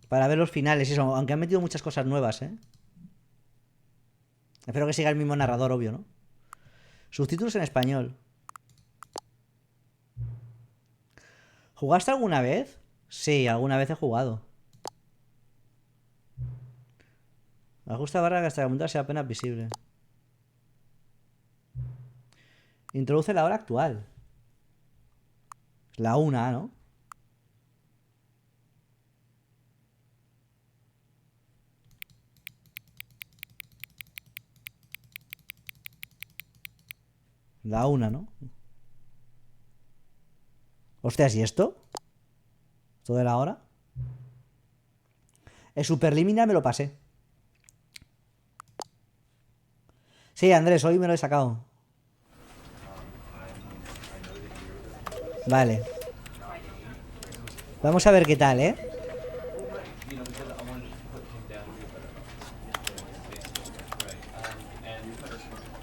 Para ver los finales, eso. Aunque han metido muchas cosas nuevas, ¿eh? Espero que siga el mismo narrador, obvio, ¿no? Subtítulos en español. ¿Jugaste alguna vez? Sí, alguna vez he jugado. Ajusta barra que hasta la montada sea apenas visible. Introduce la hora actual. La 1, ¿no? La 1, ¿no? Hostias, ¿y esto? ¿Esto de la hora? El Superliminal me lo pasé. Sí, Andrés, hoy me lo he sacado. Vale. Vamos a ver qué tal, ¿eh?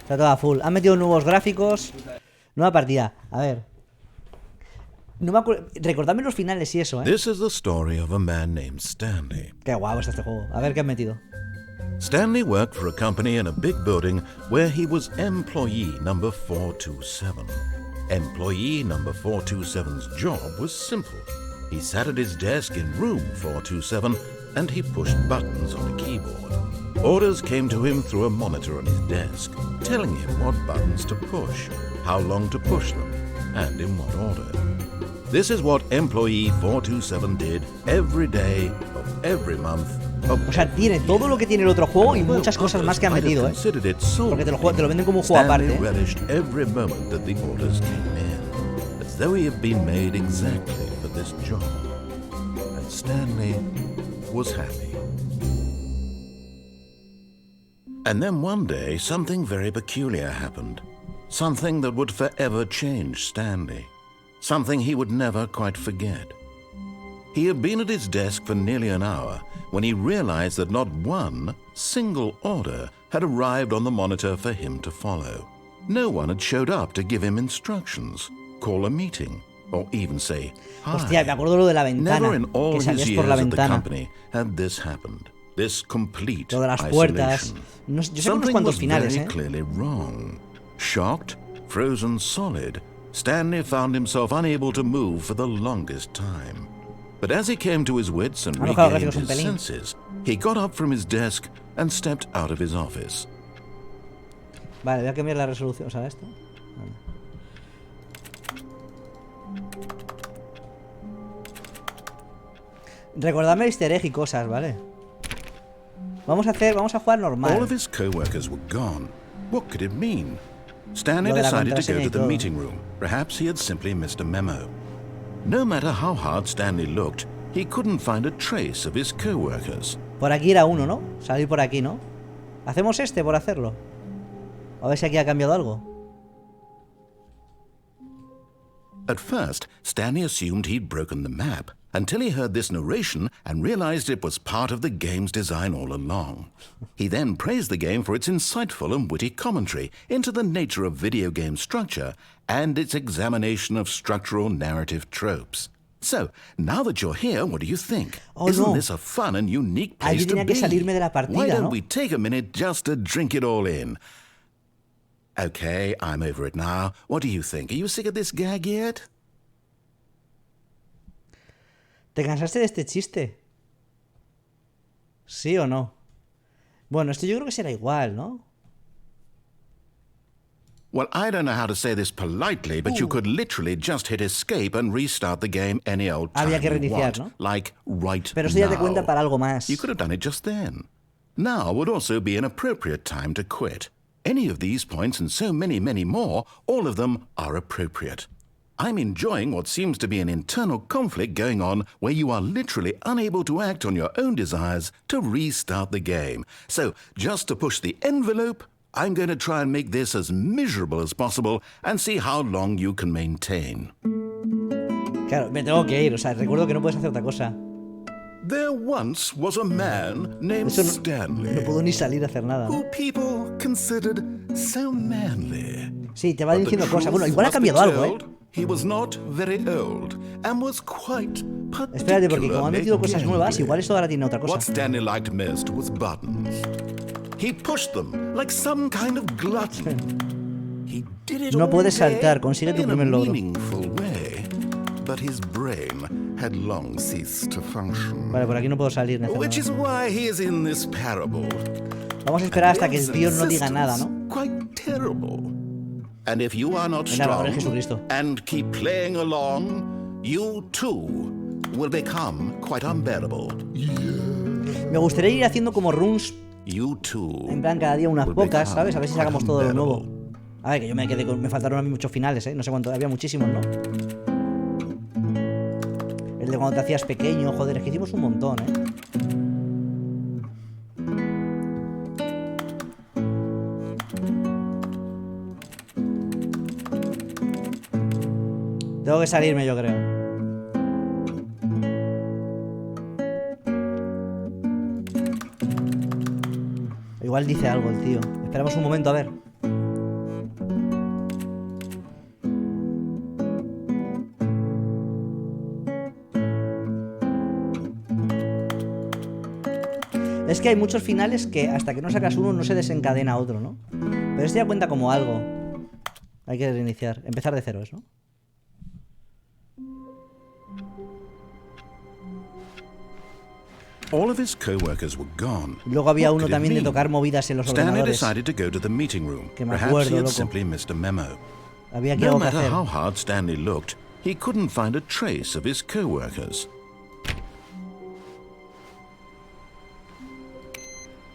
Está todo a full. Han metido nuevos gráficos. Nueva partida. A ver. No me acuerdo. Recordadme los finales y eso, ¿eh? This is the story of a man named Stanley. Qué guapo está este juego. A ver qué han metido. Stanley worked for a company in a big building where he was employee number 427. Employee number 427's job was simple. He sat at his desk in room 427 and he pushed buttons on a keyboard. Orders came to him through a monitor on his desk, telling him what buttons to push, how long to push them, and in what order. This is what Employee 427 did every day of every month. O sea, tiene todo lo que tiene el otro juego y muchas cosas más que han metido, ¿eh? Porque te lo venden como un juego aparte, ¿eh? Relished every moment that the orders came in, as though he had been made exactly for this job. And Stanley was happy. And then one day, something very peculiar happened. Something that would forever change Stanley. Something he would never quite forget. He had been at his desk for nearly an hour when he realized that not one single order had arrived on the monitor for him to follow. No one had showed up to give him instructions, call a meeting, or even say hi. Hostia, me acuerdo lo de la ventana. Never in all que his salías years por la at the ventana. company had this happened. This complete Lo de las puertas. isolation. No, yo sé unos Something cuantos was finales, very ¿eh? clearly wrong. Shocked, frozen solid, Stanley found himself unable to move for the longest time. But as he came to his wits and regained his senses, he got up from his desk and stepped out of his office. Vale, voy a cambiar la resolución. O sea, esto. Vale. Recordadme el easter egg y cosas, ¿vale? Vamos a jugar normal. All of his co-workers were gone. What could it mean? Stanley decided to go to the meeting room. Perhaps he had simply missed a memo. No matter how hard Stanley looked, he couldn't find a trace of his co-workers. Por aquí era uno, ¿no? Salir por aquí, ¿no? Hacemos este por hacerlo. A ver si aquí ha cambiado algo. At first, Stanley assumed he'd broken the map, until he heard this narration and realized it was part of the game's design all along. He then praised the game for its insightful and witty commentary into the nature of video game structure and its examination of structural narrative tropes. So, now that you're here, what do you think? Oh, Isn't no. this a fun and unique place to tenía be? que salirme de la partida, Why don't ¿no? we take a minute just to drink it all in? Okay, I'm over it now. What do you think? Are you sick of this gag yet? ¿Te cansaste de este chiste? ¿Sí o no? Bueno, esto yo creo que será igual, ¿no? Well, I don't know how to say this politely, but you could literally just hit escape and restart the game any old time Había que you reiniciar, want, ¿no? like right Pero esto ya te now. cuenta para algo más. You could have done it just then. Now would also be an appropriate time to quit. Any of these points and so many, many more, all of them are appropriate. I'm enjoying what seems to be an internal conflict going on where you are literally unable to act on your own desires to restart the game. So, just to push the envelope, I'm going to try and make this as miserable as possible and see how long you can maintain. Claro, me tengo que ir, o sea, recuerdo que no puedes hacer otra cosa. There once was a man named Eso no, Stanley, no puedo ni salir a hacer nada. who people considered so manly. Sí, te va But the diciendo cosas. truth Bueno, igual ha must be cambiado algo, ¿eh? told, He was not very old and was quite Espérate, porque como han metido cosas particularly nuevas, gangly. igual esto ahora tiene otra What cosa. Stanley liked most was buttons. He pushed them like some kind of glutton. He did it No all puedes day saltar, consigue tu in a primer logro. meaningful way, but his brain had long ceased to function. Vale, por aquí no puedo salir. No hacer Which is nada. why he is in this parable. Vamos a esperar hasta que el tío no diga nada, ¿no? Quite terrible. And if you are not Venga, strong Jesucristo. and keep playing along, you too will become quite unbearable. Me gustaría ir haciendo como runs, You too. en plan cada día unas will pocas, become ¿sabes? A ver si quite sacamos todo lo nuevo. unbearable. A ver, que yo me quedé con... Me faltaron a mí muchos finales, ¿eh? No sé cuánto, había muchísimos, ¿no? El de cuando te hacías pequeño, joder, es que hicimos un montón, ¿eh? Tengo que salirme, yo creo. Igual dice algo el tío. Esperamos un momento, a ver. Es que hay muchos finales que hasta que no sacas uno no se desencadena otro, ¿no? Pero este ya cuenta como algo. Hay que reiniciar. Empezar de cero, ¿no? All of his co-workers were gone. Luego había What uno could it también de mean? tocar movidas en los Stanley ordenadores. decided to go to the meeting room. Que me Perhaps acuerdo, he had loco. simply missed a memo. Había aquí No algo que matter hacer. how hard Stanley looked, he couldn't find a trace of his co-workers.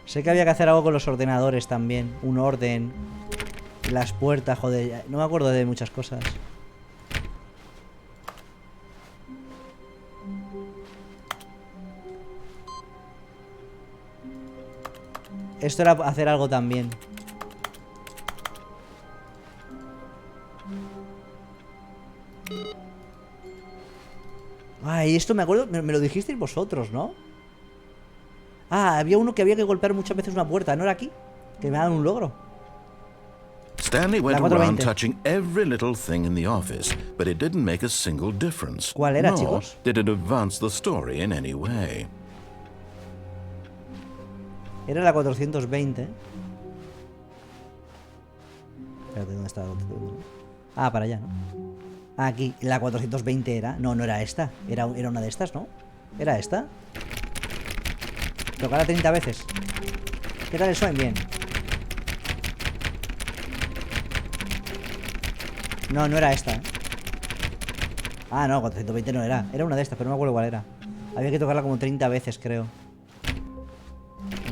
Sé que había que hacer algo con los ordenadores también. Un orden. Las puertas, joder. No me acuerdo de muchas cosas. Esto era hacer algo también. Ay, esto me acuerdo, me lo dijisteis vosotros, ¿no? Ah, había uno que había que golpear muchas veces una puerta, ¿no era aquí? Que me daban un logro. Stanley went La 420. around touching every little thing in the office, but it didn't make a single difference. ¿Cuál era, Nor chicos? did it advance the story in any way. Era la 420. Espérate, ¿dónde está la 420? Ah, para allá, ¿no? Ah, aquí, la 420 era. No, no era esta. Era una de estas, ¿no? ¿Era esta? Tocarla 30 veces. ¿Qué tal el suena? Bien. No, no era esta, ¿eh? Ah, no, 420 no era. Era una de estas, pero no me acuerdo cuál era. Había que tocarla como 30 veces, creo.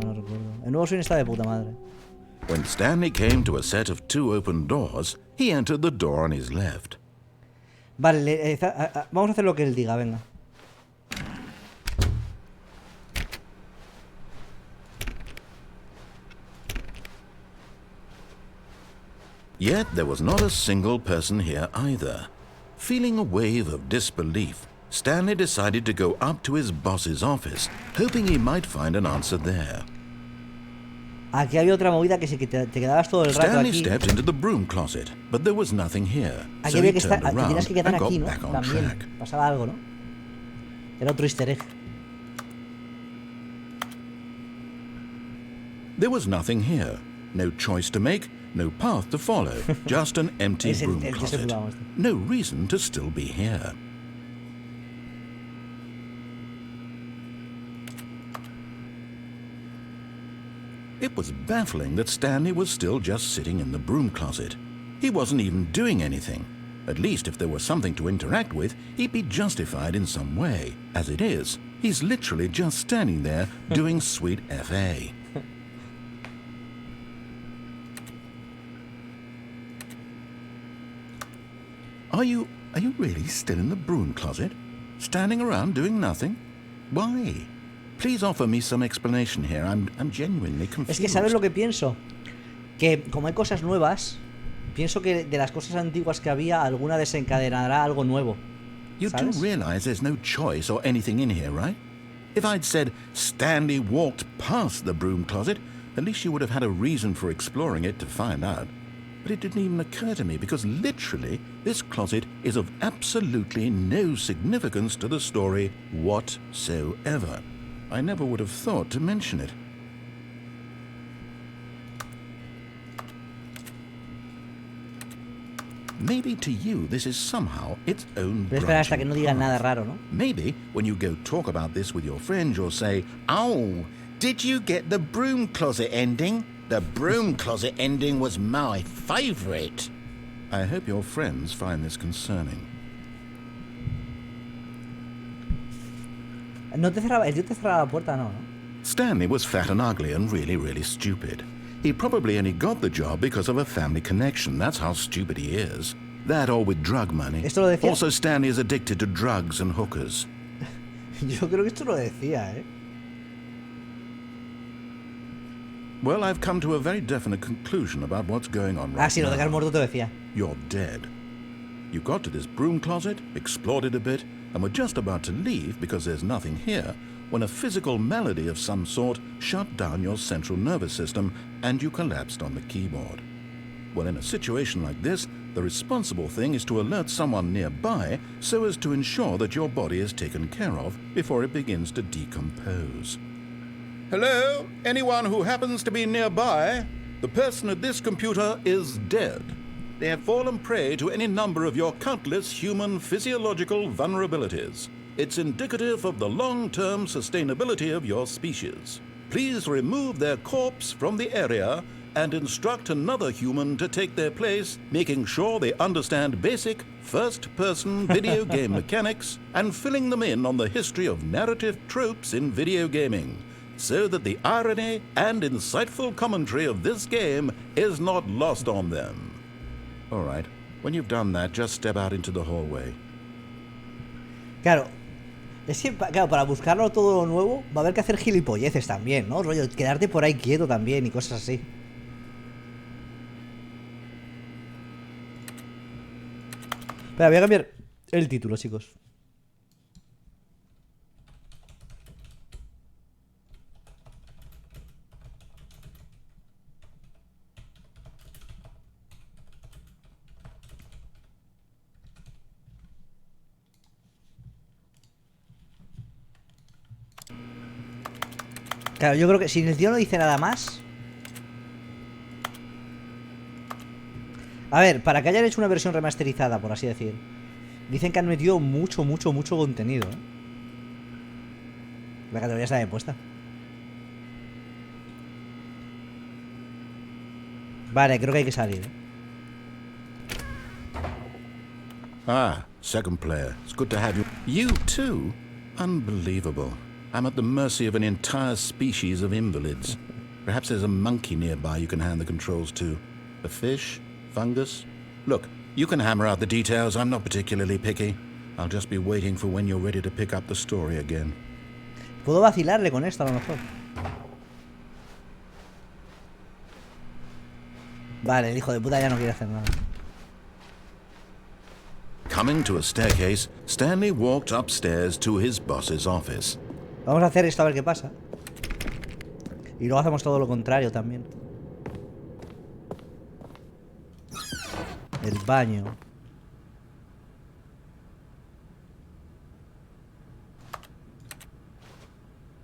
No recuerdo. El nuevo swing está de puta madre. When Stanley came to a set of 2 open doors, he entered the door on his left. Vale, vamos a hacer lo que él diga, venga. Yet there was not a single person here either. Feeling a wave of disbelief, Stanley decided to go up to his boss's office, hoping he might find an answer there. Aquí había otra movida que si que te quedabas todo el rato Stanley aquí. stepped into the broom closet, but there was nothing here. Aquí So había he que estar. turned Te tenías que quedar around and aquí, got ¿no? back on También. track. Pasaba algo, ¿no? Era otro easter egg. There was nothing here. No choice to make, no path to follow. Just an empty Es el broom que se closet. jugaba este. No reason to still be here. It was baffling that Stanley was still just sitting in the broom closet. He wasn't even doing anything. At least if there was something to interact with, he'd be justified in some way. As it is, he's literally just standing there doing sweet FA. Are you really still in the broom closet? Standing around doing nothing? Why? Please offer me some explanation here. I'm genuinely confused. Es que, ¿sabes lo que pienso? Que como hay cosas nuevas, pienso que de las cosas antiguas que había, alguna desencadenará algo nuevo. You do ¿Sabes? realize there's no choice or anything in here, right? If I'd said Stanley walked past the broom closet, at least you would have had a reason for exploring it to find out. but it didn't even occur to me because literally this closet is of absolutely no significance to the story whatsoever. I never would have thought to mention it. Maybe to you this is somehow its own Voy a esperar hasta que no digan branching nada path. raro, ¿no? Maybe when you go talk about this with your friends, you'll say, "Oh, did you get the broom closet ending? The broom closet ending was my favorite." I hope your friends find this concerning. No te cerraba, el tío te cerraba la puerta, no, ¿no? Stanley was fat and ugly and really, really stupid. He probably only got the job because of a family connection. That's how stupid he is. That or with drug money. ¿Esto lo decía? Also, Stanley is addicted to drugs and hookers. Yo creo que esto lo decía, ¿eh? Well, I've come to a very definite conclusion about what's going on right Ah, sí, lo de que has now. muerto te lo decía. You're dead. You got to this broom closet, explored it a bit, and were just about to leave because there's nothing here, when a physical malady of some sort shut down your central nervous system and you collapsed on the keyboard. Well, in a situation like this, the responsible thing is to alert someone nearby so as to ensure that your body is taken care of before it begins to decompose. Hello? Anyone who happens to be nearby? The person at this computer is dead. They have fallen prey to any number of your countless human physiological vulnerabilities. It's indicative of the long-term sustainability of your species. Please remove their corpse from the area and instruct another human to take their place, making sure they understand basic first-person video game mechanics and filling them in on the history of narrative tropes in video gaming, so that the irony and insightful commentary of this game is not lost on them. All right, when you've done that, just step out into the hallway. Claro, es que, claro, para buscarlo todo lo nuevo va a haber que hacer gilipolleces también, ¿no? Rollo, quedarte por ahí quieto también y cosas así. Espera, voy a cambiar el título, chicos. Claro, yo creo que si el tío no dice nada más... A ver, para que hayan hecho una versión remasterizada, por así decir, dicen que han metido mucho contenido, ¿eh? La categoría está bien puesta. Vale, creo que hay que salir, ¿eh? Ah, second player. It's good to have you. You too? Unbelievable. I'm at the mercy of an entire species of invalids. Perhaps there's a monkey nearby you can hand the controls to. A fish? Fungus? Look, you can hammer out the details. I'm not particularly picky. I'll just be waiting for when you're ready to pick up the story again. Puedo vacilarle con esto a lo mejor. Vale, el hijo de puta ya no quiere hacer nada. Coming to a staircase, Stanley walked upstairs to his boss's office. Vamos a hacer esto a ver qué pasa. Y luego hacemos todo lo contrario también. El baño.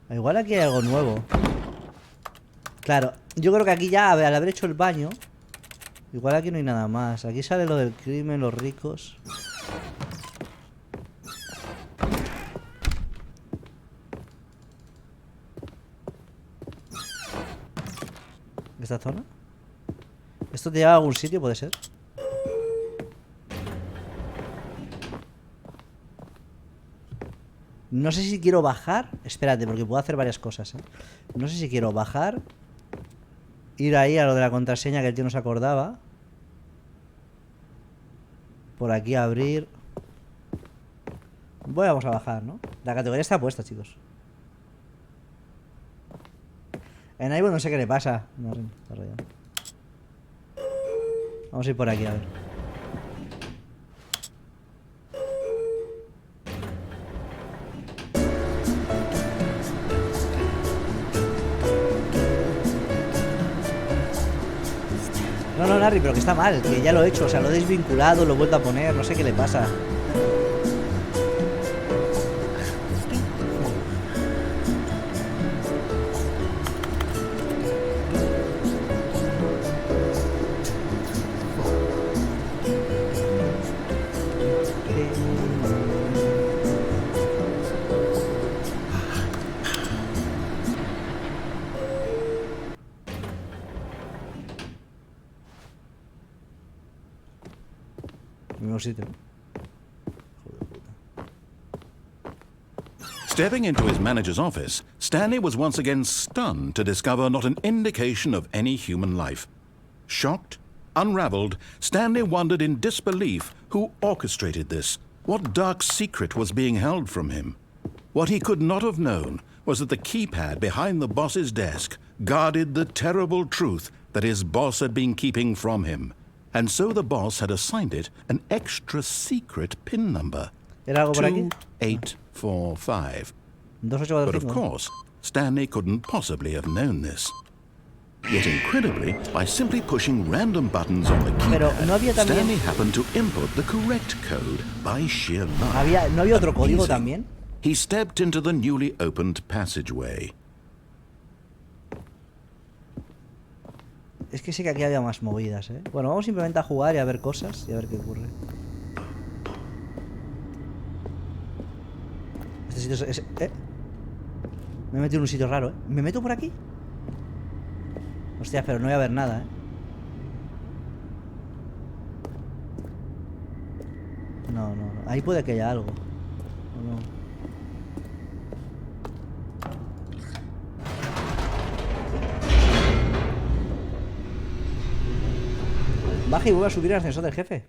Igual aquí hay algo nuevo. Claro, yo creo que aquí ya al haber hecho el baño, igual aquí no hay nada más. Aquí sale lo del crimen, los ricos. ¿Esta zona? ¿Esto te lleva a algún sitio? ¿Puede ser? No sé si quiero bajar. Espérate, porque puedo hacer varias cosas, ¿eh? No sé si quiero bajar, ir ahí a lo de la contraseña que el tío no se acordaba. Por aquí abrir. Vamos a bajar, ¿no? La categoría está puesta, chicos. En iVoox no sé qué le pasa. No, está rayado. Vamos a ir por aquí, a ver. No, No, no, Larry, pero que está mal, que ya lo he hecho, o sea, lo he desvinculado, lo he vuelto a poner, no sé qué le pasa. Mismo sitio. Stepping into his manager's office, Stanley was once again stunned to discover not an indication of any human life. Shocked, unraveled, Stanley wondered in disbelief who orchestrated this, what dark secret was being held from him. What he could not have known was that the keypad behind the boss's desk guarded the terrible truth that his boss had been keeping from him. And so the boss had assigned it an extra secret PIN number. ¿Era algo por aquí? 2845. 2845. But of course, Stanley couldn't possibly have known this. Yet incredibly, by simply pushing random buttons on the Pero keypad, no había también... Stanley happened to input the correct code by sheer luck. ¿No había otro código Amazing. también? He stepped into the newly opened passageway. Es que sí que aquí había más movidas, ¿eh? Bueno, vamos simplemente a jugar y a ver cosas y a ver qué ocurre. Este sitio es... Me he metido en un sitio raro, ¿eh? ¿Me meto por aquí? Hostia, pero no voy a ver nada, ¿eh? No, no, no. Ahí puede que haya algo. ¿O no? Baja y vuelve a subir al ascensor del jefe.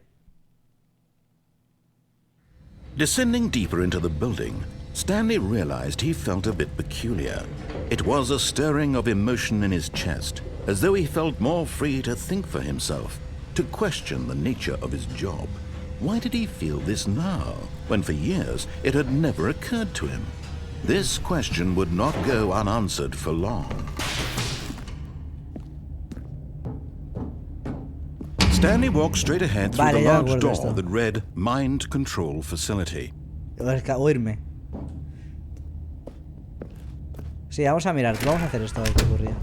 Descending deeper into the building, Stanley realized he felt a bit peculiar. It was a stirring of emotion in his chest, as though he felt more free to think for himself, to question the nature of his job. Why did he feel this now, when for years it had never occurred to him? This question would not go unanswered for long. Stanley walked straight ahead through the large door that read Mind Control Facility. Oírme. Sí, vamos a mirar. Vamos a hacer esto a ver qué ocurría.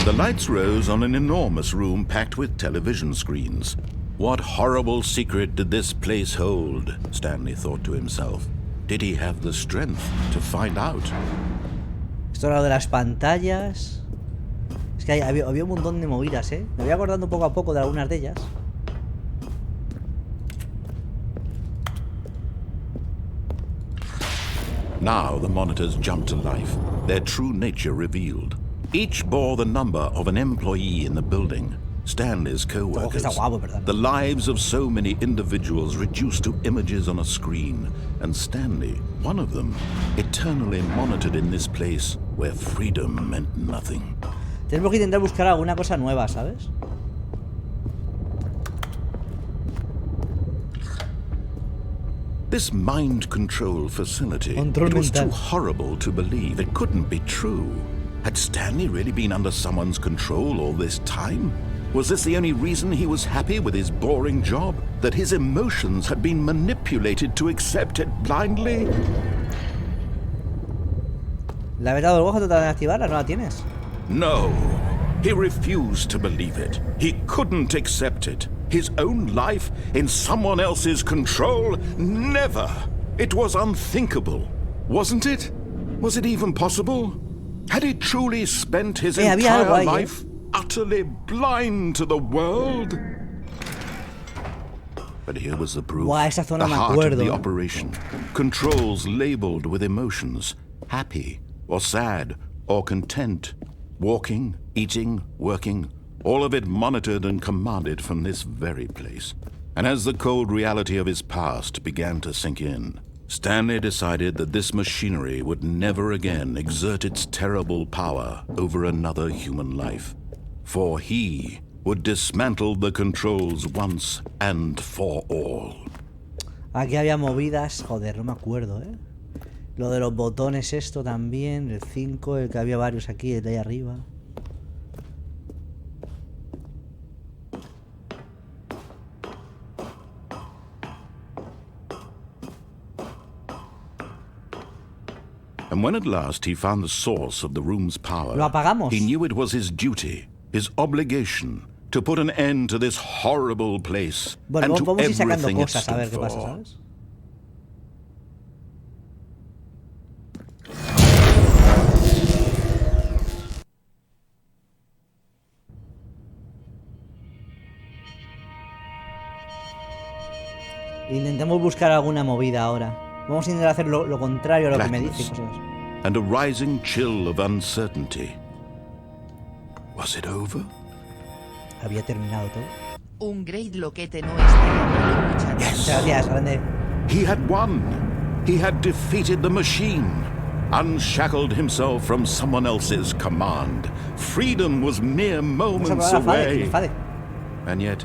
The lights rose on an enormous room packed with television screens. What horrible secret did this place hold? Stanley thought to himself. Did he have the strength to find out? Esto era lo de las pantallas. Es que había un montón de movidas, ¿eh? Me voy acordando poco a poco de algunas de ellas. Now the monitors jumped to life, their true nature revealed. Each bore the number of an employee in the building, Stanley's co-workers. The lives of so many individuals reduced to images on a screen, and Stanley, one of them, eternally monitored in this place where freedom meant nothing. Tenemos que intentar buscar alguna cosa nueva, ¿sabes? This mind control facility, it was too horrible to believe. It couldn't be true. Had Stanley really been under someone's control all this time? Was this the only reason he was happy with his boring job? That his emotions had been manipulated to accept it blindly? ¿La verdad del ojo trata de activarla? ¿No la tienes? No. He refused to believe it. He couldn't accept it. His own life in someone else's control? Never. It was unthinkable. Wasn't it? Was it even possible? Had he truly spent his entire life utterly blind to the world? But here was the proof. The heart of the operation. Controls labeled with emotions. Happy, or sad, or content. Walking, eating, working. All of it monitored and commanded from this very place. And as the cold reality of his past began to sink in, Stanley decided that this machinery would never again exert its terrible power over another human life. For he would dismantle the controls once and for all. Aquí había movidas, joder, no me acuerdo, ¿eh? Lo de los botones, esto también. El 5, el que había varios aquí, el de ahí arriba. And when at last he found the source of the room's power, Lo apagamos. he knew it was his duty, his obligation, to put an end to this horrible place Bueno, and to vamos a ir sacando everything it cosas a ver stood qué pasa, for. ¿sabes? Intentemos buscar alguna movida ahora. Vamos a intentar hacer lo contrario a lo que me dice. Cosas. And a rising chill of uncertainty. Was it over? Había terminado todo. Un great loquete no está llamado, muchachos. Muchas gracias, grande. He had won. He had defeated the machine, unshackled himself from someone else's command. Freedom was mere Vamos a moments probar a Fade, away. Fade. And yet,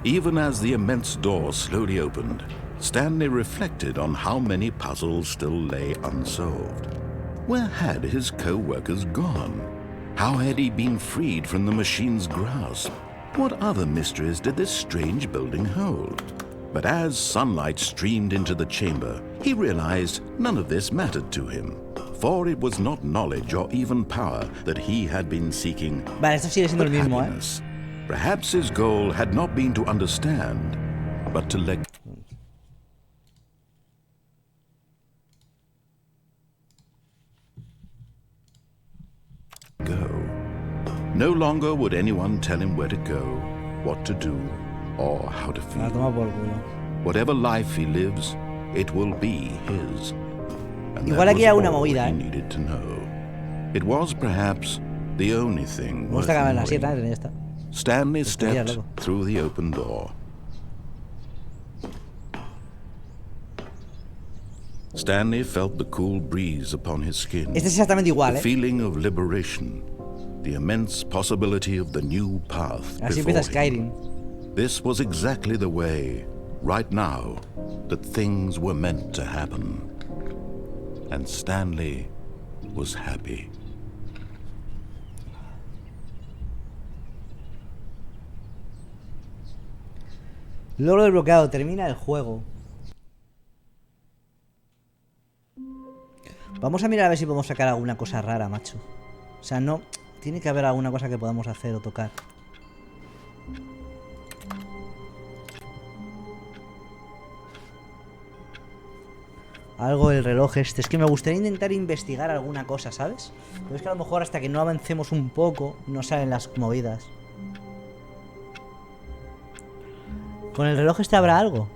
even as the immense door slowly opened, Stanley reflected on how many puzzles still lay unsolved. Where had his co-workers gone? How had he been freed from the machine's grasp? What other mysteries did this strange building hold? But as sunlight streamed into the chamber, he realized none of this mattered to him, for it was not knowledge or even power that he had been seeking, Vale, esto sigue siendo but el mismo, happiness. Perhaps his goal had not been to understand, but to let go. No longer would anyone tell him where to go, what to do, or how to Me la feel. toma por culo. Whatever life he lives, it will be his. And Igual that aquí was hay una all movida, he ¿eh? needed to know. It was perhaps the only thing Me worth gusta que en la knowing. 7 ya está. Stanley Estoy stepped loco. through the open door. Stanley felt the cool breeze upon his skin. Este es exactamente igual, The ¿eh? feeling of liberation, the immense possibility of the new path Así before empieza him. Skyrim. This was exactly the way, right now, that things were meant to happen. And Stanley was happy. Logro desbloqueado, termina el juego. Vamos a mirar a ver si podemos sacar alguna cosa rara, macho. O sea, no... Tiene que haber alguna cosa que podamos hacer o tocar. Algo del reloj este. Es que me gustaría intentar investigar alguna cosa, ¿sabes? Pero es que a lo mejor hasta que no avancemos un poco no salen las movidas. ¿Con el reloj este habrá algo?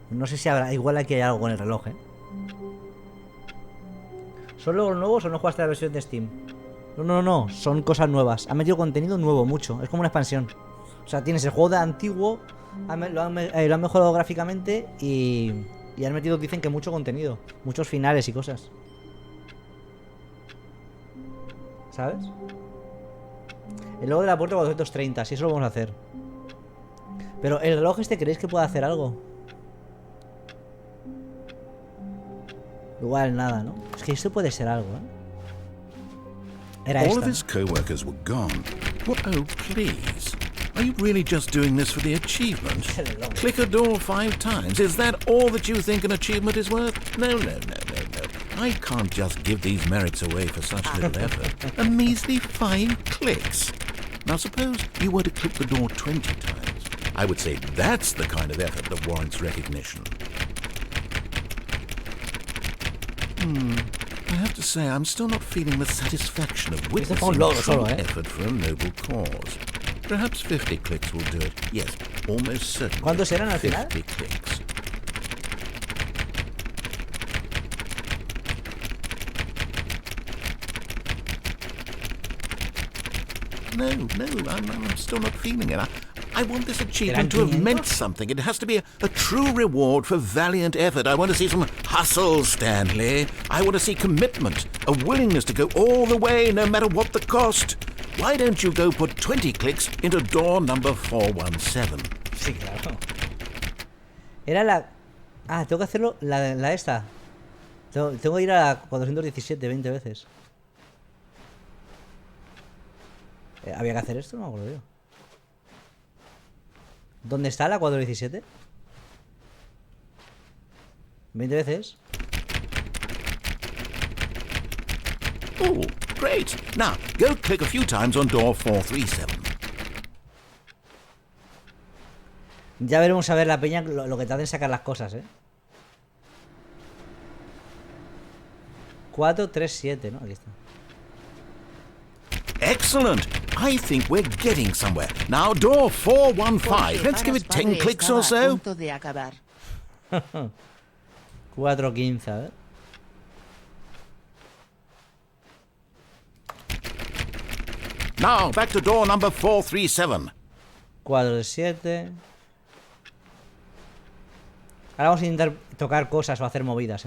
No sé si habrá... Igual aquí hay algo con el reloj, ¿eh? ¿Son logros nuevos o no jugaste la versión de Steam? No. Son cosas nuevas. Han metido contenido nuevo, mucho. Es como una expansión. O sea, tienes el juego de antiguo... Lo han mejorado gráficamente y han metido, dicen que mucho contenido. Muchos finales y cosas. ¿Sabes? El logo de la puerta 430, si eso lo vamos a hacer. Pero el reloj este, ¿creéis que puede hacer algo? Igual nada, ¿no? Es que esto puede ser algo, ¿eh? Era All esta. of his co-workers were gone. Oh, please. Are you really just doing this for the achievement? Click a door 5 times. Is that all that you think an achievement is worth? No. I can't just give these merits away for such little effort. A measly 5 clicks. Now suppose you were to click the door 20 times. I would say that's the kind of effort that warrants recognition. I have to say, I'm still not feeling the satisfaction of witnessing true effort for a noble cause. Perhaps 50 clicks will do it. Yes, almost certainly. ¿Cuántos eran al final? 50 clicks. No, I'm still not feeling it. I want this achievement to have meant something. It has to be a true reward for valiant effort. I want to see some hustle, Stanley. I want to see commitment, a willingness to go all the way, no matter what the cost. Why don't you go put 20 clicks into door number 417? Sí, claro. Era la... Ah, tengo que hacerlo la esta. Tengo que ir a la 417 20 veces. ¿Había que hacer esto? No me acuerdo yo. ¿Dónde está la 417? 20 veces. Oh, great. Now, go click a few times on door 437. Ya veremos a ver la peña lo que te hacen sacar las cosas, 437, ¿no? Aquí está. Excellent. I think we're getting somewhere. Now, door 415. Let's give it 10 clicks or so. A punto de acabar. 415, a ver. Now, back to door number 437. 437. Ahora vamos a intentar tocar cosas o hacer movidas,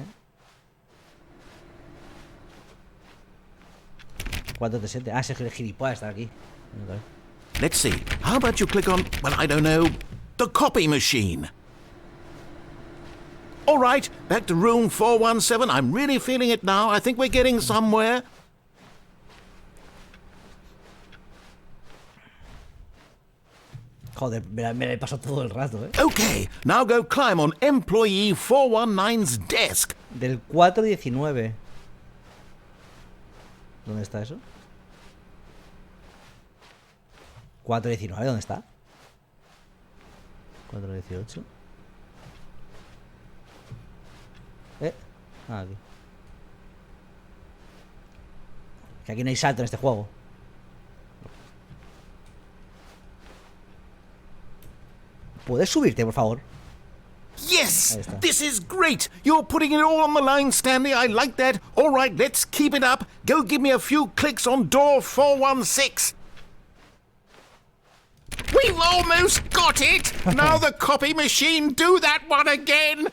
437. Ah, ese gilipollas está aquí. Let's see. How about you click on, well, I don't know, the copy machine? All right, back to room 417. I'm really feeling it now. I think we're getting somewhere. Joder, me la he pasado todo el rato, Okay, now go climb on employee 419's desk. Del 419. ¿Dónde está eso? 419, ¿dónde está? 418. Aquí. Que aquí no hay salto en este juego. ¿Puedes subirte, por favor? Yes! This is great! You're putting it all on the line, Stanley. I like that. All right, let's keep it up. Go give me a few clicks on door 416. We've almost got it! Now the copy machine, do that one again!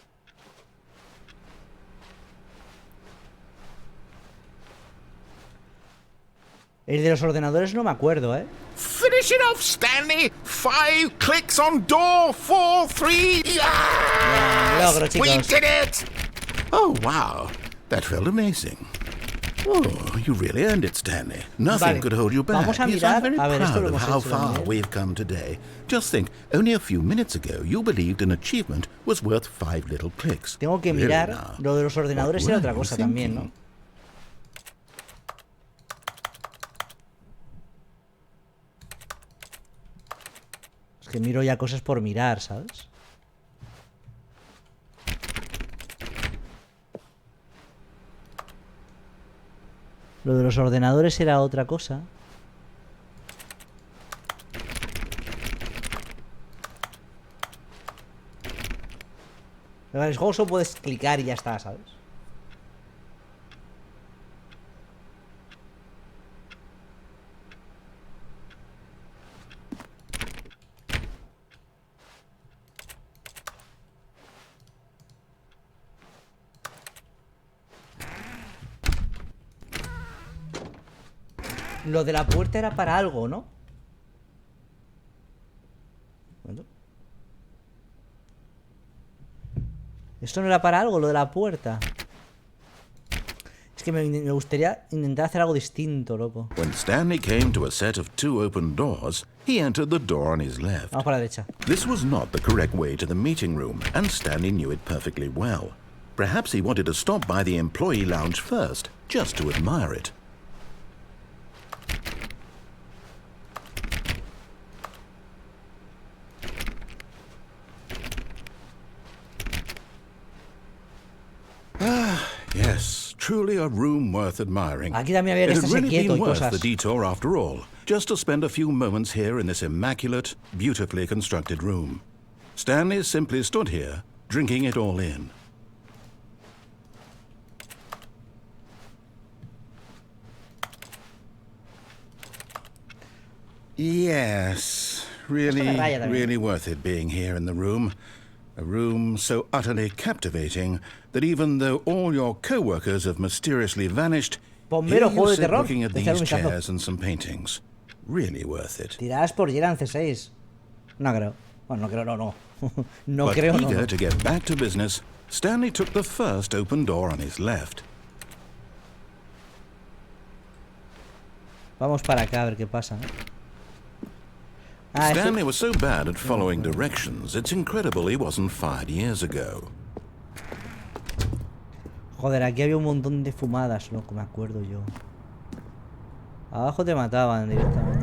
El de los ordenadores no me acuerdo, Finish it off, Stanley! 5 clicks on door 43. Logro, Yes! We chicos. did it! Oh, wow. That felt amazing. Oh, you really earned it, Stanley. Nothing Vale. could hold you back. Vamos a Yes, mirar. I'm very A ver, esto proud lo of hemos how hecho far también. we've come today. Just think, only a few minutes ago, you believed an achievement was worth 5 little clicks. Tengo que Really mirar. now. Lo de los ordenadores What era were otra you cosa también, thinking? ¿no? Es que miro ya cosas por mirar, ¿sabes? Lo de los ordenadores era otra cosa. En el juego solo puedes clicar y ya está, ¿sabes? Lo de la puerta era para algo, ¿no? ¿Cuánto? Esto no era para algo, lo de la puerta. Es que me gustaría intentar hacer algo distinto, loco. When Stanley came to a set of 2 open doors, he entered the door on his left. Vamos para la derecha. This was not the correct way to the meeting room, and Stanley knew it perfectly well. Perhaps he wanted to stop by the employee lounge first, just to admire it. Yes, truly a room worth admiring. Aquí también había que It had estarse really quieto been y worth cosas. the detour after all, just to spend a few moments here in this immaculate, beautifully constructed room. Stanley simply stood here, drinking it all in. Yes, really, Esto me raya también. really worth it being here in the room. A room so utterly captivating that even though all your co-workers have mysteriously vanished, Bombero, here juego you de sit terror. looking at Echar un these vistazo. chairs and some paintings. Really worth it. Tiradas por Geran C6. No creo. Bueno, no creo, no. No But creo, eager no. to get back to business, Stanley took the first open door on his left. Vamos para acá a ver qué pasa, ¿eh? Ah, Stanley was so bad at following directions, it's incredible he wasn't fired years ago. Joder, aquí había un montón de fumadas, loco, me acuerdo yo. Abajo te mataban directamente.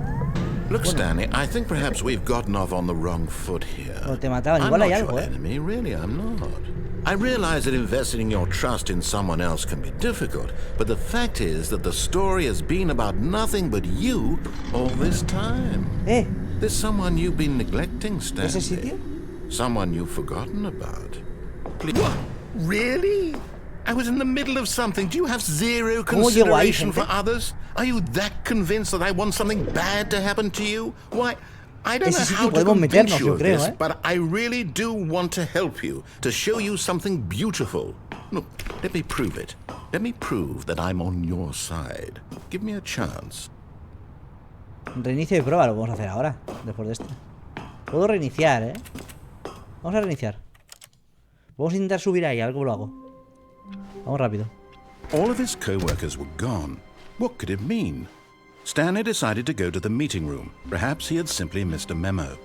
Look, Stanley, I think perhaps we've gotten off on the wrong foot here. No, te mataban. I'm Igual hay not algo, your ¿eh? enemy, really, I'm not. I realize that investing your trust in someone else can be difficult, but the fact is that the story has been about nothing but you all this time. There's someone you've been neglecting, Stanley. ¿Ese sitio? Someone you've forgotten about. Please. What? Really? I was in the middle of something. Do you have zero consideration for others? Are you that convinced that I want something bad to happen to you? Why, I don't know how to convince you of this, but I really do want to help you, to show you something beautiful. Look, let me prove it. Let me prove that I'm on your side. Give me a chance. Reinicio y prueba, lo vamos a hacer ahora, después de esto. Puedo reiniciar, ¿eh? Vamos a reiniciar. Vamos a intentar subir ahí, a ver cómo lo hago. Vamos rápido. All of his co-workers were gone. What could it mean? Stanley decided to go to the meeting room. Perhaps he had simply missed a memo.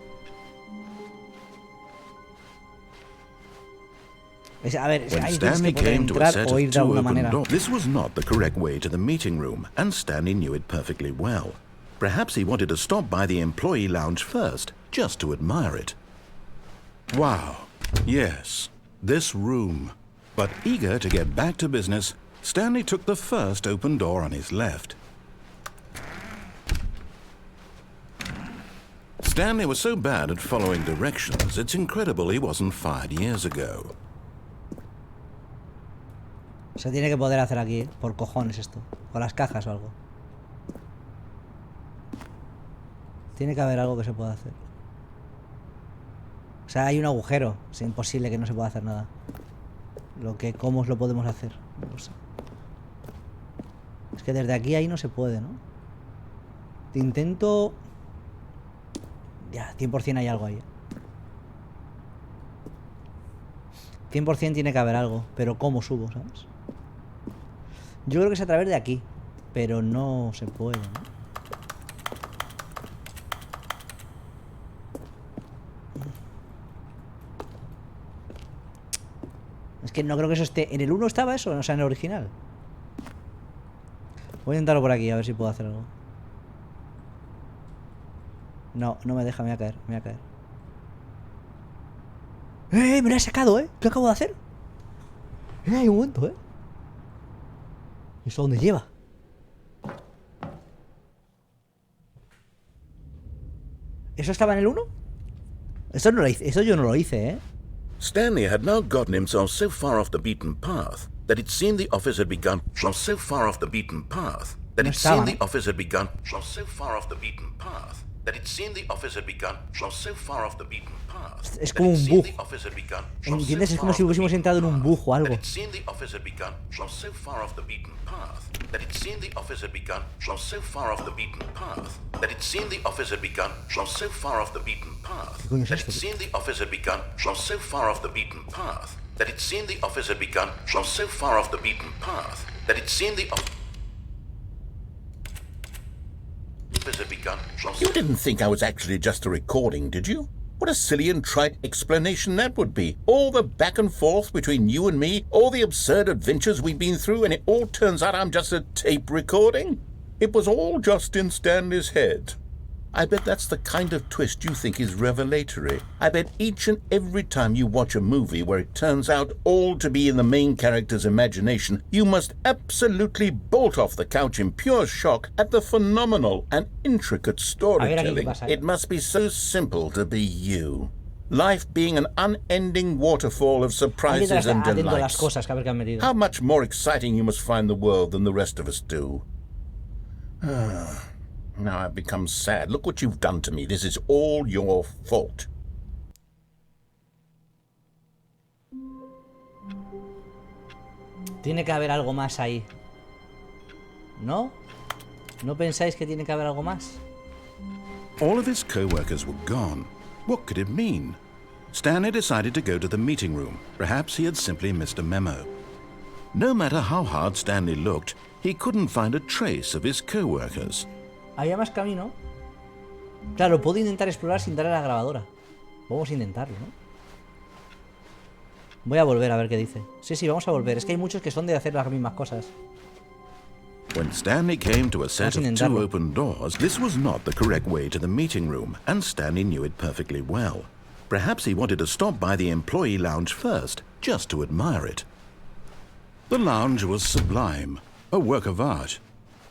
A ver, When ahí tienes que Stanley poder came to a entrar set o ir of de two alguna open manera. doors. This was not the correct way to the meeting room, and Stanley knew it perfectly well. Perhaps he wanted to stop by the employee lounge first, just to admire it. Wow, yes, this room. But eager to get back to business, Stanley took the first open door on his left. Stanley was so bad at following directions, it's incredible he wasn't fired years ago. Se tiene que poder hacer aquí, ¿eh? Por cojones esto. Con las cajas o algo. Tiene que haber algo que se pueda hacer. O sea, hay un agujero. Es imposible que no se pueda hacer nada. ¿Cómo lo podemos hacer? No lo sé. Es que desde aquí ahí no se puede, ¿no? Te intento... Ya, 100% hay algo ahí. 100% tiene que haber algo. Pero ¿cómo subo, sabes? Yo creo que es a través de aquí. Pero no se puede, ¿no? Es que no creo que eso esté... ¿En el 1 estaba eso? O sea, en el original. Voy a intentarlo por aquí, a ver si puedo hacer algo. No, no me deja, me voy a caer, me voy a caer. Me lo he sacado, ¿eh? ¿Qué acabo de hacer? Un momento, ¿eh? ¿Eso dónde lleva? ¿Eso estaba en el 1? Eso no lo hice, eso yo no lo hice, ¿eh? Stanley had now gotten himself so far off the beaten path that it seemed the office had begun from so far off the beaten path that it seemed the office had begun from so far off the beaten path that it seemed the office had begun from so far off the beaten path. Es como un bug. ¿Entiendes? Es como si hubiésemos entrado en un bug o algo. That it seemed the office had begun from so far off the beaten path that it seemed the office had begun from so far off the beaten path that it seemed the office had begun from so far off the beaten path that it seemed the office had begun from so far off the beaten path that it seemed the office had begun from so far off the beaten path that it seemed the office had begun from... You didn't think I was actually just a recording, did you? What a silly and trite explanation that would be. All the back and forth between you and me, all the absurd adventures we've been through, and it all turns out I'm just a tape recording? It was all just in Stanley's head. I bet that's the kind of twist you think is revelatory. I bet each and every time you watch a movie where it turns out all to be in the main character's imagination, you must absolutely bolt off the couch in pure shock at the phenomenal and intricate storytelling. It must be so simple to be you. Life being an unending waterfall of surprises and delights. How much more exciting you must find the world than the rest of us do. Now I've become sad. Look what you've done to me. This is all your fault. Tiene que haber algo más ahí. ¿No? ¿No pensáis que tiene que haber algo más? All of his co-workers were gone. What could it mean? Stanley decided to go to the meeting room. Perhaps he had simply missed a memo. No matter how hard Stanley looked, he couldn't find a trace of his co-workers. Había más camino. Claro, puedo intentar explorar sin darle a la grabadora. Vamos a intentarlo, ¿no? Voy a volver a ver qué dice. Sí, vamos a volver. Es que hay muchos que son de hacer las mismas cosas. When Stanley came to a set of two open doors, this was not the correct way to the meeting room, and Stanley knew it perfectly well. Perhaps he wanted to stop by the employee lounge first, just to admire it. The lounge was sublime, a work of art.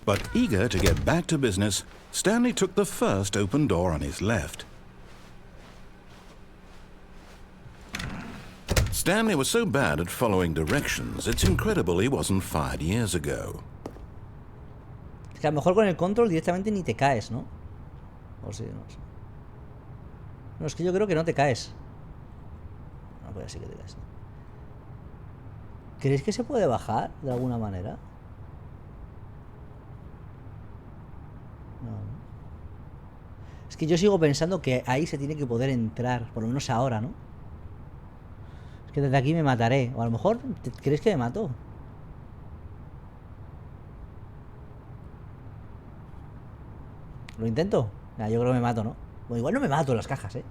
But eager to get back to business, Stanley took the first open door on his left. Stanley was so bad at following directions, it's incredible he wasn't fired years ago. Es que a lo mejor con el control directamente ni te caes, ¿no? O sí, no sé. No, es que yo creo que no te caes. No, pues sí que te caes. ¿Creéis que se puede bajar de alguna manera? No. Es que yo sigo pensando que ahí se tiene que poder entrar, por lo menos ahora, ¿no? Es que desde aquí me mataré. O a lo mejor, ¿creéis que me mato? ¿Lo intento? Nah, yo creo que me mato, ¿no? Bueno, igual no me mato en las cajas, ¿eh?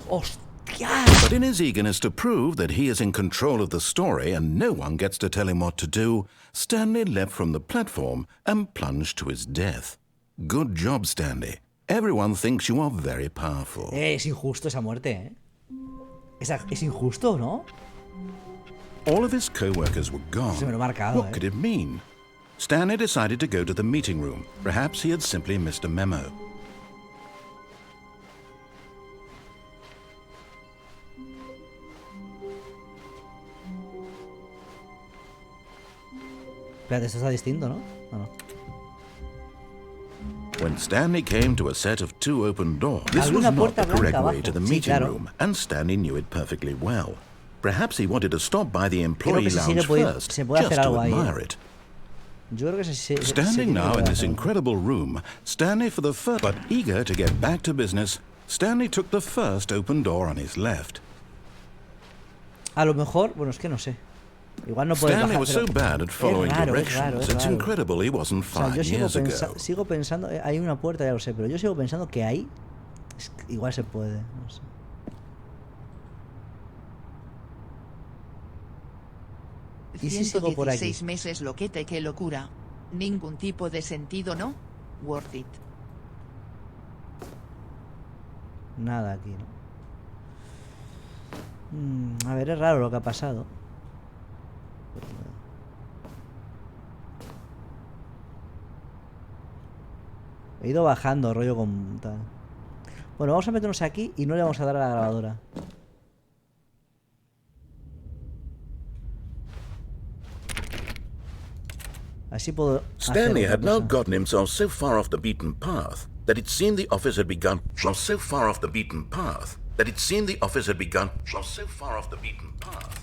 ¡Hostias! But in his eagerness to prove that he is in control of the story and no one gets to tell him what to do, Stanley leapt from the platform and plunged to his death. Good job, Stanley. Everyone thinks you are very powerful. Es injusto esa muerte, ¿eh? Es injusto, ¿no? All of his co-workers were gone. Se me lo he marcado, What could it mean? Stanley decided to go to the meeting room. Perhaps he had simply missed a memo. Espérate, esto está distinto, ¿no? No, no. When Stanley came to a set of two open doors, this was not the correct way to the meeting room, and Stanley knew it perfectly well. Perhaps he wanted to stop by the employee lounge first, just to admire it. Standing now in this incredible room, Stanley for the first, but eager to get back to business, Stanley took the first open door on his left. A lo mejor, bueno, es que no sé. Igual no puede Stanley bajar, was so bad at following directions, it's incredible he wasn't o sea, 5 years ago. sigo pensando, hay una puerta, ya lo sé, pero yo sigo pensando que ahí igual se puede, no sé. ¿Y si sigo por aquí? 116 meses loquete, qué locura. Ningún tipo de sentido, ¿no? Worth it. Nada aquí, ¿no? A ver, es raro lo que ha pasado. He ido bajando, rollo con tal. Bueno, vamos a meternos aquí y no le vamos a dar a la grabadora. Así puedo. Stanley had now gotten himself so far off the beaten path that it seemed the office had begun. So far off the beaten path that it seemed the office had begun. So far off the beaten path.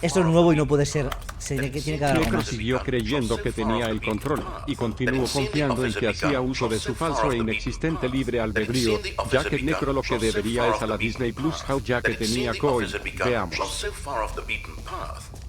Esto es nuevo y no puede ser. Tiene que dar algo Knekro más. siguió creyendo que tenía el control y continuó confiando en que hacía uso de su falso e inexistente libre albedrío, ya que Knekro lo que debería es a la Disney Plus How ya que tenía Koi. Veamos.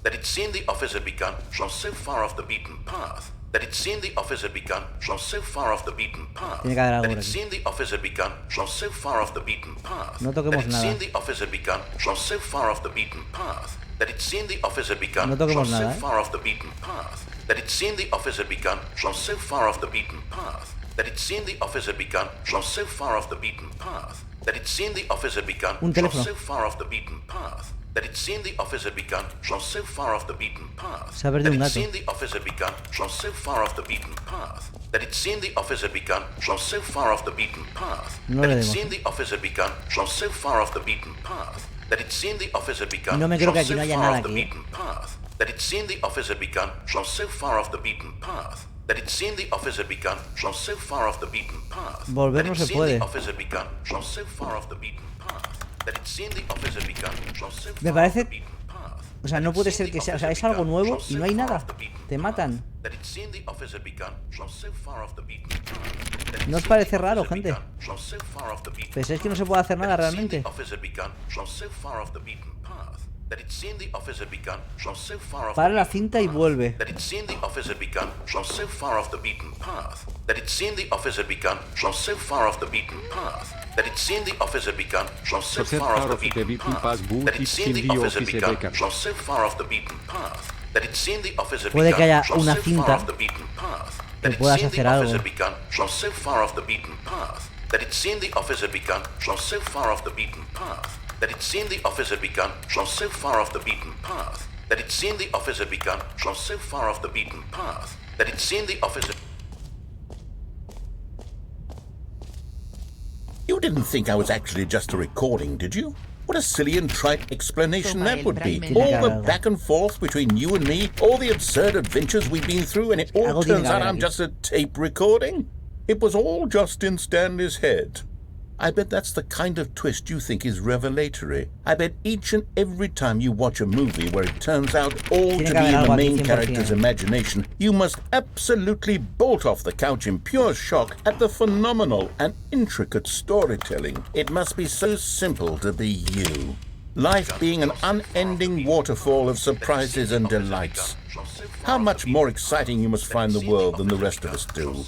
That it seemed the office had begun from so far off the beaten path. That it seemed the office had begun from so far off the beaten path. Tiene que haber algo That it aquí. seemed the office had begun from so far off the beaten path. No toquemos That it nada. seemed the office had begun from so far off the beaten path. That it seemed the office had begun No from toquemos so nada, far off the beaten path. That it seemed the office had begun from so far off the beaten path. That it seemed the office had begun from so far off the beaten path. That it seemed the office had begun Un from teléfono. so far off the beaten path. That it seemed the office had begun from so far off the beaten path. Se ha perdido un That it gato. seemed the office had begun from so far off the beaten path. That it seemed the office had begun from so far off the beaten path. No That le it demos. seemed the office had begun from so far off the beaten path. That it seemed the office had begun No me creo from que aquí so no haya far nada off the aquí, beaten path. That it seemed the office had begun from so far off the beaten path. That it seemed the office had begun from so far off the beaten path. Volver That no it se seemed puede. the office had begun from so far off the beaten path. That it seemed the office had begun from so Me far off parece the beaten path. O sea, no puede ser que sea... O sea, es algo nuevo y no hay nada. Te matan. ¿No os parece raro, gente? ¿Pensáis que no se puede hacer nada realmente? Para la cinta y vuelve. Puede que haya una cinta que puedas hacer algo. That it's seen the officer begun from so far off the beaten path. That it's seen the officer begun from so far off the beaten path. That it's seen the officer. You didn't think I was actually just a recording, did you? What a silly and trite explanation that would be. All the back and forth between you and me, all the absurd adventures we've been through, and it all turns out I'm just a tape recording? It was all just in Stanley's head. I bet that's the kind of twist you think is revelatory. I bet each and every time you watch a movie where it turns out all to be in the main character's imagination, you must absolutely bolt off the couch in pure shock at the phenomenal and intricate storytelling. It must be so simple to be you. Life being an unending waterfall of surprises and delights. How much more exciting you must find the world than the rest of us do.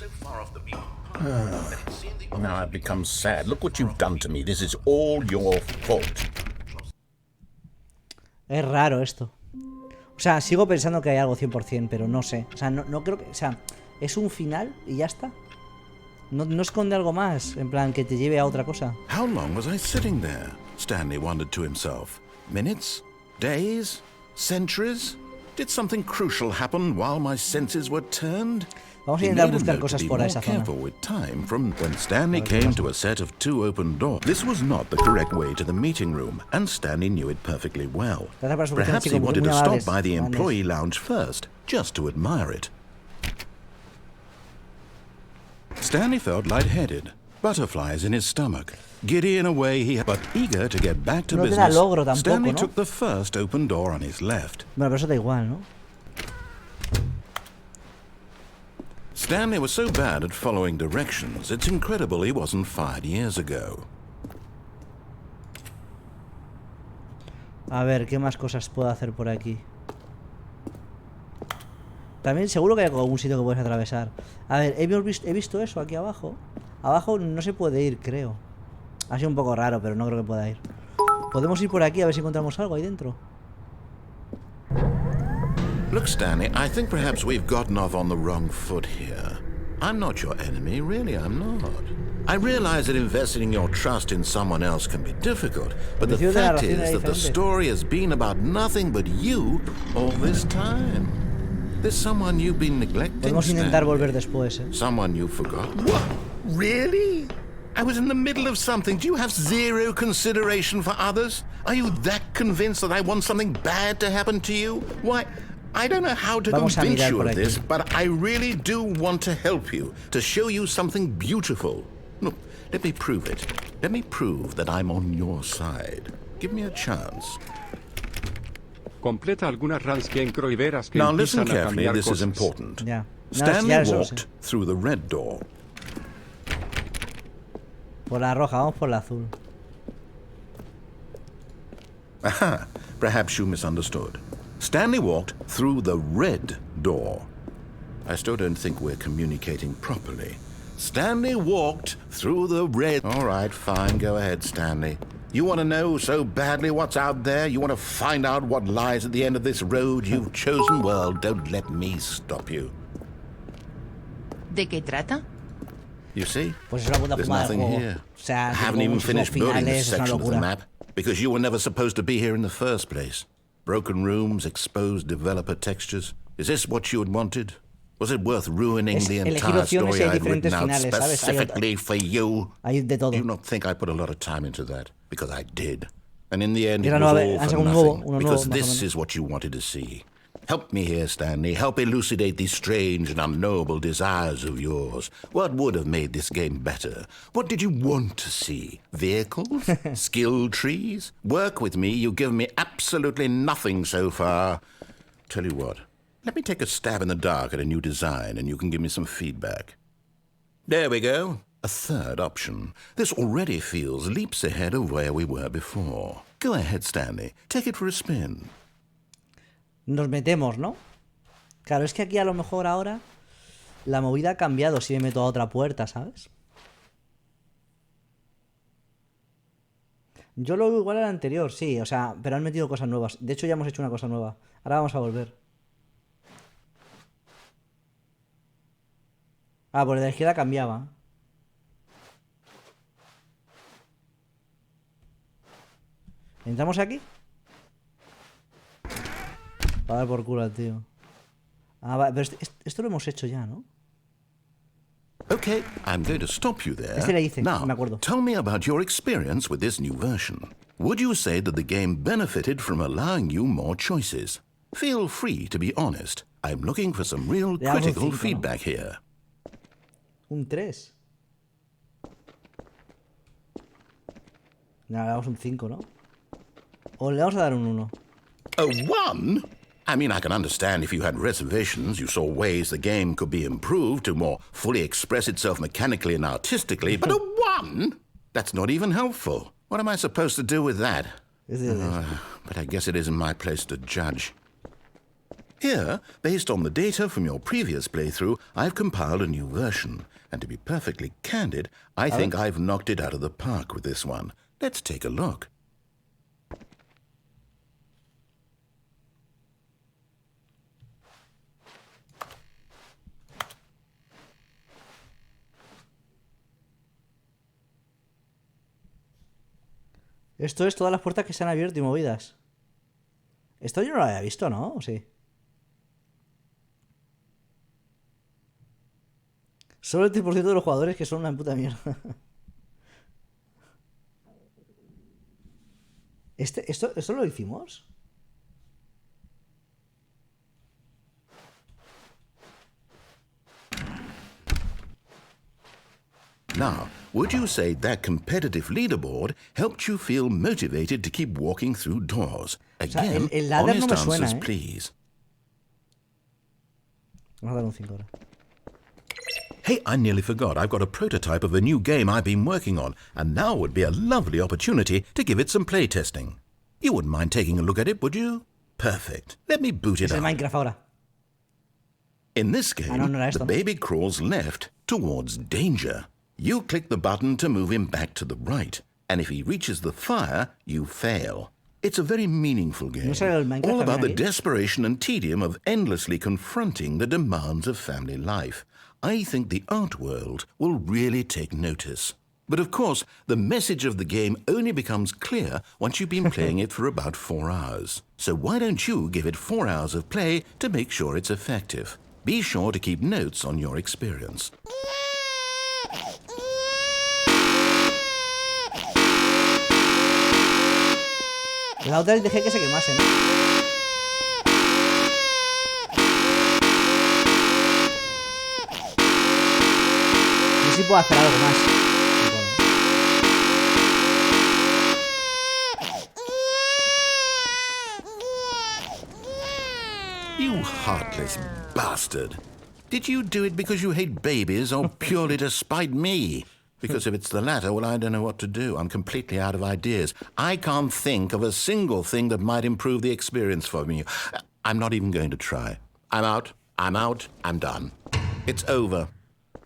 Now I've become sad. Look what you've done to me. This is all your fault. Es raro esto. O sea, sigo pensando que hay algo 100%, pero no sé. O sea, no creo que... O sea, es un final y ya está. No esconde algo más, en plan, que te lleve a otra cosa. How long was I sitting there? Stanley wondered to himself. Minutes? Days? Centuries? Did something crucial happen while my senses were turned? Vamos a intentar buscar cosas por esa zona. With time from when Stanley came to a set of 2 open doors. This was not the correct way to the meeting room, and Stanley knew it perfectly well. Perhaps he wanted to stop by the employee lounge first, just to admire it. Stanley felt lightheaded, butterflies in his stomach. Giddy in a way he had, but eager to get back to business. Stanley took the first open door on his left. Bueno, pero eso da igual, ¿no? Stanley was so bad at following directions, it's incredible he wasn't fired years ago. A ver, ¿qué más cosas puedo hacer por aquí? También seguro que hay algún sitio que puedes atravesar. A ver, he visto eso aquí abajo. Abajo no se puede ir, creo. Ha sido un poco raro, pero no creo que pueda ir. Podemos ir por aquí a ver si encontramos algo ahí dentro. Look, Stanley, I think perhaps we've gotten off on the wrong foot here. I'm not your enemy, really, I'm not. I realize that investing your trust in someone else can be difficult, but the fact is that the story has been about nothing but you all this time. There's someone you've been neglecting, Podemos intentar volver después, ¿eh? Someone you forgot. What? Really? I was in the middle of something. Do you have zero consideration for others? Are you that convinced that I want something bad to happen to you? Why... I don't know how to convince you of this, but I really do want to help you, to show you something beautiful. Look, let me prove it. Let me prove that I'm on your side. Give me a chance. Completa algunas runs que Knekro y verás que now listen empiezan a carefully, cambiar this cosas. is important. Yeah. Stanley walked through the red door. Por la roja, vamos por la azul. Aha, perhaps you misunderstood. Stanley walked through the red door. I still don't think we're communicating properly. Stanley walked through the red... All right, fine, go ahead, Stanley. You want to know so badly what's out there? You want to find out what lies at the end of this road you've chosen? Well, don't let me stop you. ¿De qué trata? You see? Pues es una puta There's fumada nothing del juego. here. O sea, I haven't even finished building this es una section of the locura. map because you were never supposed to be here in the first place. Broken rooms, exposed developer textures. Is this what you had wanted? Was it worth ruining the entire story I'd written out specifically for you? Hay de todo. Do you not think I put a lot of time into that? Because I did. And in the end, it Era was nueva, all han for sacado nothing. uno nuevo, Because más o this menos. is what you wanted to see. Help me here, Stanley. Help elucidate these strange and unknowable desires of yours. What would have made this game better? What did you want to see? Vehicles? Skill trees? Work with me. You've given me absolutely nothing so far. Tell you what, let me take a stab in the dark at a new design and you can give me some feedback. There we go. A third option. This already feels leaps ahead of where we were before. Go ahead, Stanley. Take it for a spin. Nos metemos, ¿no? Claro, es que aquí a lo mejor ahora la movida ha cambiado si me meto a otra puerta, ¿sabes? Yo lo veo igual al anterior, sí, o sea, pero han metido cosas nuevas. De hecho, ya hemos hecho una cosa nueva. Ahora vamos a volver. Ah, por la izquierda cambiaba. ¿Entramos aquí? Va a dar por culo al tío. Ah, vale, pero esto lo hemos hecho ya, ¿no? Okay, I'm going to stop you there. Le hice, now, me acuerdo. tell me about your experience with this new version. Would you say that the game benefited from allowing you more choices? Feel free to be honest. I'm looking for some real critical feedback here. Un 3. No, le damos un 5, ¿no? O le vamos a dar un 1. A 1? I mean, I can understand if you had reservations, you saw ways the game could be improved to more fully express itself mechanically and artistically, but a 1? That's not even helpful. What am I supposed to do with that? But I guess it isn't my place to judge. Here, based on the data from your previous playthrough, I've compiled a new version. And to be perfectly candid, I think I've knocked it out of the park with this one. Let's take a look. Esto es todas las puertas que se han abierto y movidas. Esto yo no lo había visto, ¿no? ¿O sí? Solo el 3% de los jugadores que son una puta mierda. ¿Esto lo hicimos? Now, would you say that competitive leaderboard helped you feel motivated to keep walking through doors? Again, el ladder honest no me suena, answers, please. Vamos a dar un 5 ahora. Hey, I nearly forgot. I've got a prototype of a new game I've been working on, and now would be a lovely opportunity to give it some playtesting. You wouldn't mind taking a look at it, would you? Perfect. Let me boot it Es el up. Minecraft ahora. In this game, no era esto, the ¿no? baby crawls left towards danger. You click the button to move him back to the right, and if he reaches the fire, you fail. It's a very meaningful game, sale el Minecraft all about the también aquí? desperation and tedium of endlessly confronting the demands of family life. I think the art world will really take notice. But of course, the message of the game only becomes clear once you've been playing it for about 4 hours. So why don't you give it 4 hours of play to make sure it's effective? Be sure to keep notes on your experience. La otra vez dejé que se quemase, ¿no? No sé si puedo hacer algo más. You heartless bastard. Did you do it because you hate babies or purely to spite me? Because if it's the latter, well, I don't know what to do. I'm completely out of ideas. I can't think of a single thing that might improve the experience for me. I'm not even going to try. I'm out. I'm done. It's over.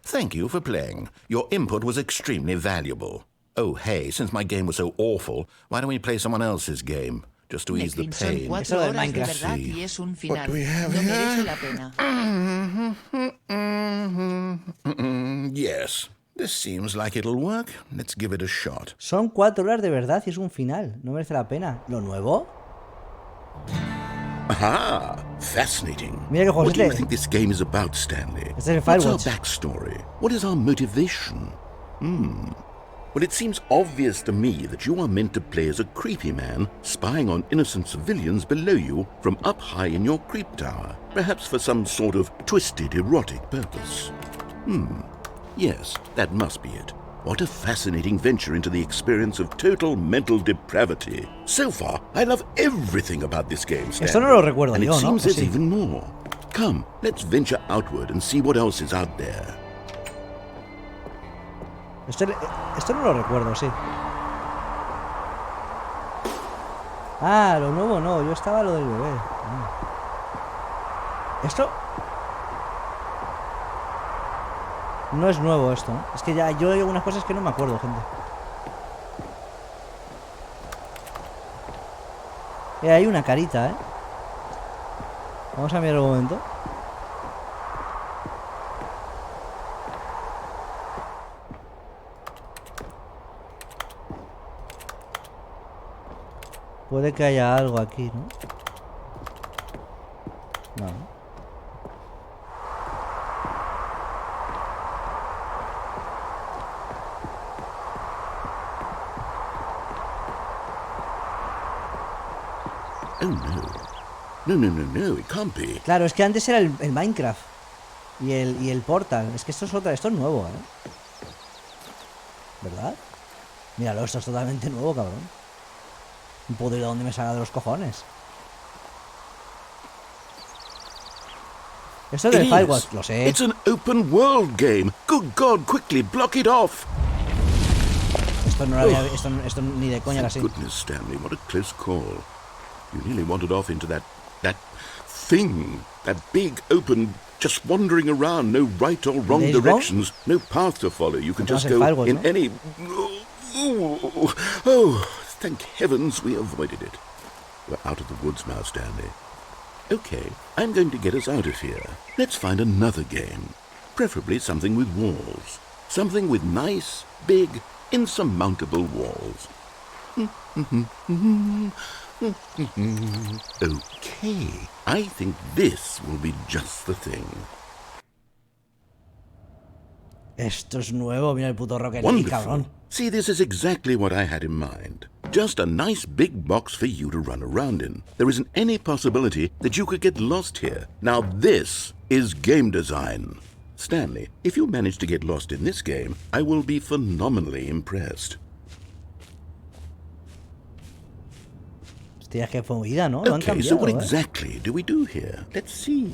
Thank you for playing. Your input was extremely valuable. Oh, hey, since my game was so awful, why don't we play someone else's game? Just to ease the Son pain. 4 horas de verdad y es un final. do we have No here? merece la pena. Yes. This seems like it'll work. Let's give it a shot. Son 4 horas de verdad y es un final. No merece la pena. ¿Lo nuevo? Aha! Fascinating. Mira qué What do you jodete. think this game is about, Stanley? Este es el What's our Firewatch. backstory? What is our motivation? Well, it seems obvious to me that you are meant to play as a creepy man spying on innocent civilians below you from up high in your creep tower, perhaps for some sort of twisted erotic purpose. Yes, that must be it. What a fascinating venture into the experience of total mental depravity. So far, I love everything about this game, Stanley. Esto no lo recuerdo And it yo, ¿no? seems ¿O there's sí? even more. Come, let's venture outward and see what else is out there. Esto no lo recuerdo, sí. Ah, lo nuevo no, yo estaba lo del bebé. Esto... No es nuevo esto, ¿no? Es que ya yo hay algunas cosas que no me acuerdo, gente. Hay una carita, ¿eh? Vamos a mirar un momento. Puede que haya algo aquí, ¿no? No. Oh no. No, it can't be. Claro, es que antes era el Minecraft y el Portal. Es que esto es nuevo, ¿eh? ¿Verdad? Míralo, esto es totalmente nuevo, cabrón. No puedo ir a donde me salga de los cojones. Esto del Firewall, lo sé. It's an open world game. Good God, quickly block it off. Esto no lo había, esto ni de coña era así. Goodness, Stanley, what a close call. You nearly wandered off into that thing, that big open, just wandering around, no right or wrong Days directions, no path to follow. You can just go Firewall, in ¿no? any. Oh, thank heavens we avoided it. We're out of the woods now, Stanley. Okay, I'm going to get us out of here. Let's find another game. Preferably something with walls. Something with nice, big, insurmountable walls. Okay, I think this will be just the thing. Esto es nuevo, mira el puto Rocket League, cabrón. Wonderful. See, this is exactly what I had in mind. Just a nice big box for you to run around in. There isn't any possibility that you could get lost here. Now this is game design. Stanley, if you manage to get lost in this game, I will be phenomenally impressed. Hostia, qué movida, ¿no? Lo han Okay, so cambiado, what ¿eh? exactly do we do here? Let's see.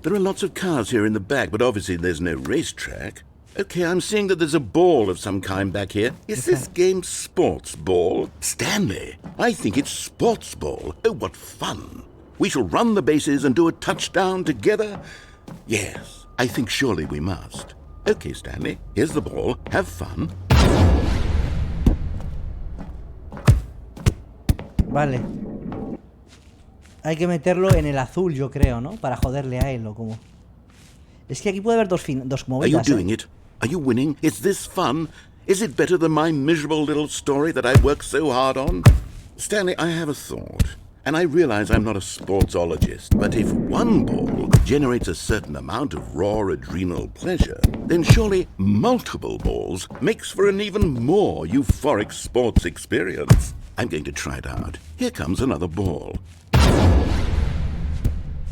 There are lots of cars here in the back, but obviously there's no racetrack. Okay, I'm seeing that there's a ball of some kind back here. Is this game sports ball? Stanley, I think it's sports ball. Oh, what fun. We shall run the bases and do a touchdown together? Yes, I think surely we must. Okay, Stanley, here's the ball. Have fun. Vale. Hay que meterlo en el azul, yo creo, ¿no? Para joderle a él, o como... Es que aquí puede haber dos Are you movidas, doing it? Are you winning? Is this fun? Is it better than my miserable little story that I worked so hard on? Stanley, I have a thought. And I realize I'm not a sportsologist, but if one ball generates a certain amount of raw adrenal pleasure, then surely multiple balls makes for an even more euphoric sports experience. I'm going to try it out. Here comes another ball.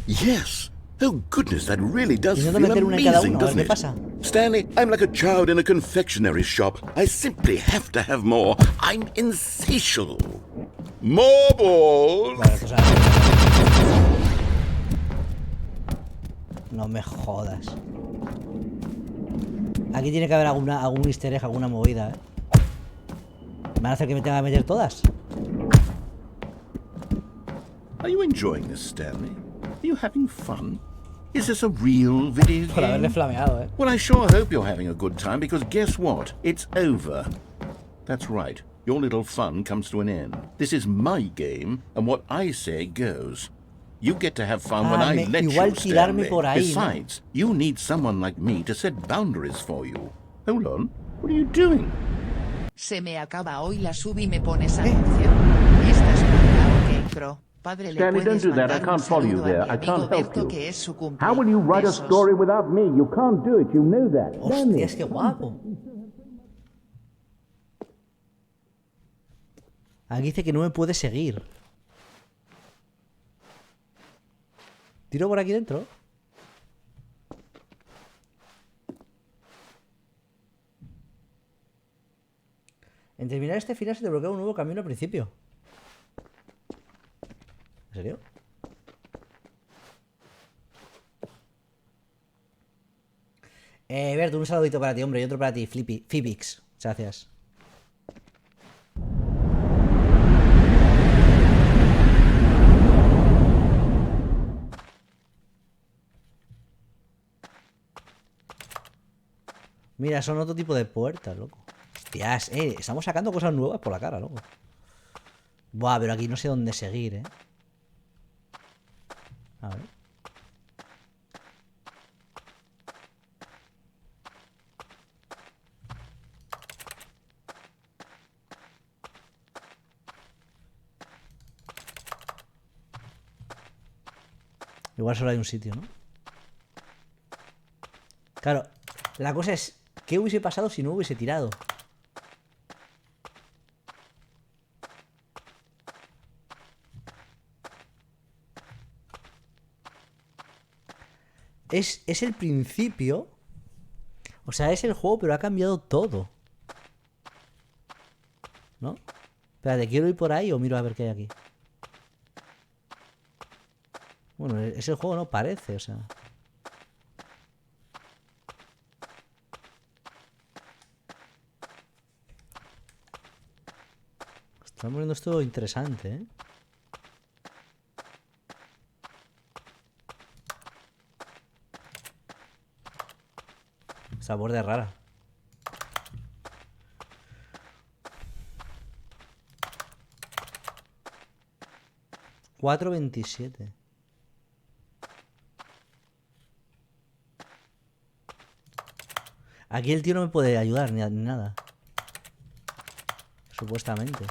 Yes! Oh goodness, that really does feel meter una en cada amazing, uno, a ver doesn't qué it? pasa. Stanley, I'm like a child in a confectionery shop. I simply have to have more. I'm insatiable. More balls! Vale, pues no me jodas. Aquí tiene que haber algún easter egg, alguna movida, ¿eh? ¿Me van a hacer que me tenga que meter todas? Are you enjoying this, Stanley? Are you having fun? Is this a real video Por haberle game? flameado, ¿eh? Well, I sure hope you're having a good time, because guess what? It's over. That's right. Your little fun comes to an end. This is my game, and what I say goes. You get to have fun when I let you, igual tirarme Stanley. por ahí, Besides, you need someone like me to set boundaries for you. Hold on. What are you doing? Se me acaba hoy la sub y me pones anuncio. Estás mandado, Knekro. Padre, le Stanley, don't puedes do that. I mandar un can't follow you saludo a there. mi I amigo can't help Berto, you. que es su cumple. How will you write a Besos. story without me? You can't do it. You know that. Hostia, es que guapo. Aquí dice que no me puede seguir. ¿Tiro por aquí dentro? En terminar este final se te bloquea un nuevo camino al principio. ¿En serio? Berto, un saludito para ti, hombre, y otro para ti, Fibix. Gracias. Mira, son otro tipo de puertas, loco. Hostias, estamos sacando cosas nuevas por la cara, loco. Buah, pero aquí no sé dónde seguir, A ver. Igual solo hay un sitio, ¿no? Claro, la cosa es, ¿qué hubiese pasado si no hubiese tirado? Es el principio. O sea, es el juego, pero ha cambiado todo. ¿No? Espérate, ¿quiero ir por ahí o miro a ver qué hay aquí? Bueno, es el juego, no parece, o sea. Está poniendo esto interesante, ¿eh? Sabor de rara. $4.27. Aquí el tío no me puede ayudar ni nada. Supuestamente.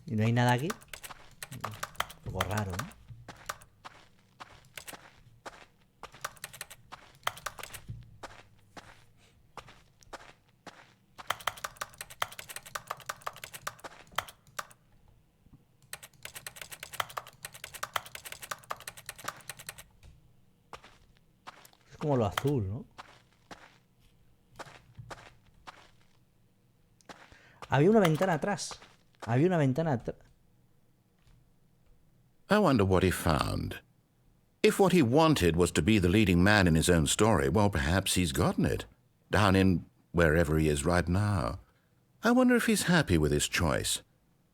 ¿Y no hay nada aquí? Un poco raro, ¿no? Es como lo azul, ¿no? Había una ventana atrás. Había una ventana atrás. I wonder what he found. If what he wanted was to be the leading man in his own story, well, perhaps he's gotten it. Down in wherever he is right now. I wonder if he's happy with his choice,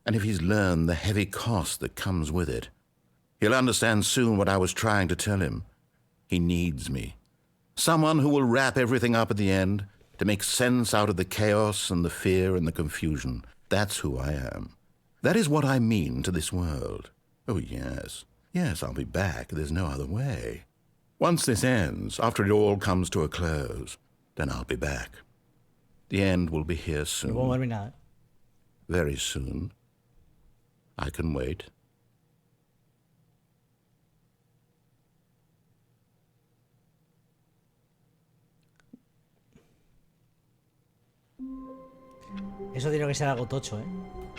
and if he's learned the heavy cost that comes with it. He'll understand soon what I was trying to tell him. He needs me. Someone who will wrap everything up at the end, to make sense out of the chaos and the fear and the confusion. That's who I am. That is what I mean to this world. Oh, yes. Yes, I'll be back. There's no other way. Once this ends, after it all comes to a close, then I'll be back. The end will be here soon. No puedo moverme nada. Very soon. I can wait. Eso tiene que ser algo tocho, ¿eh?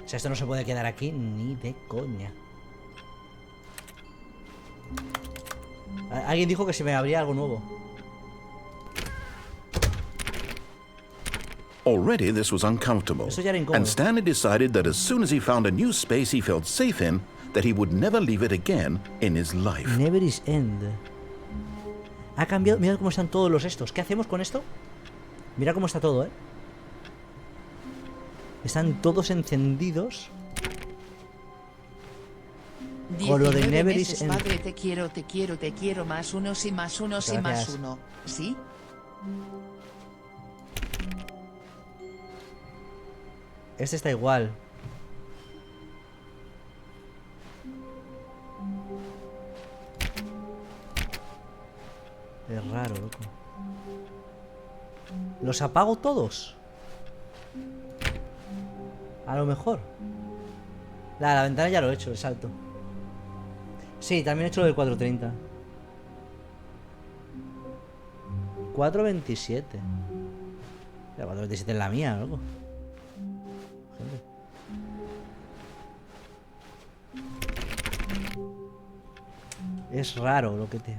O sea, esto no se puede quedar aquí ni de coña. Alguien dijo que se me abría algo nuevo. Already this was uncomfortable, Eso ya era incómodo. and Stanley decided that as soon as he found a new space he felt safe in, that he would never leave it again in his life. Never is end. Ha cambiado. Mira cómo están todos los estos. ¿Qué hacemos con esto? Mira cómo está todo, ¿eh? Están todos encendidos. Con lo de 19 Never is meses, end. padre, te quiero, más unos y más unos y más Gracias. uno. ¿Sí? Este está igual. Es raro, loco. ¿Los apago todos? A lo mejor. La ventana ya lo he hecho, el salto. Sí, también he hecho lo del 430. 427. La 427 es la mía, loco. Gente. Es raro lo que te...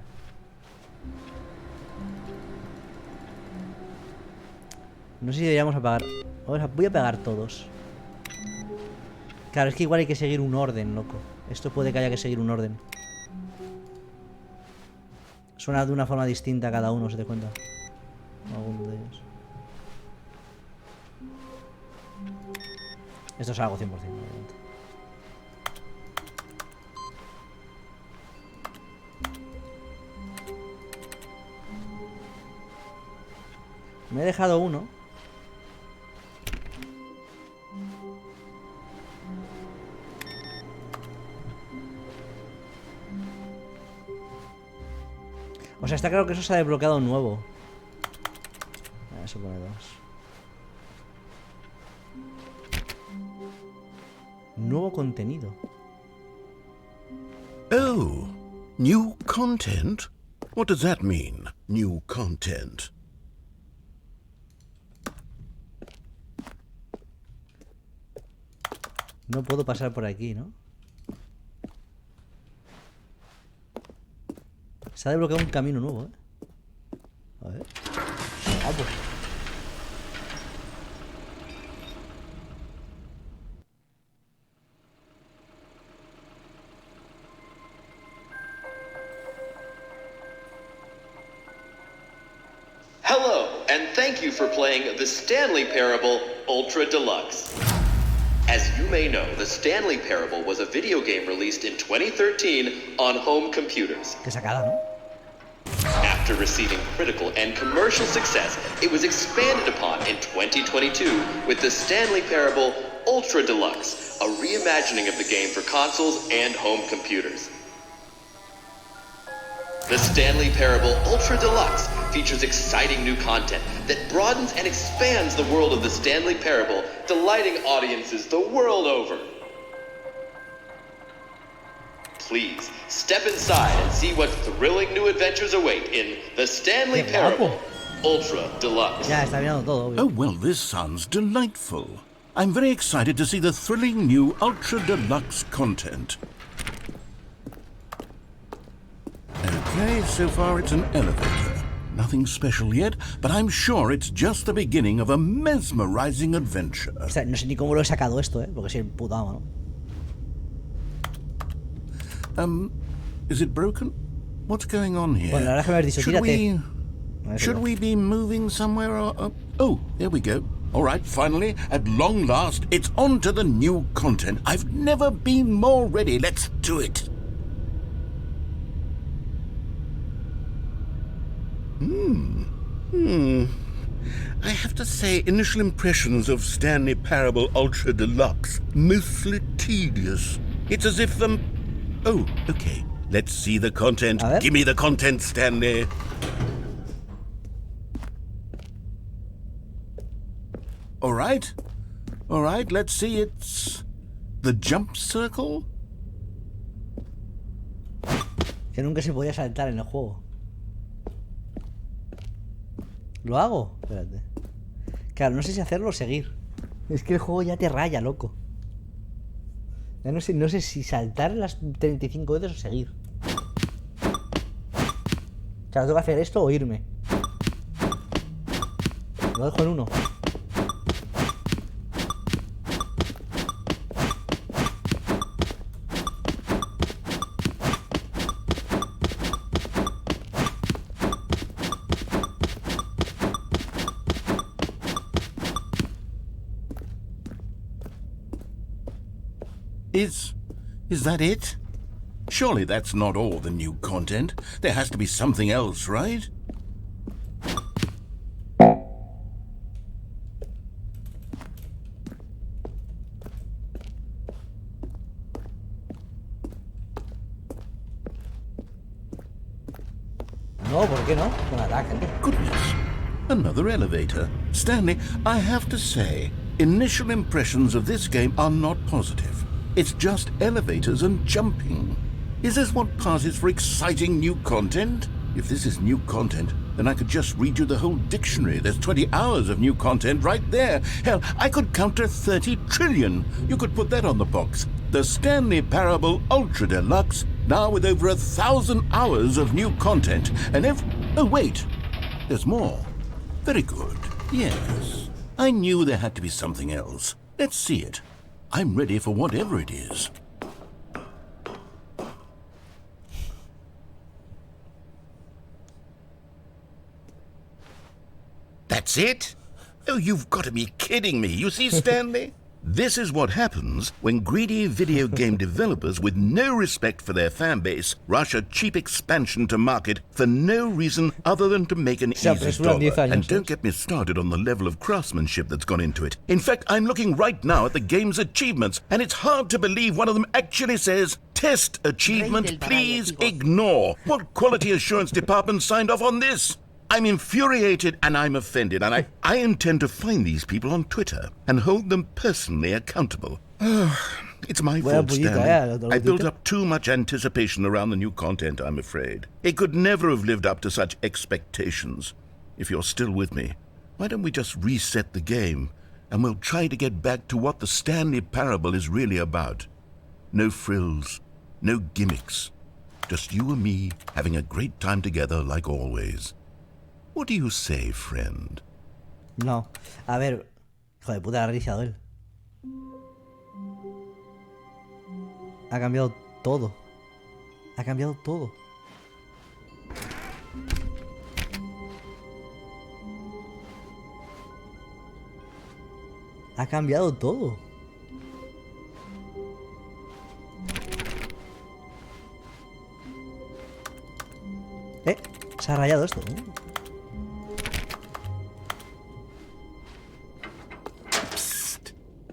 No sé si deberíamos apagar. Voy a apagar todos. Claro, es que igual hay que seguir un orden, loco. Esto puede que haya que seguir un orden. Suena de una forma distinta cada uno, ¿se te cuenta? Algunos de ellos. Esto es algo 100%, obviamente. Me he dejado uno. O sea, está claro que eso se ha desbloqueado nuevo. Eso pone 2. Nuevo contenido. Oh, new content? What does that mean, new content? No puedo pasar por aquí, ¿no? Se ha desbloqueado un camino nuevo, ¿eh? A ver. Ah, pues. Hello, and thank you for playing the Stanley Parable Ultra Deluxe. As you may know, the Stanley Parable was a video game released in 2013 on home computers. Qué sacada, ¿no? After receiving critical and commercial success, it was expanded upon in 2022 with the Stanley Parable Ultra Deluxe, a reimagining of the game for consoles and home computers. The Stanley Parable Ultra Deluxe features exciting new content that broadens and expands the world of the Stanley Parable, delighting audiences the world over. Please, step inside and see what thrilling new adventures await in the Stanley Qué Parable guapo. Ultra Deluxe. Ya, está mirando todo, obvio. Oh, well, this sounds delightful. I'm very excited to see the thrilling new Ultra Deluxe content. Okay, so far it's an elevator. Nothing special yet, but I'm sure it's just the beginning of a mesmerizing adventure. O sea, no sé ni cómo lo he sacado esto, porque soy el puto amo, ¿no? Is it broken? What's going on here? Bueno, la verdad es que me habéis dicho, tírate. Should we be moving somewhere or... Oh, there we go. All right, finally, at long last, it's on to the new content. I've never been more ready. Let's do it. I have to say, initial impressions of Stanley Parable Ultra Deluxe, mostly tedious. It's as if, Oh, okay. Let's see the content. Give me the content, Stanley. All right, let's see. It's the jump circle. Que nunca se podía saltar en el juego. ¿Lo hago? Espérate. Claro, no sé si hacerlo o seguir. Es que el juego ya te raya, loco. Ya no sé si saltar las 35 veces o seguir. Claro, tengo que hacer esto o irme. Lo dejo en uno. Is that it? Surely that's not all the new content. There has to be something else, right? No, ¿por qué no? Con ataque. Goodness. Another elevator. Stanley, I have to say, initial impressions of this game are not positive. It's just elevators and jumping. Is this what passes for exciting new content? If this is new content, then I could just read you the whole dictionary. There's 20 hours of new content right there. Hell, I could count to 30 trillion. You could put that on the box. The Stanley Parable Ultra Deluxe, now with over 1,000 hours of new content. And oh wait, there's more. Very good. Yes. I knew there had to be something else. Let's see it. I'm ready for whatever it is. That's it? Oh, you've got to be kidding me. You see, Stanley? This is what happens when greedy video game developers with no respect for their fan base rush a cheap expansion to market for no reason other than to make an easy dollar. And don't get me started on the level of craftsmanship that's gone into it. In fact, I'm looking right now at the game's achievements, and it's hard to believe one of them actually says, "Test achievement, please ignore." What quality assurance department signed off on this? I'm infuriated and I'm offended, and I intend to find these people on Twitter and hold them personally accountable. It's my fault, Stanley. I built up too much anticipation around the new content, I'm afraid. It could never have lived up to such expectations. If you're still with me, why don't we just reset the game, and we'll try to get back to what the Stanley Parable is really about. No frills, no gimmicks. Just you and me having a great time together like always. What do you say, friend? No. A ver, hijo de puta, ha reiniciado él. Ha cambiado todo. Ha cambiado todo. Ha cambiado todo. Se ha rayado esto, ¿no?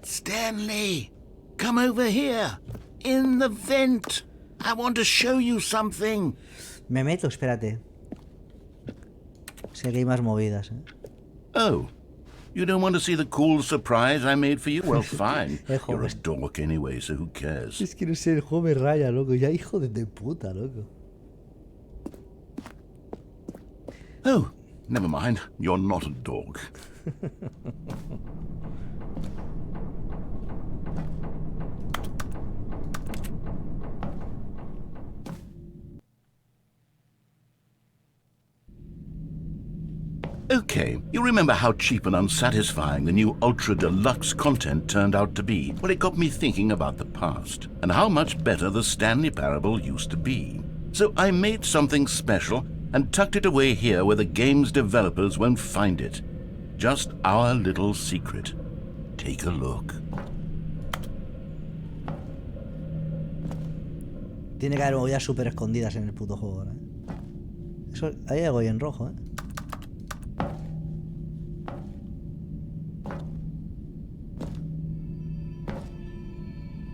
Stanley, come over here. In the vent. I want to show you something. Me meto, espérate. Sé que hay más movidas, ¿eh? Oh, you don't want to see the cool surprise I made for you? Well, fine. You're a dork anyway, so who cares? Es que no sé, el juego me raya, loco. Ya hijo de puta, loco. Oh, never mind. You're not a dog. Okay, you remember how cheap and unsatisfying the new Ultra Deluxe content turned out to be? Well, it got me thinking about the past, and how much better the Stanley Parable used to be. So I made something special and tucked it away here where the game's developers won't find it. Just our little secret. Take a look. Tiene que haber movidas súper escondidas en el puto juego, ¿eh? Eso, hay algo ahí en rojo, ¿eh?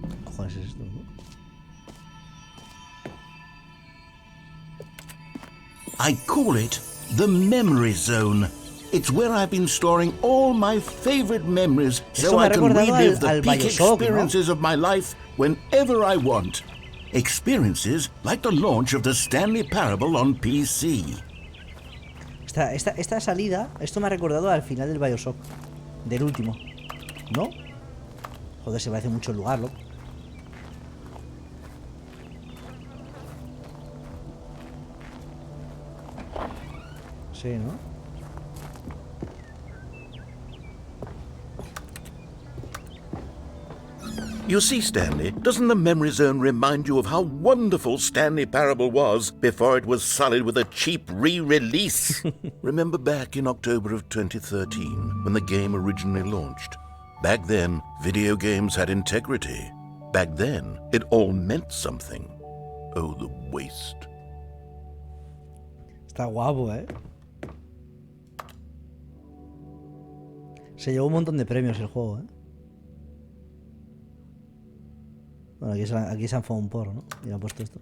¿Qué cojones es esto, no? I call it the memory zone. It's where I've been storing all my favorite memories so I can relive the peak experiences of my life whenever I want. Experiences like the launch of the Stanley Parable on PC. Esta salida, esto me ha recordado al final del Bioshock, del último, ¿no? Joder, se parece mucho el lugar, loco. Sí, ¿no? You see, Stanley, doesn't the memory zone remind you of how wonderful Stanley Parable was before it was sullied with a cheap re-release? Remember back in October of 2013, when the game originally launched? Back then, video games had integrity. Back then, it all meant something. Oh, the waste. Está guapo, ¿eh? Se llevó un montón de premios el juego, ¿eh? Bueno, aquí se han fumado un porro, ¿no? Y han puesto esto.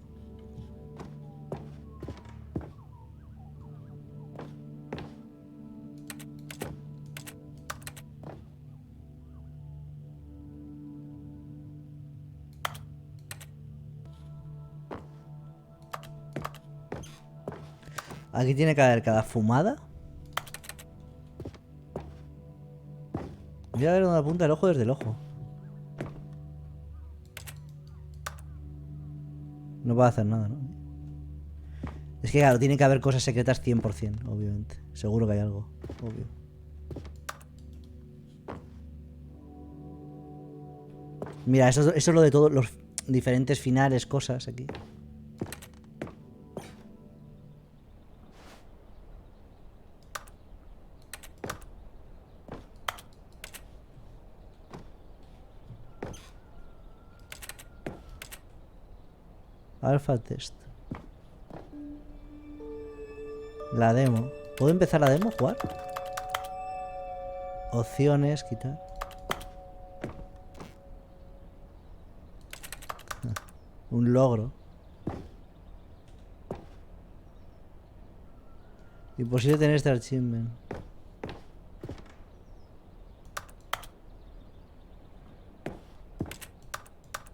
Aquí tiene que haber cada fumada. Voy a ver dónde apunta el ojo desde el ojo. No puedo hacer nada, ¿no? Es que claro, tiene que haber cosas secretas 100%, obviamente. Seguro que hay algo, obvio. Mira, eso es lo de todos los diferentes finales, cosas aquí. Alpha test. La demo. ¿Puedo empezar la demo? ¿Jugar? Opciones, quitar. Un logro. Imposible tener este achievement.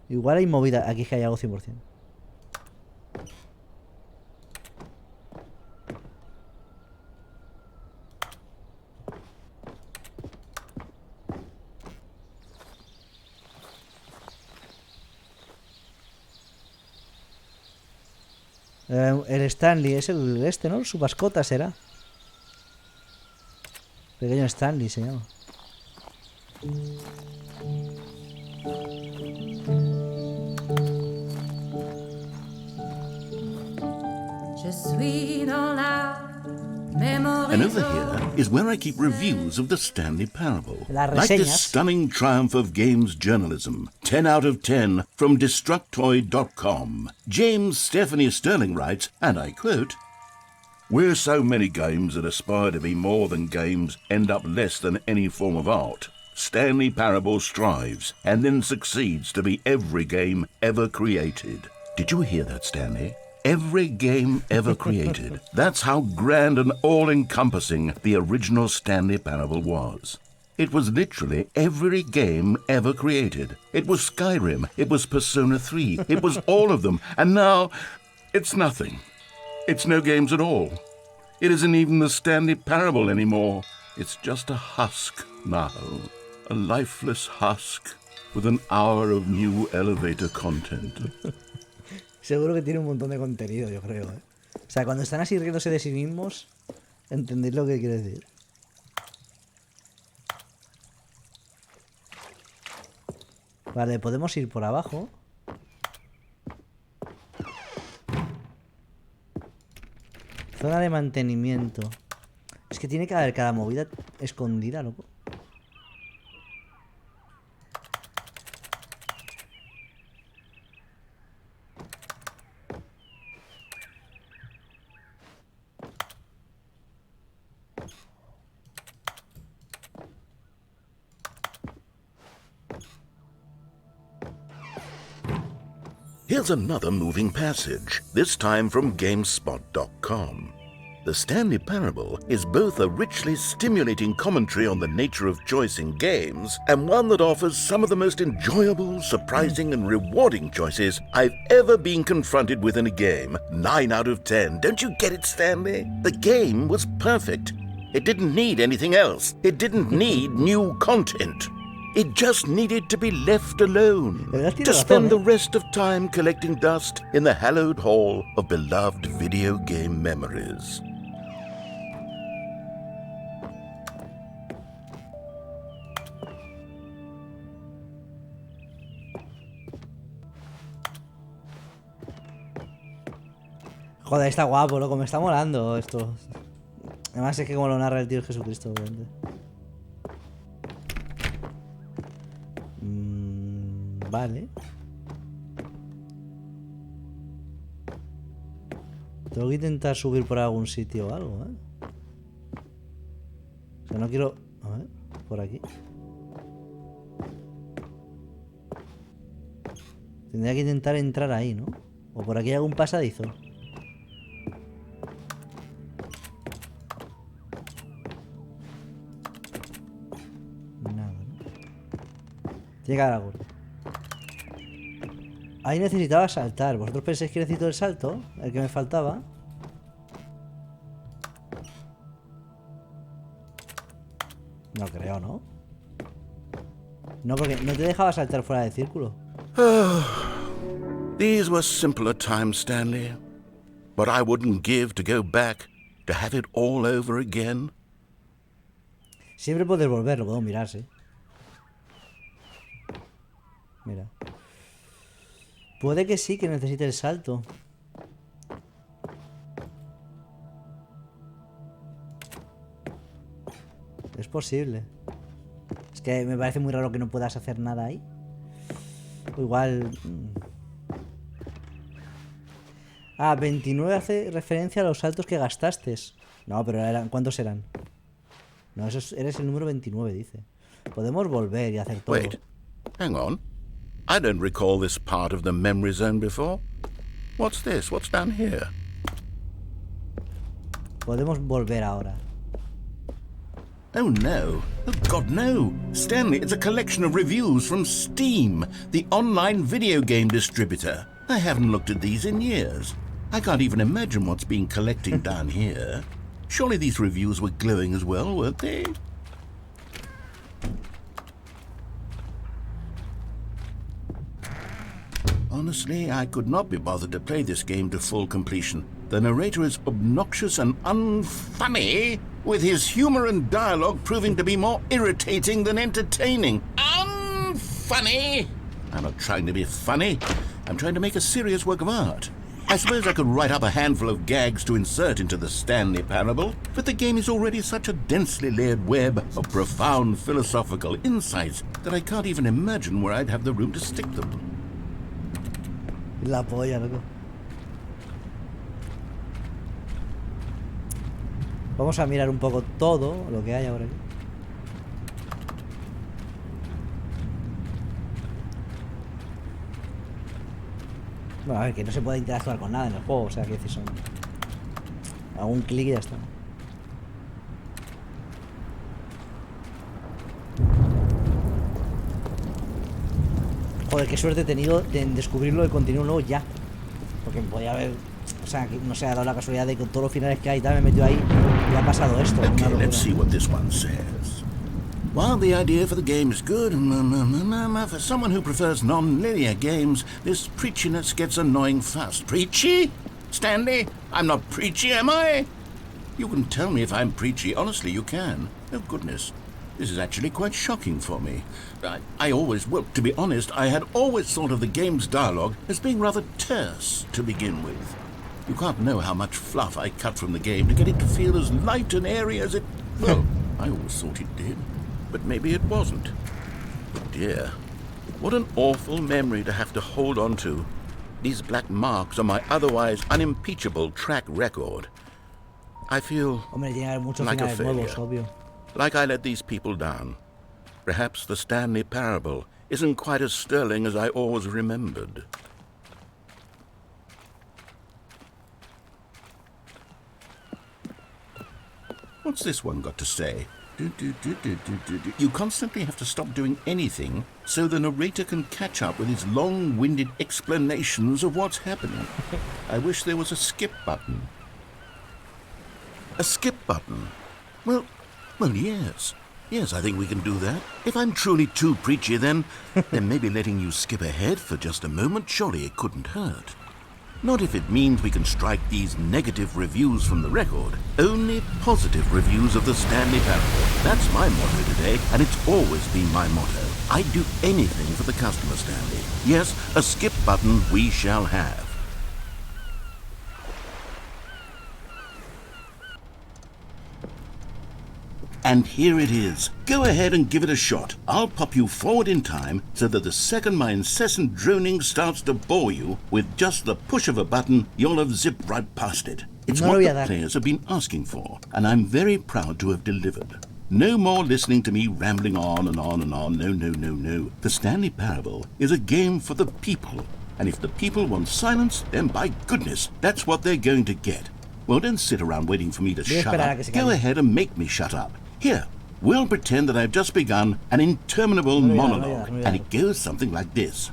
Igual hay movida. Aquí es que hay algo 100%. El Stanley es el este, ¿no? Su mascota será. Pequeño Stanley se llama. And over here is where I keep reviews of the Stanley Parable. Las Like this reseñas. stunning triumph of games journalism. 10 out of 10 from Destructoid.com. James Stephanie Sterling writes, and I quote, "Where so many games that aspire to be more than games end up less than any form of art, Stanley Parable strives and then succeeds to be every game ever created." Did you hear that, Stanley? Every game ever created. That's how grand and all-encompassing the original Stanley Parable was. It was literally every game ever created. It was Skyrim, it was Persona 3, it was all of them, and now it's nothing. It's no games at all. It isn't even the Stanley Parable anymore. It's just a husk now. A lifeless husk with an hour of new elevator content. Seguro que tiene un montón de contenido, yo creo, ¿eh? O sea, cuando están así riéndose de sí mismos, entendéis lo que quiero decir. Vale, podemos ir por abajo. Zona de mantenimiento. Es que tiene que haber cada movida escondida, loco. Here's another moving passage, this time from GameSpot.com. The Stanley Parable is both a richly stimulating commentary on the nature of choice in games and one that offers some of the most enjoyable, surprising, and rewarding choices I've ever been confronted with in a game. 9 out of 10. Don't you get it, Stanley? The game was perfect. It didn't need anything else. It didn't need new content. It just needed to be left alone, to spend the rest of time collecting dust in the hallowed hall of beloved video game memories. Joder, está guapo, loco, me está molando esto. Además es que como lo narra el tío Jesucristo, obviamente. Vale. Tengo que intentar subir por algún sitio o algo, ¿eh? O sea, no quiero... A ver, por aquí. Tendría que intentar entrar ahí, ¿no? O por aquí hay algún pasadizo. Nada, ¿no? Tiene que haber algo. Ahí necesitaba saltar. ¿Vosotros pensáis que necesito el salto? El que me faltaba. No creo, ¿no? No, porque no te dejaba saltar fuera del círculo. These were simpler times, Stanley. But I wouldn't give to go back, to have it all over again. Siempre puedes volver, lo puedo mirar, sí. Mira. Puede que sí, que necesite el salto. Es posible. Es que me parece muy raro que no puedas hacer nada ahí. O igual... 29 hace referencia a los saltos que gastaste. No, pero ¿cuántos eran? No, eres el número 29, dice. Podemos volver y hacer todo. Wait, hang on. I don't recall this part of the memory zone before. What's this? What's down here? Podemos volver ahora. Oh no. Oh God, no. Stanley, it's a collection of reviews from Steam, the online video game distributor. I haven't looked at these in years. I can't even imagine what's been collecting down here. Surely these reviews were glowing as well, weren't they? Honestly, I could not be bothered to play this game to full completion. The narrator is obnoxious and unfunny, with his humor and dialogue proving to be more irritating than entertaining. Unfunny! I'm not trying to be funny. I'm trying to make a serious work of art. I suppose I could write up a handful of gags to insert into the Stanley Parable, but the game is already such a densely layered web of profound philosophical insights that I can't even imagine where I'd have the room to stick them. La polla, loco. Vamos a mirar un poco todo lo que hay ahora aquí. Bueno, a ver, que no se puede interactuar con nada en el juego, o sea, que si son... Hago un clic y ya está. Joder, qué suerte he tenido en descubrirlo y continuo luego ya. Porque podía haber... O sea, que no se ha dado la casualidad de que con todos los finales que hay, tal, me he metido ahí y ha pasado esto. Okay, let's see what this one says. While the idea for the game is good, for someone who prefers non-linear games, this preachiness gets annoying fast. Preachy? Stanley, I'm not preachy, am I? You can tell me if I'm preachy. Honestly, you can. Oh, goodness. This is actually quite shocking for me. Well, to be honest, I had always thought of the game's dialogue as being rather terse to begin with. You can't know how much fluff I cut from the game to get it to feel as light and airy as it... Well, I always thought it did. But maybe it wasn't. But dear, what an awful memory to have to hold on to. These black marks on my otherwise unimpeachable track record. I feel Hombre, tiene que haber muchos like a finales failure. nuevos, obvio. Like I let these people down. Perhaps the Stanley Parable isn't quite as sterling as I always remembered. What's this one got to say? You constantly have to stop doing anything so the narrator can catch up with his long-winded explanations of what's happening. I wish there was a skip button. A skip button? Well, yes. Yes, I think we can do that. If I'm truly too preachy, then maybe letting you skip ahead for just a moment, surely it couldn't hurt. Not if it means we can strike these negative reviews from the record. Only positive reviews of the Stanley Parable. That's my motto today, and it's always been my motto. I'd do anything for the customer, Stanley. Yes, a skip button we shall have. And here it is. Go ahead and give it a shot. I'll pop you forward in time so that the second my incessant droning starts to bore you, with just the push of a button, you'll have zipped right past it. It's what the players have been asking for, and I'm very proud to have delivered. No more listening to me rambling on and on and on. No. The Stanley Parable is a game for the people. And if the people want silence, then by goodness, that's what they're going to get. Well, don't sit around waiting for me to shut up. Go ahead and make me shut up. Here, we'll pretend that I've just begun an interminable monologue, and it goes something like this.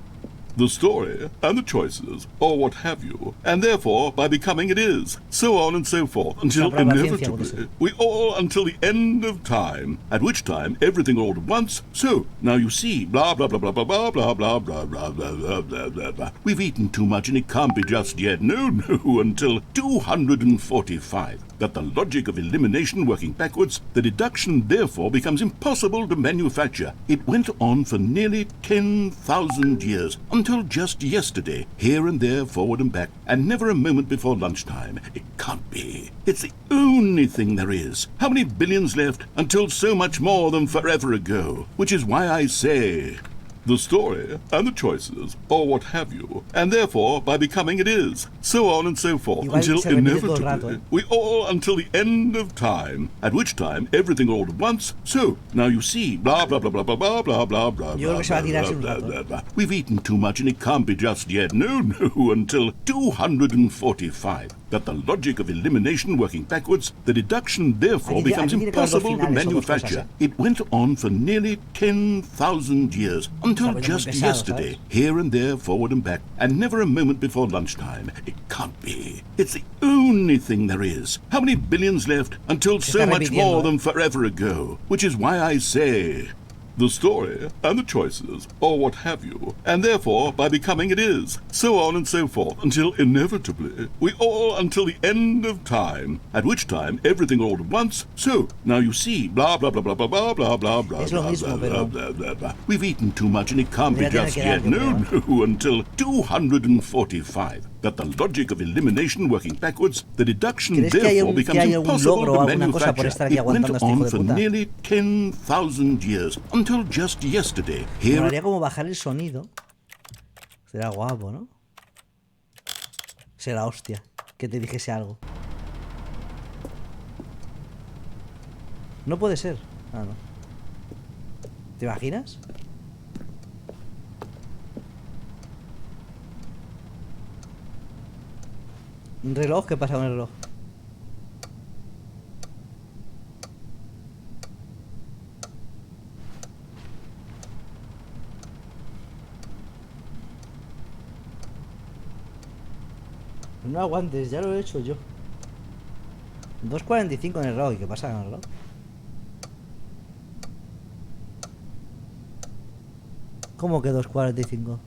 the story and the choices, or what have you, and therefore by becoming it is, so on and so forth, until inevitably we all until the end of time, at which time everything all at once, so now you see, blah blah blah blah blah blah blah blah blah blah blah blah blah blah blah. We've eaten too much and it can't be just yet, no, until 245. That the logic of elimination working backwards, the deduction therefore becomes impossible to manufacture. It went on for nearly 10,000 years, until just yesterday, here and there, forward and back, and never a moment before lunchtime. It can't be. It's the only thing there is. How many billions left until so much more than forever ago? Which is why I say, the story and the choices, or what have you, and therefore by becoming it is, so on and so forth, until inevitably we all until the end of time, at which time everything all at once, so now you see, blah blah blah blah blah blah blah blah blah blah blah. We've eaten too much and it can't be just yet, no, until 245. That the logic of elimination working backwards, the deduction therefore becomes impossible to manufacture. It went on for nearly 10,000 years, until just yesterday, here and there, forward and back, and never a moment before lunchtime. It can't be. It's the only thing there is. How many billions left until so much more than forever ago? Which is why I say, the story and the choices, or what have you, and therefore by becoming it is, so on and so forth, until inevitably we all until the end of time, at which time everything all at once, so now you see, blah blah blah blah blah blah blah blah blah blah blah. We've eaten too much and it can't be just yet, no, until 245. That the logic of elimination working backwards, the deduction therefore becomes impossible to manufacture. It went on for nearly 10,000 years, until just yesterday. Here Molaría como bajar el sonido. Será guapo, ¿no? Será hostia que te dijese algo. No puede ser. Ah, no. ¿Te imaginas? ¿Un reloj? ¿Qué pasa con el reloj? No aguantes, ya lo he hecho yo. 2:45 en el reloj. ¿Y qué pasa con el reloj? ¿Cómo que 2:45?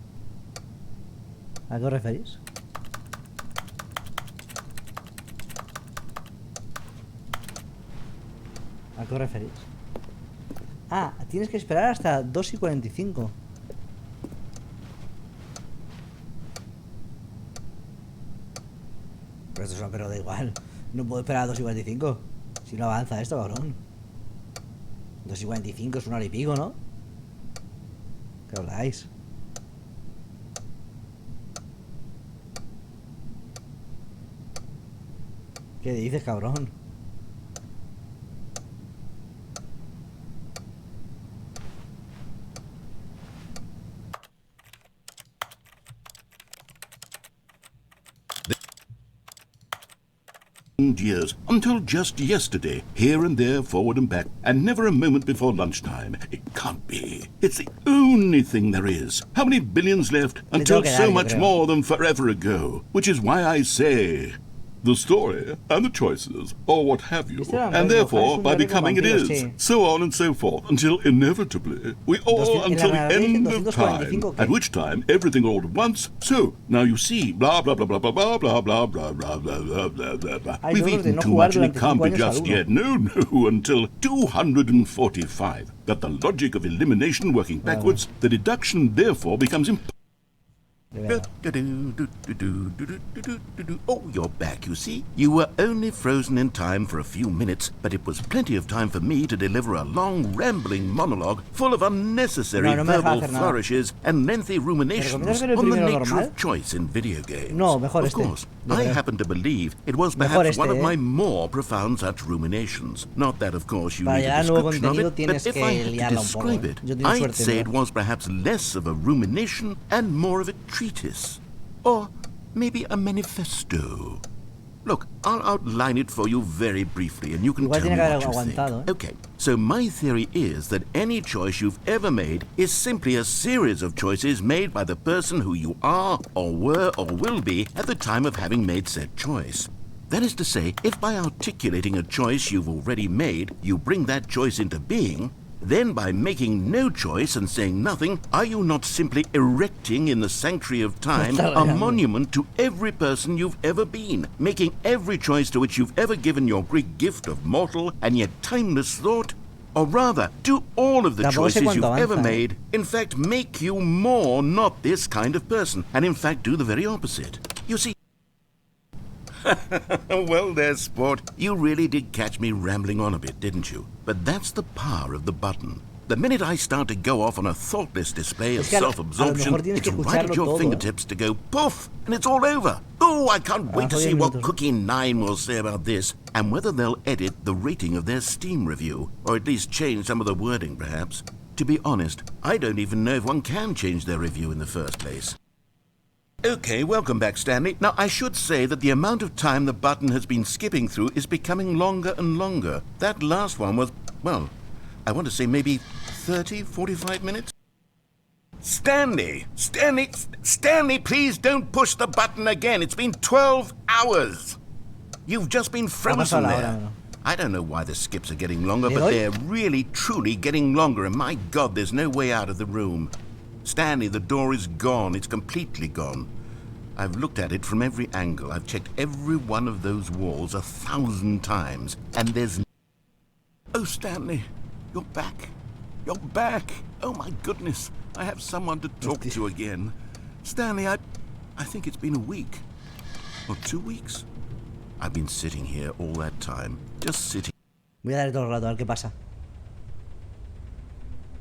¿A qué os referís? ¿A qué os referís? Ah, tienes que esperar hasta 2:45. Pero da igual. No puedo esperar a 2:45. Si no avanza esto, cabrón. 2:45 es 1 hora y pico, ¿no? ¿Qué habláis? ¿Qué dices, cabrón? years, until just yesterday, here and there, forward and back, and never a moment before lunchtime. It can't be. It's the only thing there is. How many billions left until so much more than forever ago? Which is why I say, the story and the choices, or what have you, and therefore by becoming it is, so on and so forth, until inevitably we all until the end of time, at which time everything all at once, so now you see, blah blah blah blah blah blah blah blah blah blah blah blah blah blah. We've eaten too much and it can't be just yet, no, until 245. That the logic of elimination working backwards, the deduction therefore becomes impossible. Oh, you're back, you see. You were only frozen in time for a few minutes, but it was plenty of time for me to deliver a long, rambling monologue full of unnecessary verbal flourishes and lengthy ruminations on the nature of choice in video games. Of course, I happen to believe it was perhaps one of my more profound such ruminations. Not that, of course, you need a description of it, but if I had to describe it, I'd say it was perhaps less of a rumination and more of a treatise, or maybe a manifesto. Look, I'll outline it for you very briefly, and you can Igual tell me tiene que what haber you think. aguantado, ¿eh? Okay, so my theory is that any choice you've ever made is simply a series of choices made by the person who you are, or were, or will be at the time of having made said choice. That is to say, if by articulating a choice you've already made, you bring that choice into being, then by making no choice and saying nothing, are you not simply erecting in the sanctuary of time a monument to every person you've ever been, making every choice to which you've ever given your Greek gift of mortal and yet timeless thought? Or rather, do all of the choices you've ever made, in fact, make you more not this kind of person, and in fact do the very opposite? You see, well there, sport. You really did catch me rambling on a bit, didn't you? But that's the power of the button. The minute I start to go off on a thoughtless display of self-absorption, it's right at your fingertips to go poof, and it's all over. Oh, I can't wait to see what Cookie 9 will say about this, and whether they'll edit the rating of their Steam review, or at least change some of the wording, perhaps. To be honest, I don't even know if one can change their review in the first place. Okay, welcome back, Stanley. Now, I should say that the amount of time the button has been skipping through is becoming longer and longer. That last one was, well, I want to say maybe 30, 45 minutes? Stanley, please don't push the button again. It's been 12 hours. You've just been frozen there. I don't know why the skips are getting longer, but they're really, truly getting longer, and my God, there's no way out of the room. Stanley, the door is gone. It's completely gone. I've looked at it from every angle. I've checked every one of those walls 1,000 times, and there's... Oh, Stanley, you're back. You're back. Oh, my goodness. I have someone to talk to again. Stanley, I think it's been a week. Or 2 weeks. I've been sitting here all that time. Just sitting. Voy a darle todo el rato, a ver qué pasa.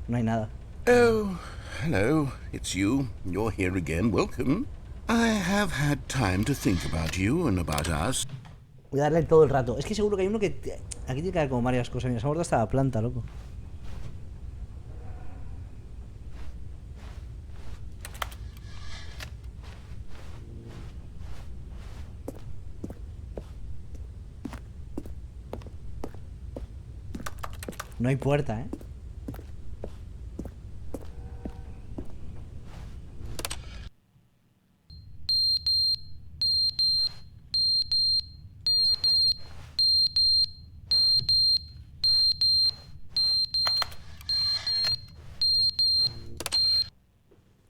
No hay nada. Oh... Hello, it's you. You're here again. Welcome. I have had time to think about you and about us. Voy a darle todo el rato. Es que seguro que hay uno que... Aquí tiene que haber como varias cosas. Mira, se ha muerto hasta la planta, loco. No hay puerta, ¿eh?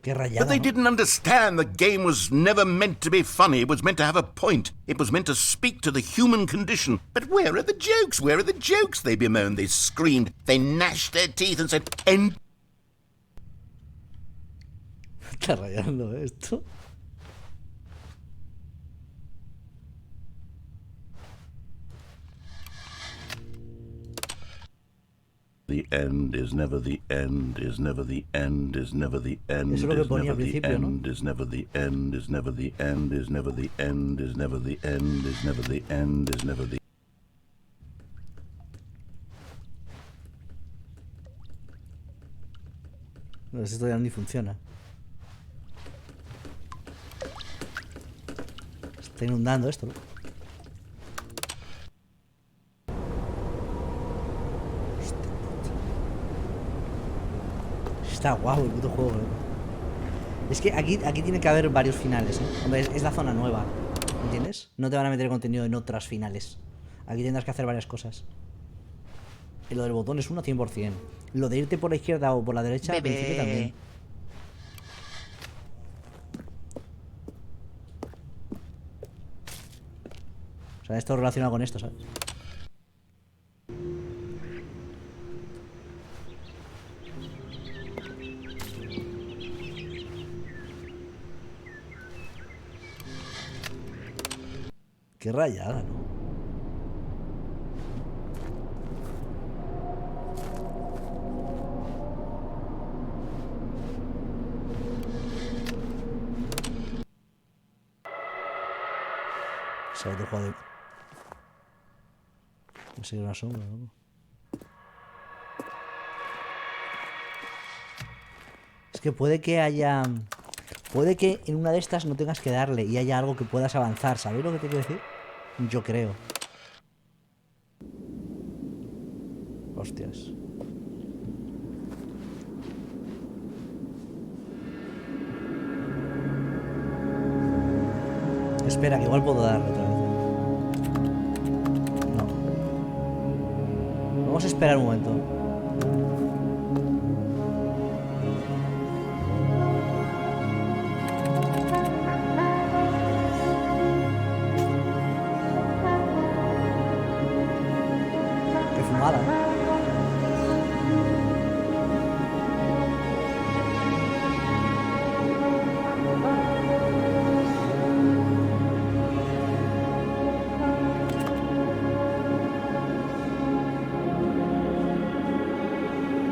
But they didn't understand the game was never meant to be funny. It was meant to have a point. It was meant to speak to the human condition. But where are the jokes? Where are the jokes? They bemoaned, they screamed, they gnashed their teeth and said, "End." Está rayando esto. The end is never the end, is never the end, is never the end, Eso es lo que ponía al principio, ¿no? is never the end, is never the end, is never the end, is never the end, is never the end, is never the... No, esto ya ni funciona. Está inundando esto, ¿no? Está guau el puto juego, Es que aquí tiene que haber varios finales, ¿eh? Hombre, es la zona nueva, ¿entiendes? No te van a meter contenido en otras finales. Aquí tendrás que hacer varias cosas. Y lo del botón es 100%. Lo de irte por la izquierda o por la derecha al principio también. O sea, esto relacionado con esto, ¿sabes? Qué rayada, ¿no? Se ha dejado de... No sé, una sombra, ¿no? Es que puede que haya... Puede que en una de estas no tengas que darle y haya algo que puedas avanzar, ¿sabéis lo que te quiero decir? Yo creo. Hostias. Espera, que igual puedo darle otra vez. No. Vamos a esperar un momento. Qué fumada, ¿eh?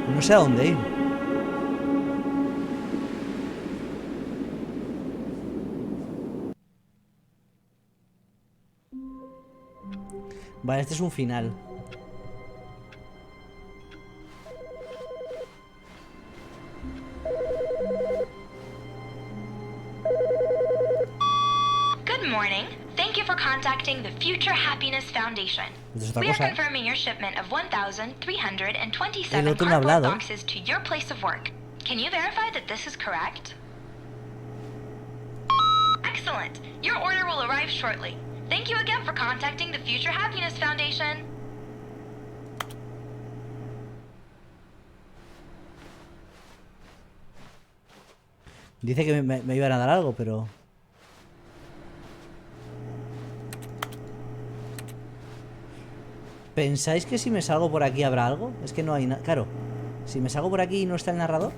No sé a dónde ir. Vale, este es un final. Good morning. Thank you for contacting the Future Happiness Foundation. We are confirming your shipment of 1,327 cardboard boxes to your place of work. Can you verify that this is correct? Excellent. Your order will arrive shortly. Thank you again for contacting the Future Happiness Foundation. Dice que me iban a dar algo, pero... ¿Pensáis que si me salgo por aquí habrá algo? Es que no hay nada... Claro, si me salgo por aquí y no está el narrador...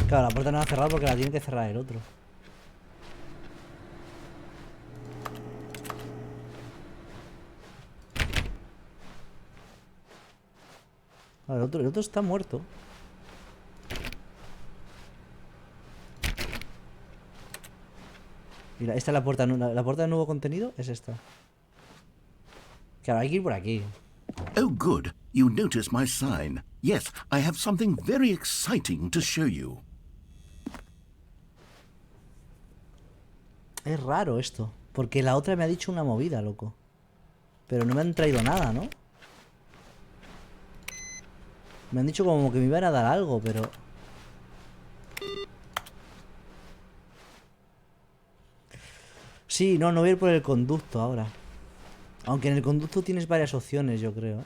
Claro, la puerta no la ha cerrado porque la tiene que cerrar el otro. El otro está muerto. Mira, esta es la puerta de nuevo contenido, es esta. Claro, hay que ir por aquí. Oh, good. You notice my sign. Yes, I have something very exciting to show you. Es raro esto, porque la otra me ha dicho una movida, loco. Pero no me han traído nada, ¿no? Me han dicho como que me iban a dar algo, pero... Sí, no voy a ir por el conducto ahora. Aunque en el conducto tienes varias opciones, yo creo.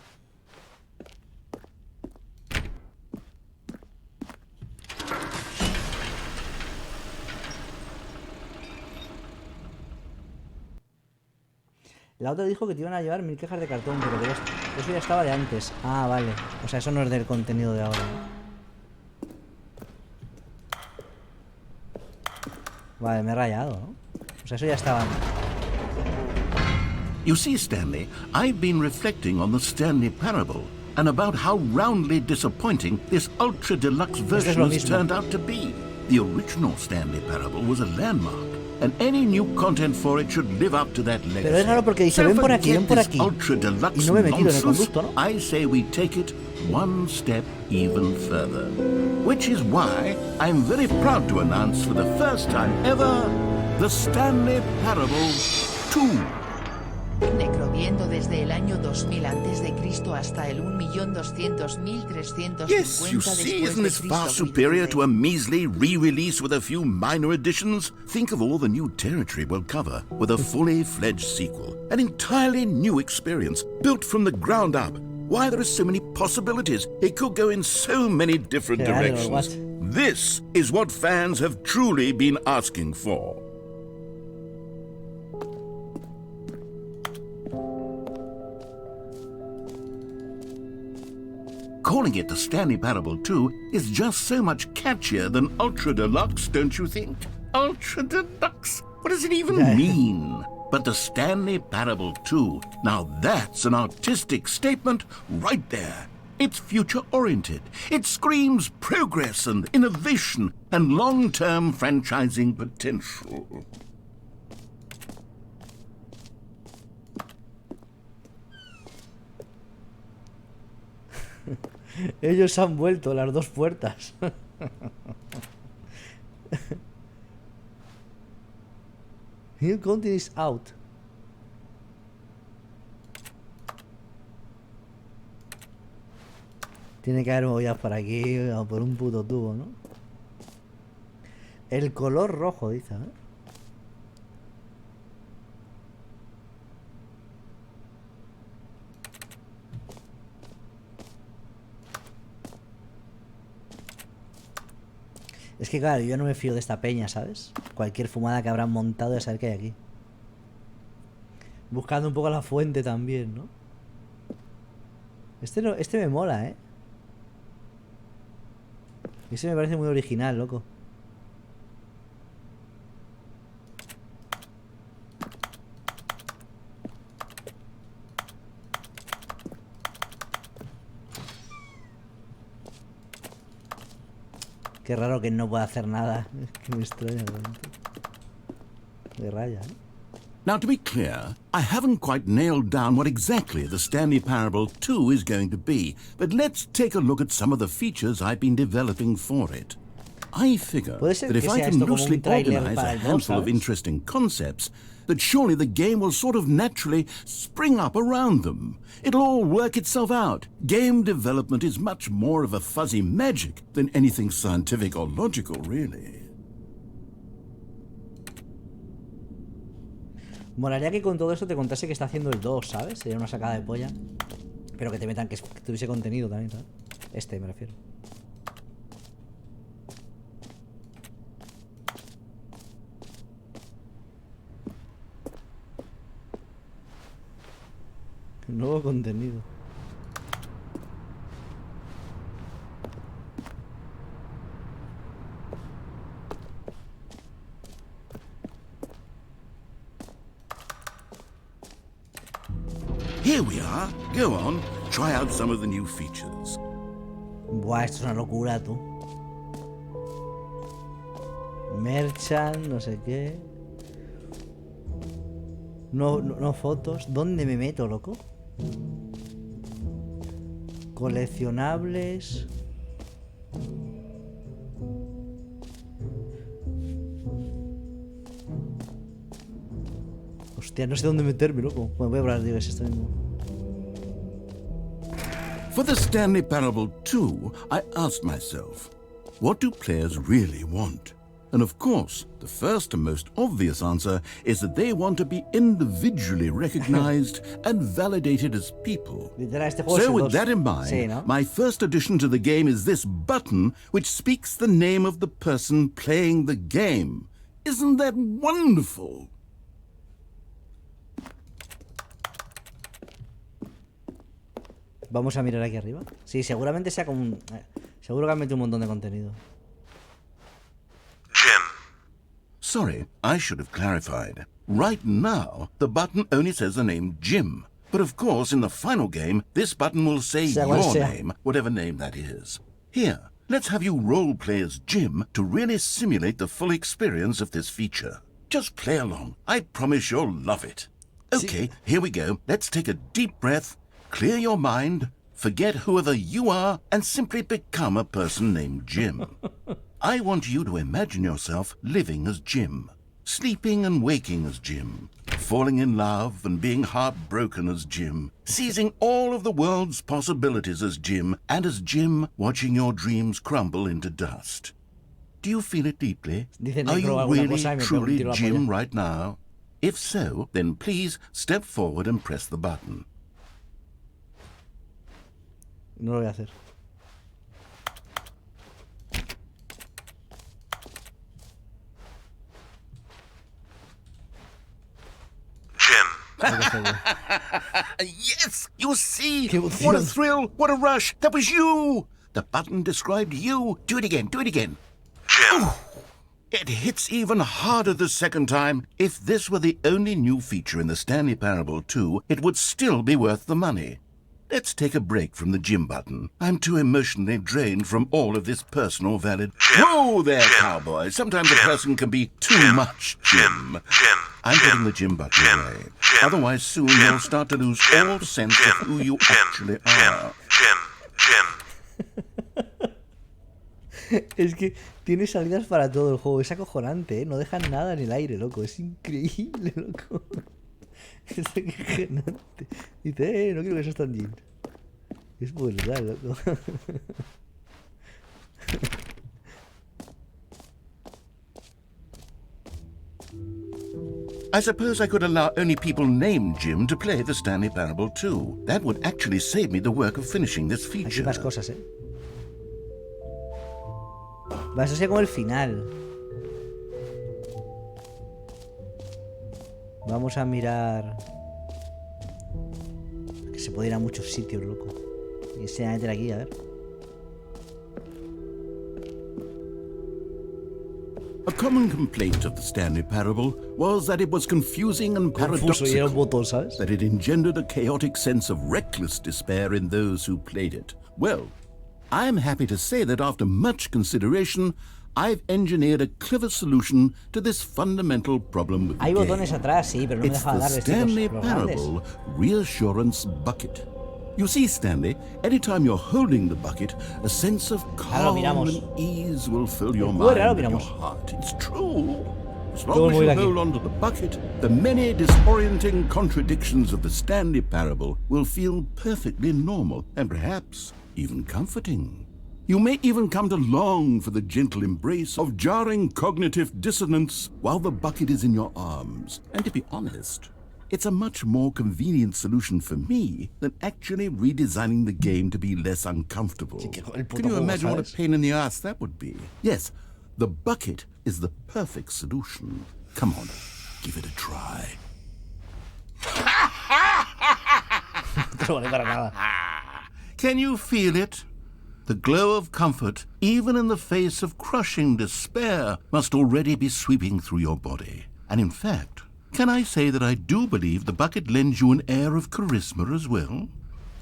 La otra dijo que te iban a llevar 1000 cajas de cartón, pero que eso ya estaba de antes. Ah, vale. O sea, eso no es del contenido de ahora. Vale, me he rayado, ¿no? O sea, eso ya estaba antes. You see, Stanley, I've been reflecting on the Stanley Parable and about how roundly disappointing this ultra deluxe version has turned out to be. The original Stanley Parable was a landmark, and any new content for it should live up to that legacy. Pero es raro porque dice, ven por aquí. Ultra deluxe y no me he metido en el conducto, ¿no? I say we take it one step even further. Which is why I'm very proud to announce for the first time ever, the Stanley Parable 2. Knekro viendo desde el año 2000 a.C. hasta el 1.200.350 Yes, you see, isn't this far superior to a measly re-release with a few minor additions? Think of all the new territory we'll cover with a fully fledged sequel. An entirely new experience, built from the ground up. Why, there are so many possibilities. It could go in so many different directions. This is what fans have truly been asking for. Calling it the Stanley Parable 2 is just so much catchier than Ultra Deluxe, don't you think? Ultra Deluxe? What does it even mean? But the Stanley Parable 2, now that's an artistic statement right there. It's future-oriented. It screams progress and innovation and long-term franchising potential. Ellos han vuelto, las dos puertas. New content is out. Tiene que haber movidas por aquí o por un puto tubo, ¿no? El color rojo, dice, ¿eh? Es que claro, yo no me fío de esta peña, ¿sabes? Cualquier fumada que habrán montado de saber qué hay aquí. Buscando un poco la fuente también, ¿no? Este me mola, ¿eh? Ese me parece muy original, loco. Qué raro que no pueda hacer nada. Que me extraña tanto. De raya, ¿eh? Now, to be clear, I haven't quite nailed down what exactly the Stanley Parable 2 is going to be, but let's take a look at some of the features I've been developing for it. I figure that if I can loosely organize a handful of interesting concepts, that surely the game will sort of naturally spring up around them. It'll all work itself out. Game development is much more of a fuzzy magic than anything scientific or logical, really. Molaría que con todo eso te contase que está haciendo el 2, ¿sabes? Sería una sacada de polla. Pero que te metan que tuviese contenido también, ¿sabes? Este me refiero. Nuevo contenido. Here we are. Go on, try out some of the new features. Buah, esto es una locura, tú. Merchant, no sé qué. No fotos. ¿Dónde me meto, loco? Coleccionables. Hostia, no sé dónde meterme, loco. Bueno, voy a probar, digo, es esto mismo. For the Stanley Parable 2, I asked myself, what do players really want? And of course, the first and most obvious answer is that they want to be individually recognized and validated as people. So with that in mind, my first addition to the game is this button which speaks the name of the person playing the game. Isn't that wonderful? Vamos a mirar aquí arriba. Sí, seguramente sea como un... seguro que han metido un montón de contenido. Jim. Sorry, I should have clarified. Right now, the button only says the name Jim. But of course, in the final game, this button will say your name, whatever name that is. Here, let's have you role-play as Jim to really simulate the full experience of this feature. Just play along. I promise you'll love it. Okay, here we go. Let's take a deep breath. Clear your mind, forget whoever you are, and simply become a person named Jim. I want you to imagine yourself living as Jim, sleeping and waking as Jim, falling in love and being heartbroken as Jim, seizing all of the world's possibilities as Jim, and as Jim watching your dreams crumble into dust. Do you feel it deeply? Are you really, truly Jim right now? If so, then please step forward and press the button. No lo voy a hacer. Jim. Yes, you see. What a thrill, what a rush. That was you. The button described you. Do it again, do it again. Jim. Ooh, it hits even harder the second time. If this were the only new feature in the Stanley Parable 2, it would still be worth the money. Let's take a break from the Jim button. I'm too emotionally drained from all of this personal valid... Whoa there, cowboy. Sometimes a person can be too much Jim. I'm putting the Jim button away. Otherwise, soon you'll start to lose all sense of who you actually are. Es que tiene salidas para todo el juego. Es acojonante, ¿eh? No dejan nada en el aire, loco. Es increíble, loco. Es acojonante. Dice, no quiero que seas tan jean. Es brutal, loco. I suppose I could allow only people named Jim to play the Stanley Parable 2. That would actually save me the work of finishing this Aquí feature. más cosas, ¿eh? Va a ser como el final. Vamos a mirar. Que se puede ir a muchos sitios, loco. Y se va a meter aquí, a ver. A common complaint of the Stanley Parable was that it was confusing and Confuso y era un paradoxical, botón, ¿sabes? that it engendered a chaotic sense of reckless despair in those who played it. Well, I'm happy to say that after much consideration, I've engineered a clever solution to this fundamental problem with the Hay game. botones atrás, sí, pero no me It's deja the darles Stanley los grandes. Parable Reassurance Bucket. You see, Stanley, anytime you're holding the bucket, a sense of calm miramos. and ease will fill your Ahora mind lo and your miramos. heart. It's true. As Todo long as muy you aquí. hold onto the bucket, the many disorienting contradictions of the Stanley Parable will feel perfectly normal and perhaps even comforting. You may even come to long for the gentle embrace of jarring cognitive dissonance while the bucket is in your arms. And to be honest, it's a much more convenient solution for me than actually redesigning the game to be less uncomfortable. Sí, que el puto Can you juego, imagine what a ¿sabes? pain in the ass that would be? Yes, the bucket is the perfect solution. Come on, give it a try. No vale para nada. Can you feel it? The glow of comfort, even in the face of crushing despair, must already be sweeping through your body. And in fact, can I say that I do believe the bucket lends you an air of charisma as well?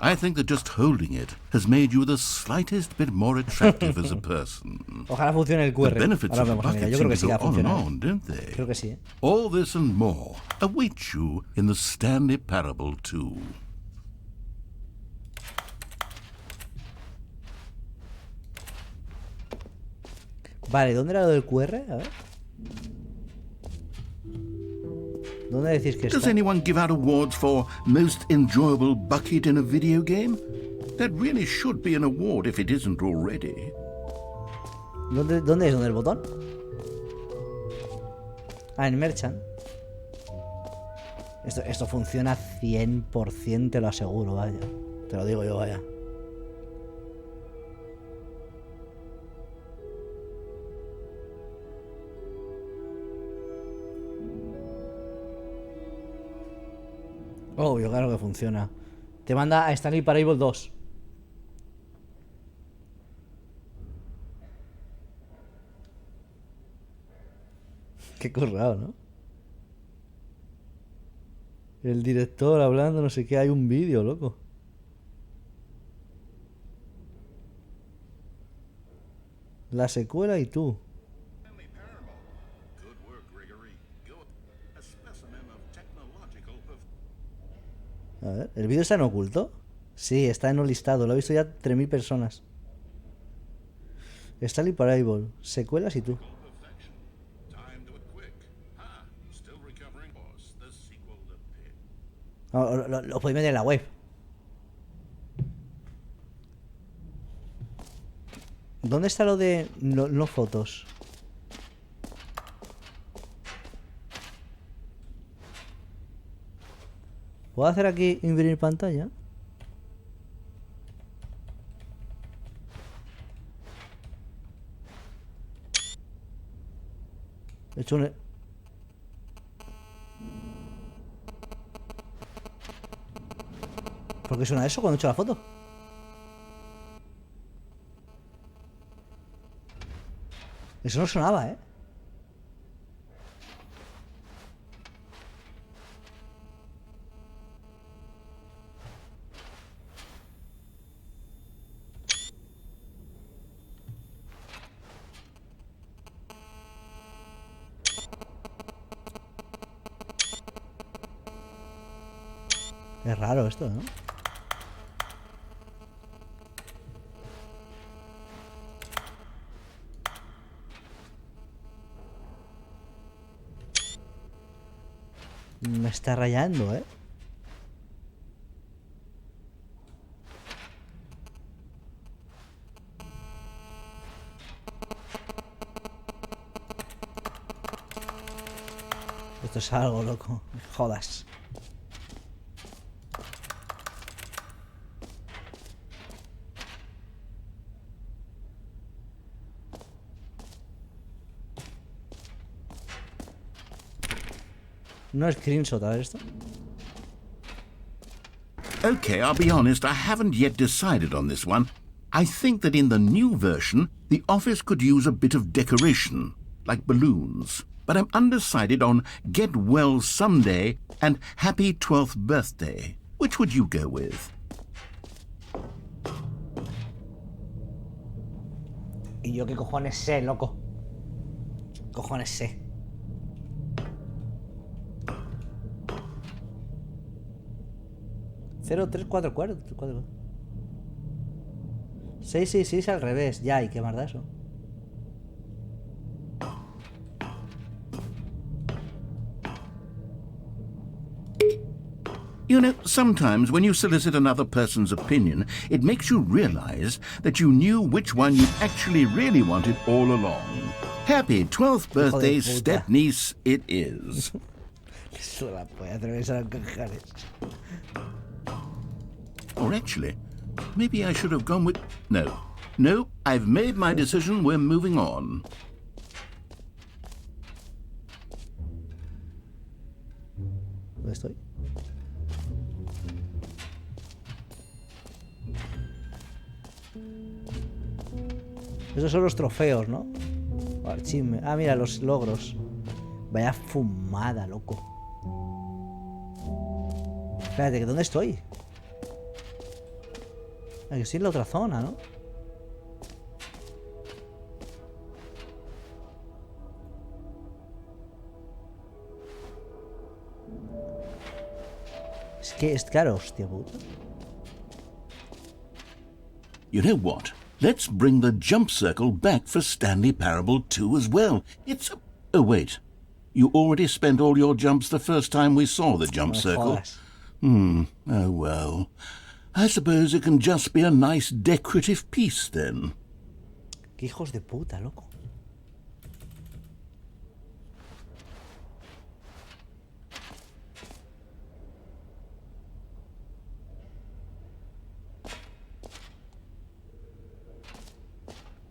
I think that just holding it has made you the slightest bit more attractive as a person. Ojalá funcione el The QR. benefits Ahora of the vamos a mirar. bucket Yo seem creo que to sí go va a on and funcionar. on, don't they? Creo que sí, ¿eh? All this and more await you in the Stanley Parable 2. Vale, ¿dónde era lo del QR? A ver. ¿Dónde decís que Does está? anyone give out awards for most enjoyable bucket in a video game? That really should be an award if it isn't already. ¿Dónde es? ¿Dónde el botón? Ah, en Merchant. Esto funciona 100%, te lo aseguro, vaya. Te lo digo yo, vaya. Obvio, claro que funciona. Te manda a Stanley Parable 2. Qué currado, ¿no? El director hablando, no sé qué, hay un vídeo, loco. La secuela y tú. A ver, ¿el vídeo está en oculto? Sí, está en un listado, lo he visto ya 3000 personas. Stanley Parable, secuelas y tú. No, lo podéis meter en la web. ¿Dónde está lo de no fotos? ¿Puedo hacer aquí imprimir pantalla? He hecho un... ¿Por qué suena eso cuando he hecho la foto? Eso no sonaba, ¿eh? Es raro esto, ¿no? Me está rayando, ¿eh? Esto es algo loco. Me jodas. No es screenshot, a ver esto. Okay, I'll be honest, I haven't yet decided on this one. I think that in the new version, the office could use a bit of decoration, like balloons. But I'm undecided on Get Well Someday and Happy 12th Birthday. Which would you go with? ¿Y yo qué cojones sé, loco? Cojones sé. Cero, 3, 4, 4, 4. 6, 6, 6 al revés. Ya, ¿y qué más da eso? You know, sometimes when you solicit another person's opinion, it makes you realize that you knew which one you actually really wanted all along. Happy 12th birthday, step-niece it is. Or actually, maybe I should have gone with... No, I've made my decision, we're moving on. ¿Dónde estoy? Esos son los trofeos, ¿no? Archive. Ah, mira, los logros. Vaya fumada, loco. Espérate, ¿dónde estoy? Aquí estoy en la otra zona, ¿no? Es que es caro, hostia puta. You know what? Let's bring the jump circle back for Stanley Parable 2 as well. It's... Oh, wait. You already spent all your jumps the first time we saw the jump circle. Oh, well. I suppose it can just be a nice decorative piece, then. Qué hijos de puta, loco.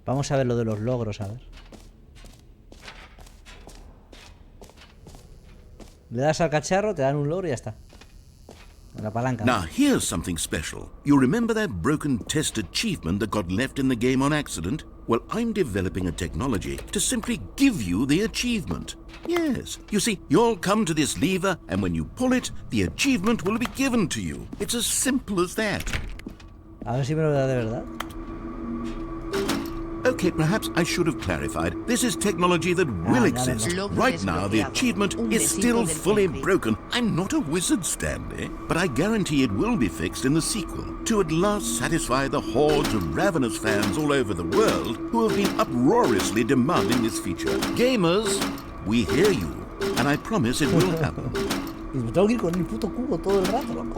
Vamos a ver lo de los logros, a ver. Le das al cacharro, te dan un logro y ya está. La palanca. Now, here's something special. You remember that broken test achievement that got left in the game on accident? Well, I'm developing a technology to simply give you the achievement. Yes. You see, you'll come to this lever, and when you pull it, the achievement will be given to you. It's as simple as that. A ver si me lo da de verdad. Okay, perhaps I should have clarified. This is technology that will exist. Right now, the achievement is still fully broken. I'm not a wizard, Stanley, but I guarantee it will be fixed in the sequel to at last satisfy the hordes of ravenous fans all over the world who have been uproariously demanding this feature. Gamers, we hear you, and I promise it will happen. Y me tengo que ir con el puto cubo todo el rato, loco.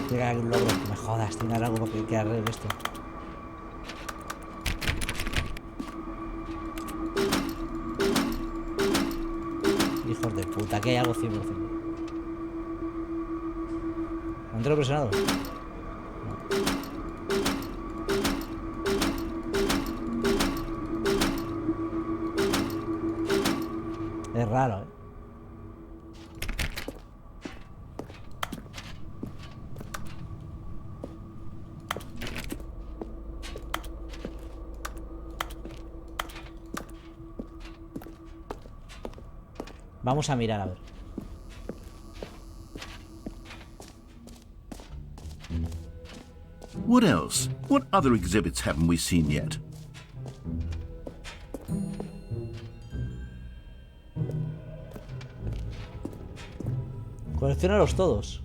Tiene que haber un logro, que me jodas, tiene que haber algo para que arregle esto. Hijos de puta, que hay algo 100%. ¿No te lo he presionado? No. Es raro, ¿eh? Vamos a mirar, a ver. What else? What other exhibits haven't we seen yet? Colecciónalos todos.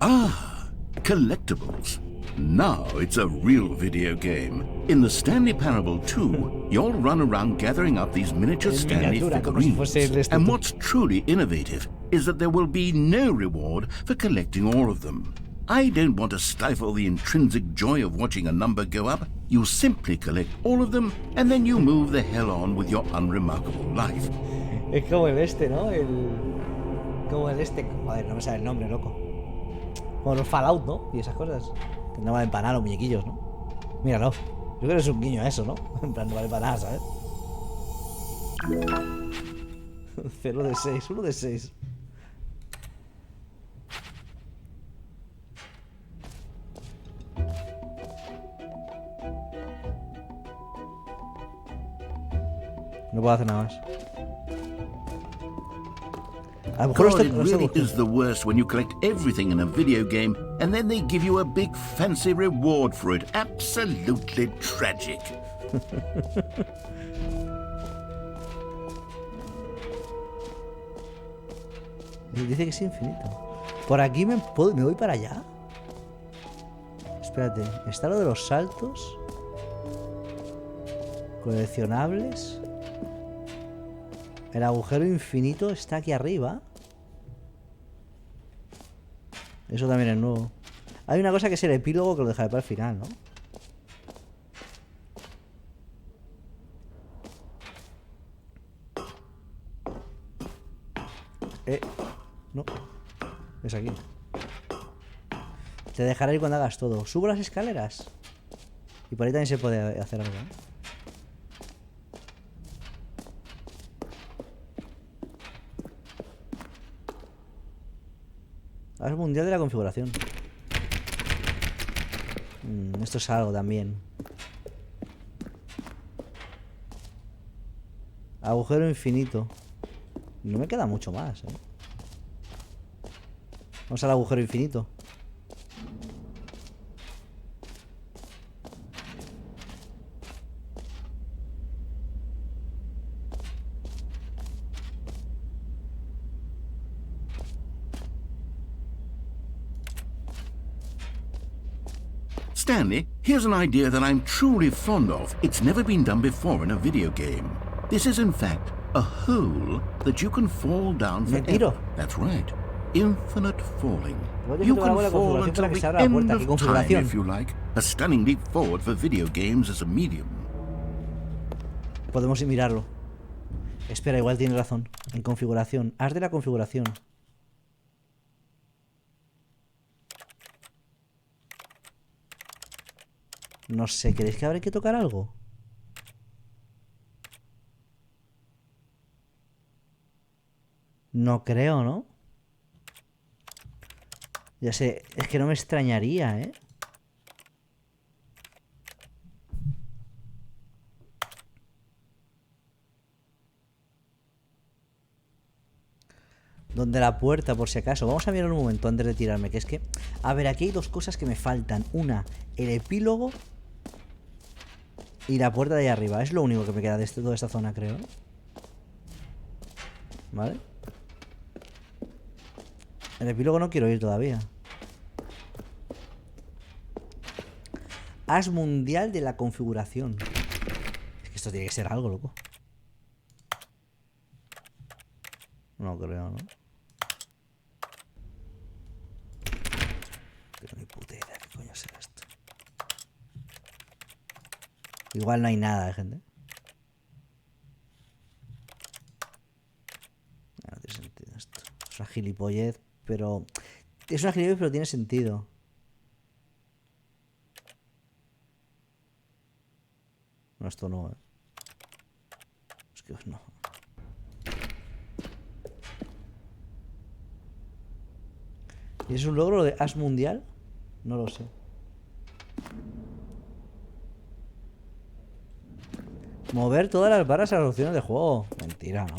Ah, collectibles. Now it's a real video game. In the Stanley Parable 2, you'll run around gathering up these miniature Stanley figurines. And what's truly innovative is that there will be no reward for collecting all of them. I don't want to stifle the intrinsic joy of watching a number go up. You simply collect all of them, and then you move the hell on with your unremarkable life. Es como el este, ¿no? Como el este... Joder, no me sale el nombre, loco. Como los Fallout, ¿no? Y esas cosas. Que no valen para nada los muñequillos, ¿no? Míralo. Yo creo que es un guiño a eso, ¿no? En plan, no vale para nada, ¿sabes? 0 de 6, 1 de 6. No puedo hacer nada más. A lo mejor God, it really is the worst when you collect everything in a video game and then they give you a big fancy reward for it. Absolutely tragic. Dice que es infinito. Por aquí me voy para allá. Espérate, está lo de los saltos. Coleccionables. El agujero infinito está aquí arriba. Eso también es nuevo. Hay una cosa que es el epílogo que lo dejaré para el final, ¿no? No. Es aquí. Te dejaré ir cuando hagas todo. Subo las escaleras. Y por ahí también se puede hacer algo, ¿eh? Haz mundial de la configuración. Esto es algo también. Agujero infinito. No me queda mucho más, ¿eh? Vamos al agujero infinito. Stanley, here's an idea that I'm truly fond of. It's never been done before in a video game. This is, in fact, a hole that you can fall down forever. That's right. Infinite falling. You can fall until the end of time, if you like. A stunning leap forward for video games as a medium. Podemos ir mirarlo. Espera, igual tiene razón. En configuración. Haz de la configuración. No sé, ¿queréis que habrá que tocar algo? No creo, ¿no? Ya sé, es que no me extrañaría, ¿eh? Donde la puerta, por si acaso. Vamos a mirar un momento antes de tirarme, que es que... A ver, aquí hay dos cosas que me faltan. Una, el epílogo... Y la puerta de ahí arriba. Es lo único que me queda de toda esta zona, creo. ¿Vale? El epílogo no quiero ir todavía. As mundial de la configuración. Es que esto tiene que ser algo, loco. No creo, ¿no? Pero ni puta idea qué coño será esto. Igual no hay nada, gente. No tiene sentido esto. Es una gilipollez, pero... Es una gilipollez, pero tiene sentido. No, esto no, ¿eh? Es que no. ¿Y es un logro de As Mundial? No lo sé. Mover todas las barras a las opciones de juego. Mentira, ¿no?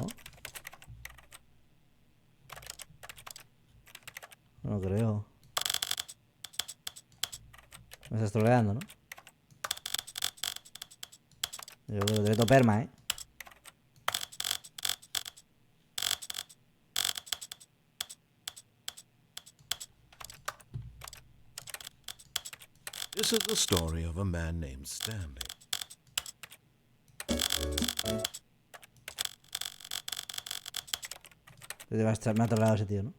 No creo. Me estás troleando, ¿no? Yo creo que Directo perma, ¿eh? This is the story of a man named Stanley. Me ha trolado ese tío, ¿no?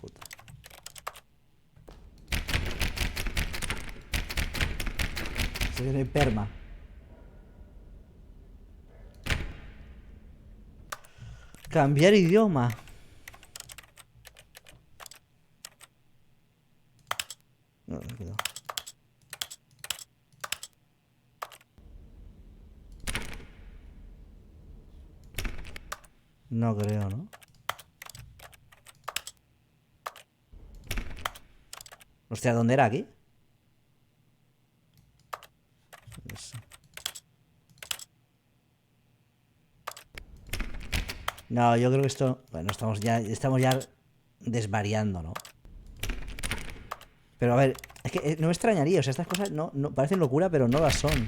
Puta. Se viene perma. Cambiar idioma. No, cuidado. No creo, ¿no? Hostia, ¿dónde era aquí? No, yo creo que esto... Bueno, estamos ya desvariando, ¿no? Pero a ver, es que no me extrañaría. O sea, estas cosas no parecen locura, pero no las son.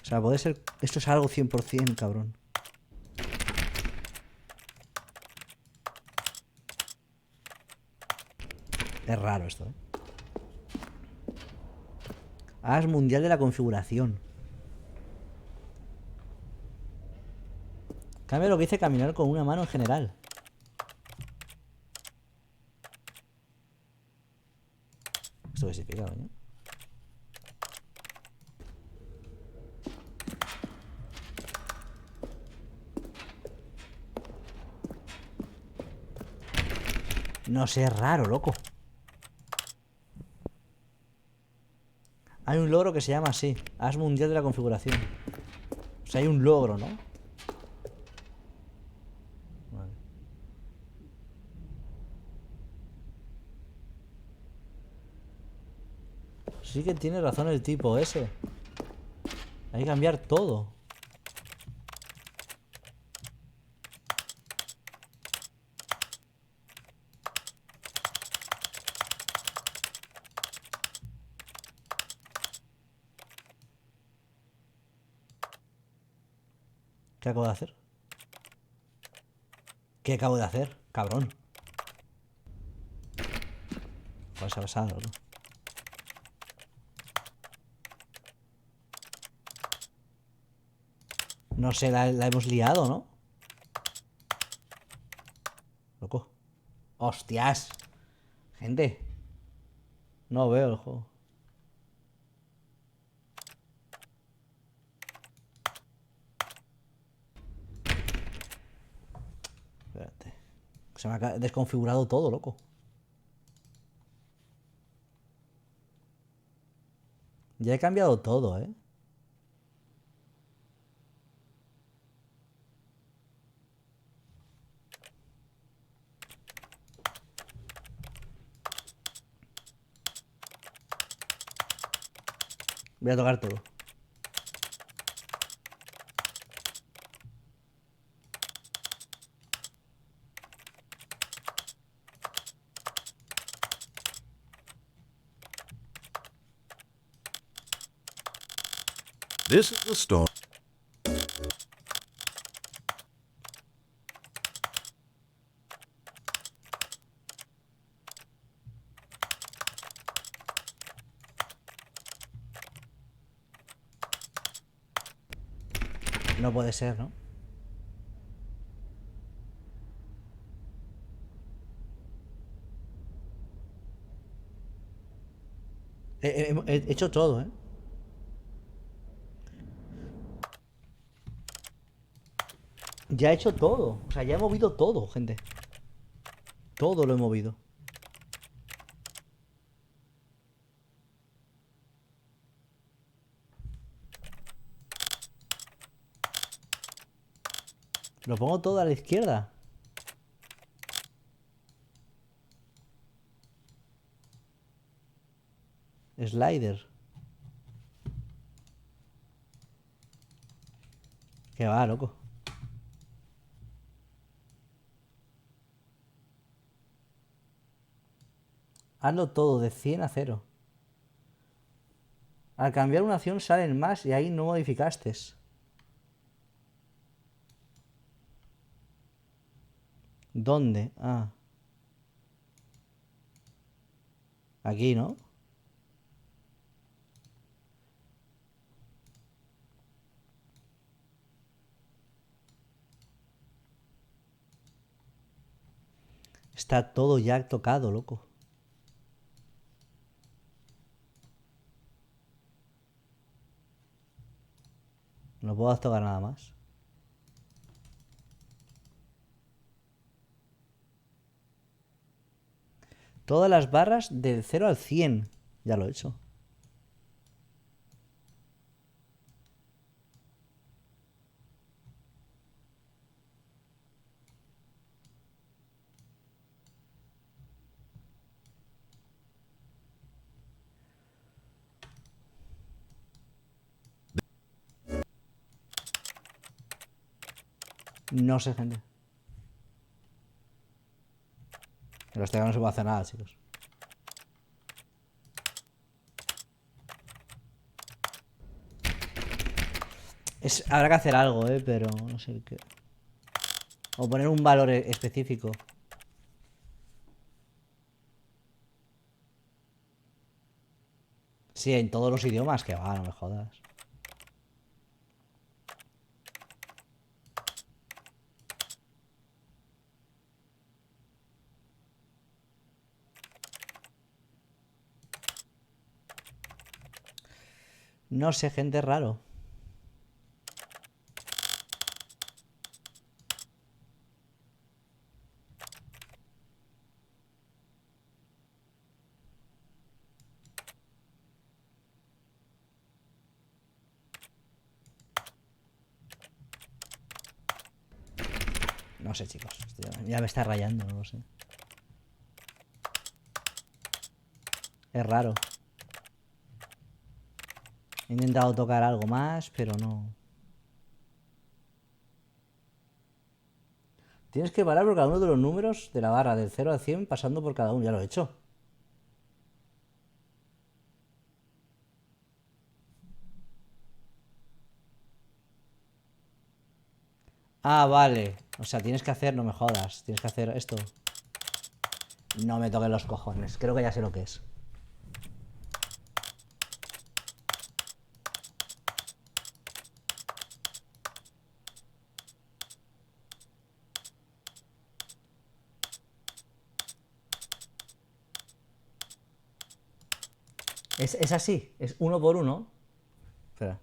O sea, puede ser... Esto es algo 100%, cabrón. Es raro esto, ¿eh? As mundial de la configuración. Cambia lo que dice caminar con una mano en general. ¿Esto qué significa, coño? No sé, es raro, loco. Hay un logro que se llama así. As mundial de la configuración. O sea, hay un logro, ¿no? Vale. Sí que tiene razón el tipo ese. Hay que cambiar todo. ¿Qué acabo de hacer? ¿Qué acabo de hacer? Cabrón. Pues ha pasado, ¿no? No sé, la hemos liado, ¿no? Loco. ¡Hostias! Gente. No veo el juego. Espérate. Se me ha desconfigurado todo, loco. Ya he cambiado todo, ¿eh? Voy a tocar todo. This is the story. No puede ser, ¿no? He hecho todo, ¿eh? Ya he hecho todo. O sea, ya he movido todo, gente. Todo lo he movido. Lo pongo todo a la izquierda. Slider. Que va, loco. Hazlo todo de 100 a 0. Al cambiar una acción salen más y ahí no modificaste. ¿Dónde? Ah. Aquí, ¿no? Está todo ya tocado, loco. No puedo tocar nada más. Todas las barras del 0 al 100. Ya lo he hecho. No sé, gente. En los no se puede hacer nada, chicos. Habrá que hacer algo, pero no sé qué. O poner un valor específico. Sí, en todos los idiomas, que va, no me jodas. No sé, gente, raro. No sé, chicos. Ya me está rayando, no lo sé. Es raro. He intentado tocar algo más, pero no. Tienes que parar por cada uno de los números de la barra, del 0 al 100, pasando por cada uno. Ya lo he hecho. Ah, vale. O sea, tienes que hacer, no me jodas. Tienes que hacer esto. No me toques los cojones. Creo que ya sé lo que es. Es así. Es uno por uno. Espera.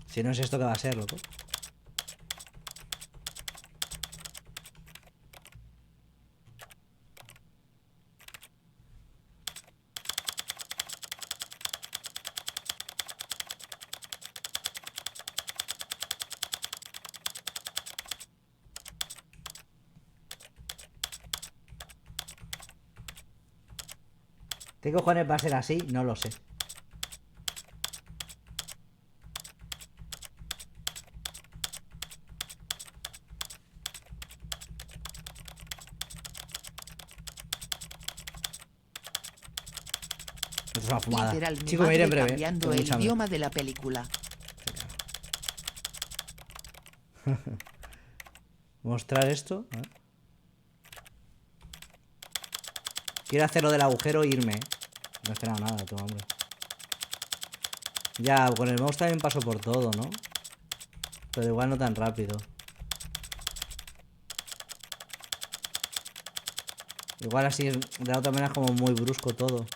Si no es esto, ¿qué va a ser, loco? ¿Qué cojones va a ser así? No lo sé. Esto es una fumada. Literal, mi Chicos, me iré en madre breve. cambiando Tengo el mucha hambre. idioma de la película. Mostrar esto. A ver. Quiero hacer lo del agujero e irme. No he esperado nada, tengo hambre. Ya, con el mouse también paso por todo, ¿no? Pero igual no tan rápido. Igual así, de la otra manera es como muy brusco todo.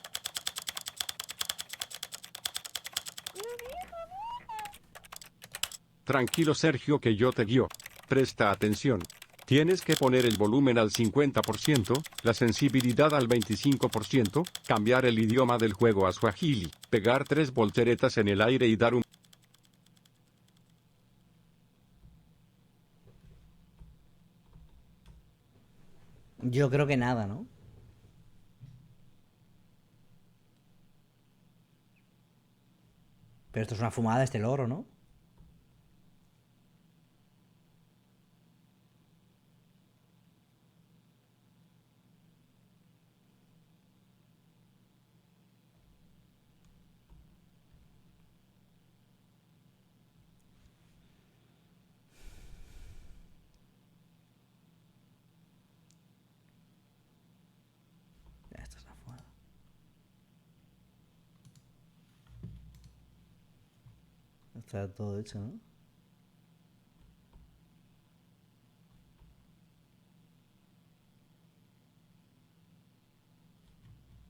Tranquilo Sergio que yo te guío. Presta atención. Tienes que poner el volumen al 50%, la sensibilidad al 25%, cambiar el idioma del juego a Swahili, pegar 3 volteretas en el aire y dar un... Yo creo que nada, ¿no? Pero esto es una fumada, este logro, ¿no? Esto es una fumada. Está todo hecho, ¿no?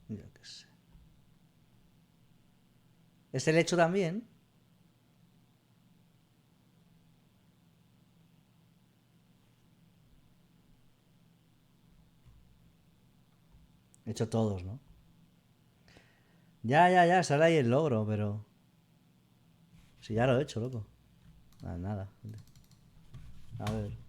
Yo qué sé. ¿Es el hecho también? He hecho todos, ¿no? Ya, sale ahí el logro, pero... Si ya lo he hecho, loco. Nada. A ver.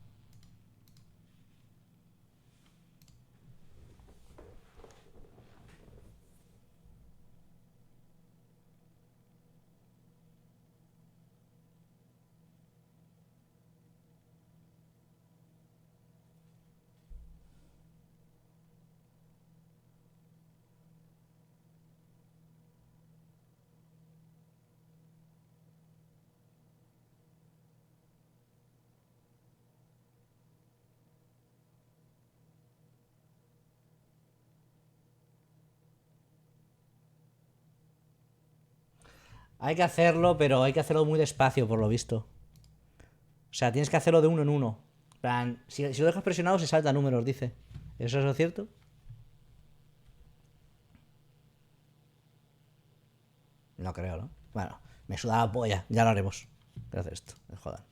Hay que hacerlo, pero hay que hacerlo muy despacio, por lo visto. O sea, tienes que hacerlo de uno en uno. En plan, si lo dejas presionado, se salta números, dice. ¿Eso es lo cierto? No creo, ¿no? Bueno, me suda la polla. Ya lo haremos. Gracias a esto. Me jodan.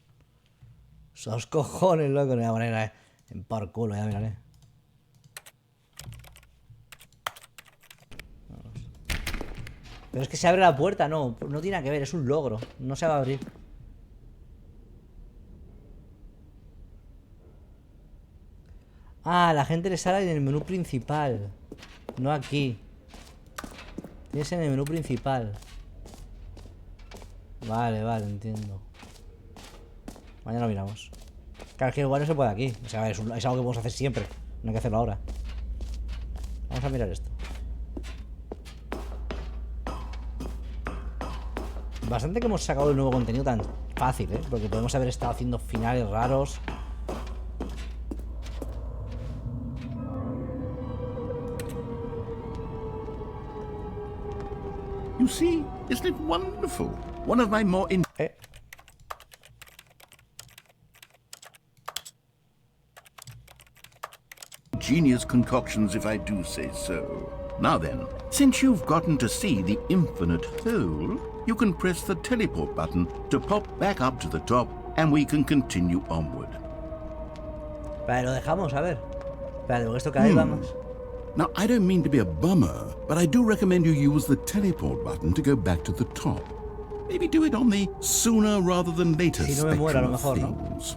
Esos cojones, loco. No voy a poner en por culo, ya miraré. Pero es que se abre la puerta, no tiene nada que ver, es un logro, no se va a abrir. Ah, la gente le sale en el menú principal, no aquí. Tienes en el menú principal. Vale, entiendo. Mañana lo miramos. Claro, es que igual no se puede aquí. O sea, es algo que podemos hacer siempre, no hay que hacerlo ahora. Vamos a mirar esto. Bastante que hemos sacado el nuevo contenido tan fácil, ¿eh? Porque podemos haber estado haciendo finales raros. You see, isn't it wonderful? One of my more ingenious concoctions, if I do say so. Now then, since you've gotten to see the infinite hole, you can press the teleport button to pop back up to the top, and we can continue onward. Vale, lo dejamos, a ver. Espérate, porque esto cada vez va más. Now, I don't mean to be a bummer, but I do recommend you use the teleport button to go back to the top. Maybe do it on the sooner rather than later Si no me muero, a lo spectrum mejor, of things.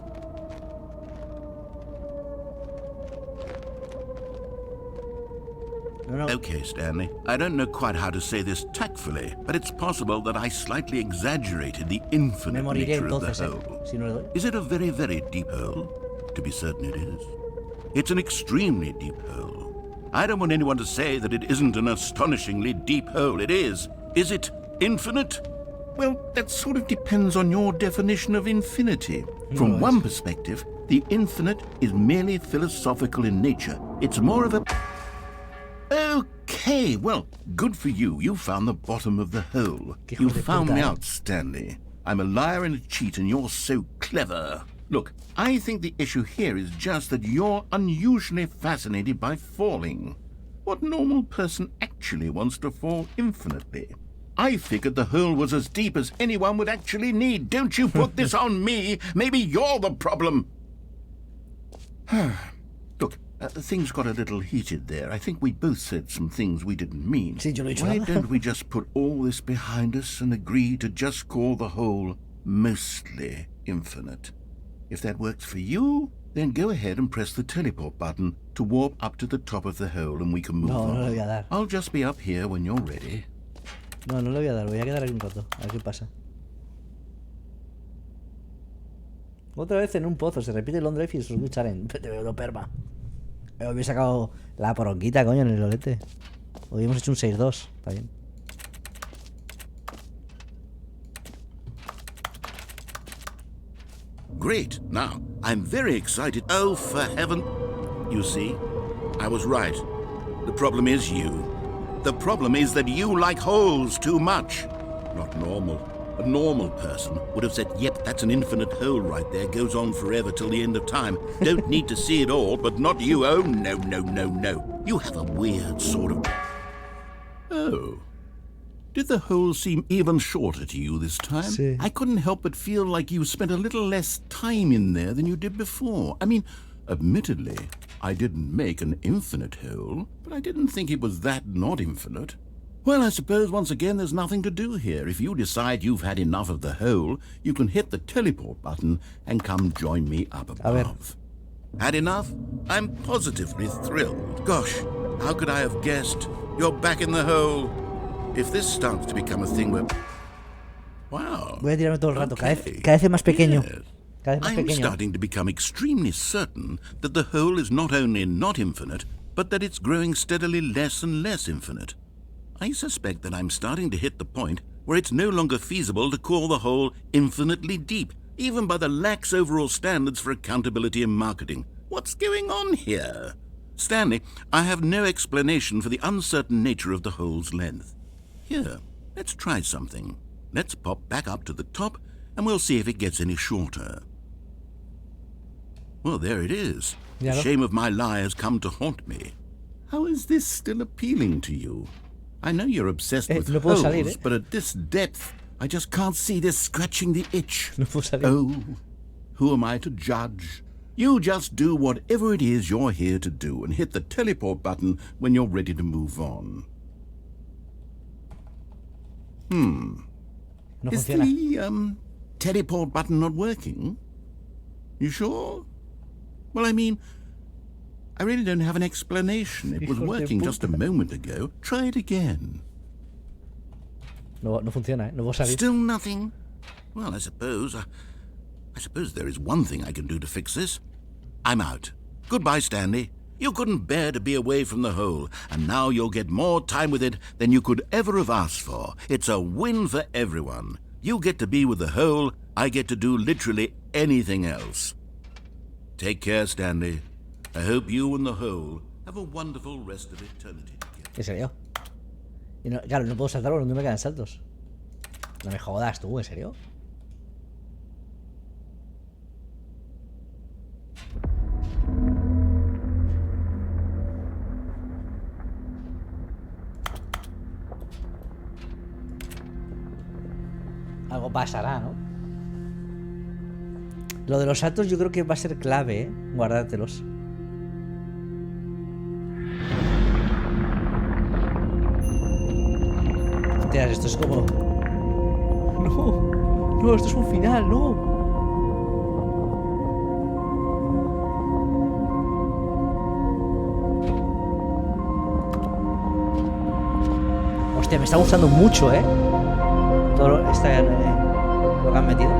¿no? No. Okay, Stanley. I don't know quite how to say this tactfully, but it's possible that I slightly exaggerated the infinite nature of the hole. Si no le doy. Is it a very, very deep hole? To be certain it is. It's an extremely deep hole. I don't want anyone to say that it isn't an astonishingly deep hole. It is. Is it infinite? Well, that sort of depends on your definition of infinity. From one perspective, the infinite is merely philosophical in nature. It's more of a... Okay, well, good for you. You found the bottom of the hole. You found me out, Stanley. I'm a liar and a cheat, and you're so clever. Look, I think the issue here is just that you're unusually fascinated by falling. What normal person actually wants to fall infinitely? I figured the hole was as deep as anyone would actually need. Don't you put this on me. Maybe you're the problem. Look, things got a little heated there. I think we both said some things we didn't mean. Why don't we just put all this behind us and agree to just call the hole mostly infinite? If that works for you, then go ahead and press the teleport button to warp up to the top of the hole and we can move on. I'll just be up here when you're ready. No, no le voy a dar, voy a quedar aquí un rato. A ver qué pasa. Otra vez en un pozo, se repite el on-drive y el Switch Challenge. Te veo lo perma. Hoy me he sacado la poronquita, coño, en el olete. Hoy hemos hecho un 6-2, está bien. Great. Now, I'm very excited. Oh, for heaven. You see, I was right. The problem is you. The problem is that you like holes too much. Not normal. A normal person would have said, yep, that's an infinite hole right there. Goes on forever till the end of time. Don't need to see it all, but not you. Oh, no, no, no, no. You have a weird sort of... Oh. Did the hole seem even shorter to you this time? Sí. I couldn't help but feel like you spent a little less time in there than you did before. I mean, admittedly, I didn't make an infinite hole, but I didn't think it was that not infinite. Well, I suppose once again there's nothing to do here. If you decide you've had enough of the hole, you can hit the teleport button and come join me up above. Had enough? I'm positively thrilled. Gosh, how could I have guessed? You're back in the hole. If this starts to become a thing where... Wow. Voy a tirarme todo el rato, cada vez más pequeño. Yes. Cada vez más I'm pequeño. starting to become extremely certain that the hole is not only not infinite, but that it's growing steadily less and less infinite. I suspect that I'm starting to hit the point where it's no longer feasible to call the hole infinitely deep, even by the lax overall standards for accountability and marketing. What's going on here? Stanley, I have no explanation for the uncertain nature of the hole's length. Here, let's try something. Let's pop back up to the top, and we'll see if it gets any shorter. Well, there it is. The shame of my lie has come to haunt me. How is this still appealing to you? I know you're obsessed with holes, but at this depth, I just can't see this scratching the itch. Oh, who am I to judge? You just do whatever it is you're here to do and hit the teleport button when you're ready to move on. Is the teleport button not working? You sure? Well, I mean, I really don't have an explanation. It was working just a moment ago. Try it again. No funciona, no puedo salir. Still nothing? Well, I suppose there is one thing I can do to fix this. I'm out. Goodbye, Stanley. You couldn't bear to be away from the hole, and now you'll get more time with it than you could ever have asked for. It's a win for everyone. You get to be with the hole, I get to do literally anything else. Take care, Stanley. I hope you and the hole have a wonderful rest of eternity together. ¿En serio? Y no, claro, no puedo saltar porque no me quedan saltos. No me jodas tú, ¿en serio? Algo pasará, ¿no? Lo de los saltos yo creo que va a ser clave, ¿eh? Guardártelos. Hostias, esto es como... No, no, esto es un final, no. Hostia, me está gustando mucho, ¿eh? Todo lo que han metido.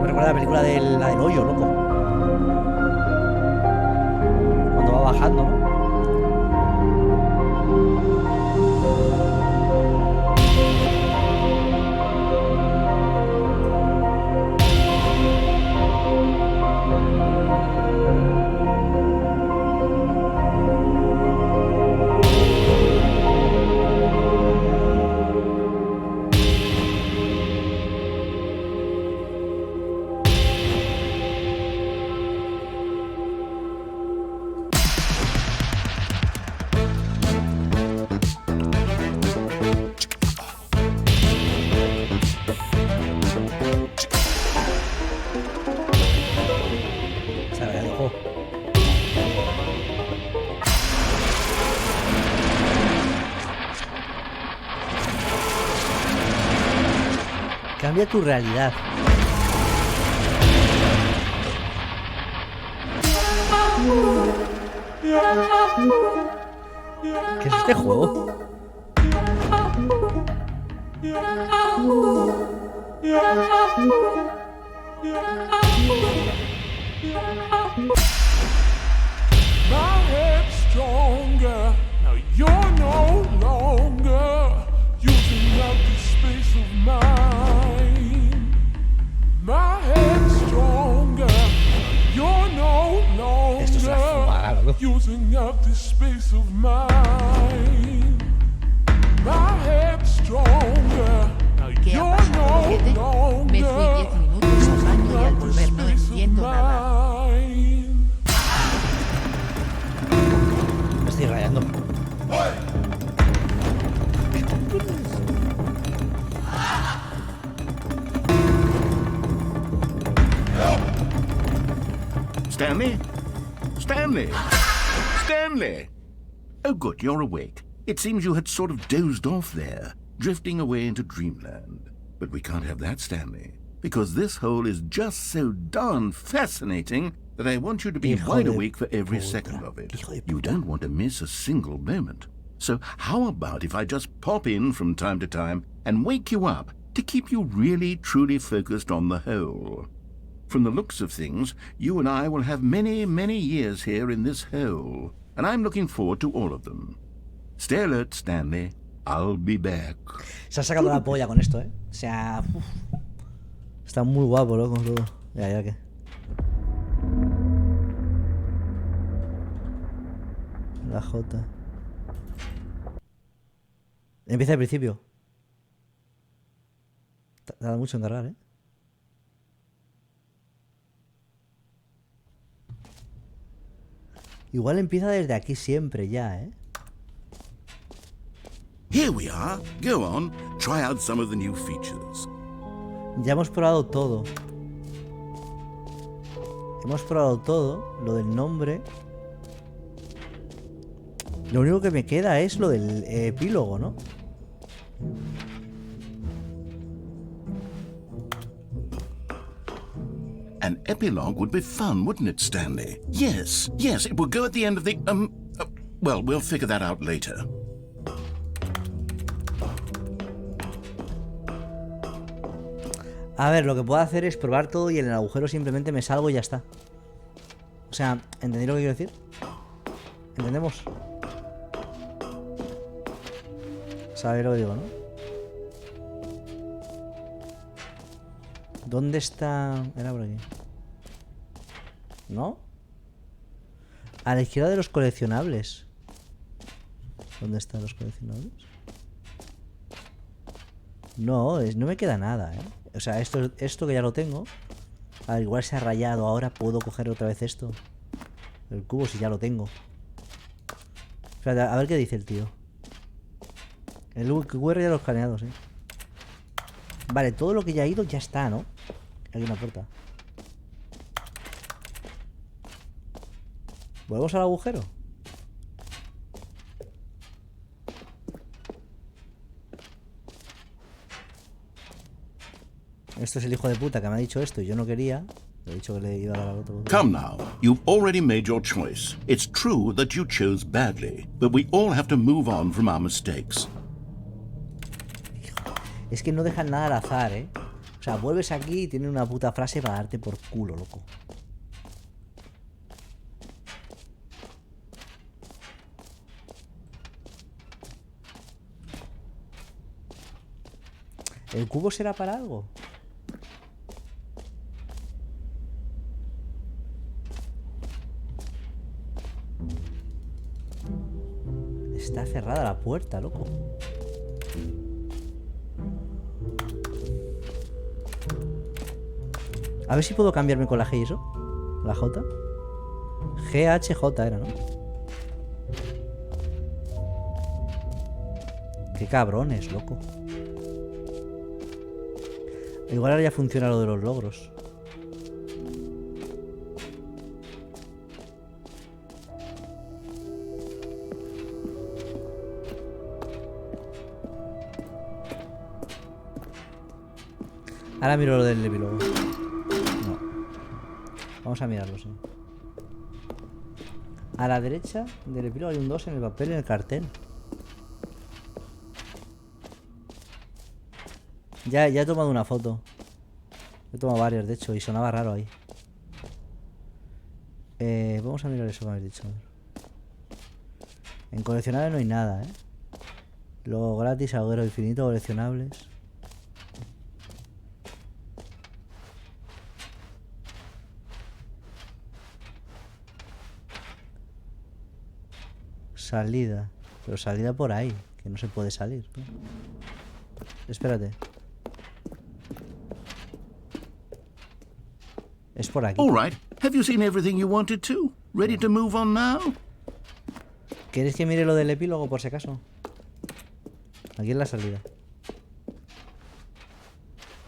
Me recuerda a la película la del hoyo, loco. Cuando va bajando, ¿no? Cambia tu realidad. ¿Qué es este juego? My head's stronger. Now you're no longer using up the space of mine. My head's stronger. You're no Esto es una fumada, longer loco. using up the space of mine. My head's stronger. Now ¿Qué ha you're pasado, Gede? no Me fui 10 longer minutos al baño y al using up the volver no space of entiendo nada. mine. Me estoy rayando. Stanley? Stanley! Stanley! Oh, good, you're awake. It seems you had sort of dozed off there, drifting away into dreamland. But we can't have that, Stanley, because this hole is just so darn fascinating that I want you to be wide awake for every second of it. You don't want to miss a single moment. So how about if I just pop in from time to time and wake you up to keep you really, truly focused on the hole? From the looks of things, you and I will have many, many years here in this hole, and I'm looking forward to all of them. Stay alert, Stanley. I'll be back. Se ha sacado la polla con esto, ¿eh? O sea... Uf. Está muy guapo, loco, todo. Ya que... La J. Empieza al principio. Tarda mucho en cargar, ¿eh? Igual empieza desde aquí siempre ya, ¿eh? Here we are. Go on. Try out some of the new features. Ya hemos probado todo. Hemos probado todo. Lo del nombre. Lo único que me queda es lo del epílogo, ¿no? An epilogue would be fun, wouldn't it, Stanley? Yes, yes, it would go at the end of the, well, we'll figure that out later. A ver, lo que puedo hacer es probar todo y en el agujero simplemente me salgo y ya está. O sea, ¿entendéis lo que quiero decir? ¿Entendemos? ¿Sabéis lo que digo, no? ¿Dónde está...? Era por aquí. ¿No? A la izquierda de los coleccionables. ¿Dónde están los coleccionables? No, no me queda nada, ¿eh? O sea, esto que ya lo tengo. A ver, igual se ha rayado. Ahora puedo coger otra vez esto. El cubo si ya lo tengo. Espérate, a ver qué dice el tío. El QR ya lo he escaneado, sí. Vale, todo lo que ya ha ido ya está, ¿no? Aquí hay una puerta. ¿Volvemos al agujero? Esto es el hijo de puta que me ha dicho esto y yo no quería. Le he dicho que le iba a dar al otro. Come now, you've already made your choice. It's true that you chose badly, but we all have to move on from our mistakes. Es que no dejan nada al azar, ¿eh? O sea, vuelves aquí y tienen una puta frase para darte por culo, loco. ¿El cubo será para algo? Está cerrada la puerta, loco. A ver si puedo cambiarme con la G y eso. La J. GHJ era, ¿no? Qué cabrones, loco. Igual ahora ya funciona lo de los logros. Ahora miro lo del epílogo. No. Vamos a mirarlo, sí. A la derecha del epílogo hay un 2 en el papel, en el cartel. Ya he tomado una foto. He tomado varias, de hecho, y sonaba raro ahí. Vamos a mirar eso que me habéis dicho. En coleccionables no hay nada, ¿eh? Luego gratis, agujero infinito, coleccionables. Salida. Pero salida por ahí, que no se puede salir, ¿no? Espérate. Es por aquí. All right. Have you seen everything you wanted to? Ready to move on now? ¿Queréis que mire lo del epílogo por si acaso? Aquí es la salida.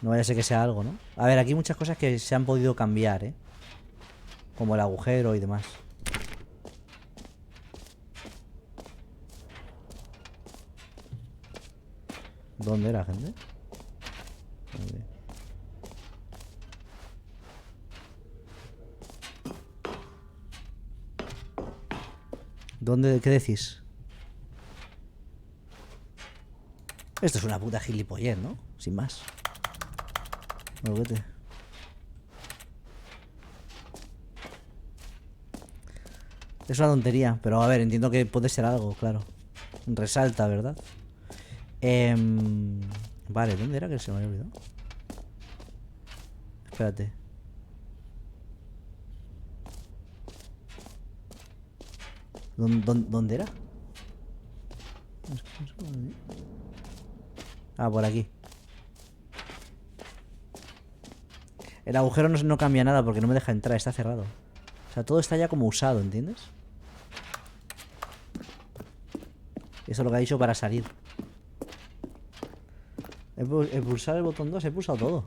No vaya a ser que sea algo, ¿no? A ver, aquí hay muchas cosas que se han podido cambiar, ¿eh? Como el agujero y demás. ¿Dónde era, gente? ¿Dónde? ¿Dónde? ¿Qué decís? Esto es una puta gilipollez, ¿no? Sin más. Bueno, vete. Es una tontería, pero a ver, entiendo que puede ser algo, claro. Resalta, ¿verdad? Vale, ¿dónde era que se me había olvidado? Espérate. ¿Dónde era? Ah, por aquí. El agujero no cambia nada porque no me deja entrar, está cerrado. O sea, todo está ya como usado, ¿entiendes? Eso es lo que ha dicho para salir. He pulsado el botón 2, he pulsado todo.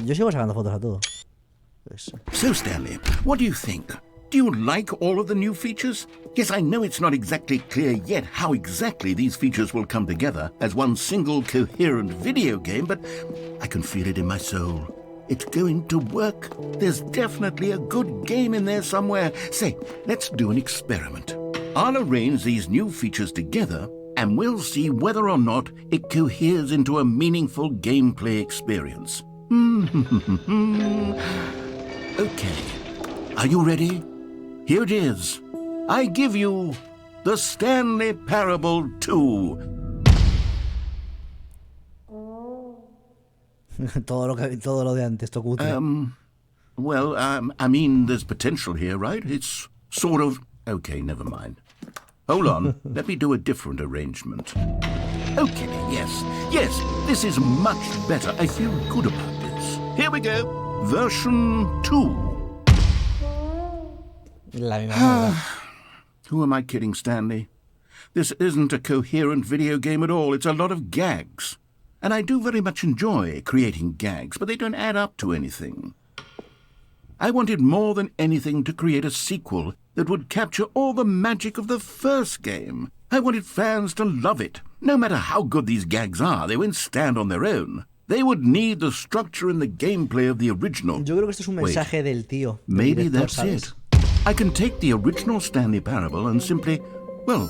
Yo sigo sacando fotos a todo. So, Stanley, what do you think? Do you like all of the new features? Yes, I know it's not exactly clear yet how exactly these features will come together as one single coherent video game, but I can feel it in my soul. It's going to work. There's definitely a good game in there somewhere. Say, let's do an experiment. I'll arrange these new features together, and we'll see whether or not it coheres into a meaningful gameplay experience. Okay. Are you ready? Here it is. I give you the Stanley Parable 2. todo lo de antes, to cutre. Well, I mean, there's potential here, right? It's sort of... Okay, never mind. Hold on. Let me do a different arrangement. Okay, yes, this is much better. I feel good about this. Here we go. Version 2. La misma. Who am I kidding, Stanley? This isn't a coherent video game at all. It's a lot of gags. And I do very much enjoy creating gags, but they don't add up to anything. I wanted more than anything to create a sequel that would capture all the magic of the first game. I wanted fans to love it. No matter how good these gags are, they won't stand on their own. They would need the structure and the gameplay of the original. Yo creo que esto es un mensaje del tío. Maybe that's it. I can take the original Stanley Parable and simply, well,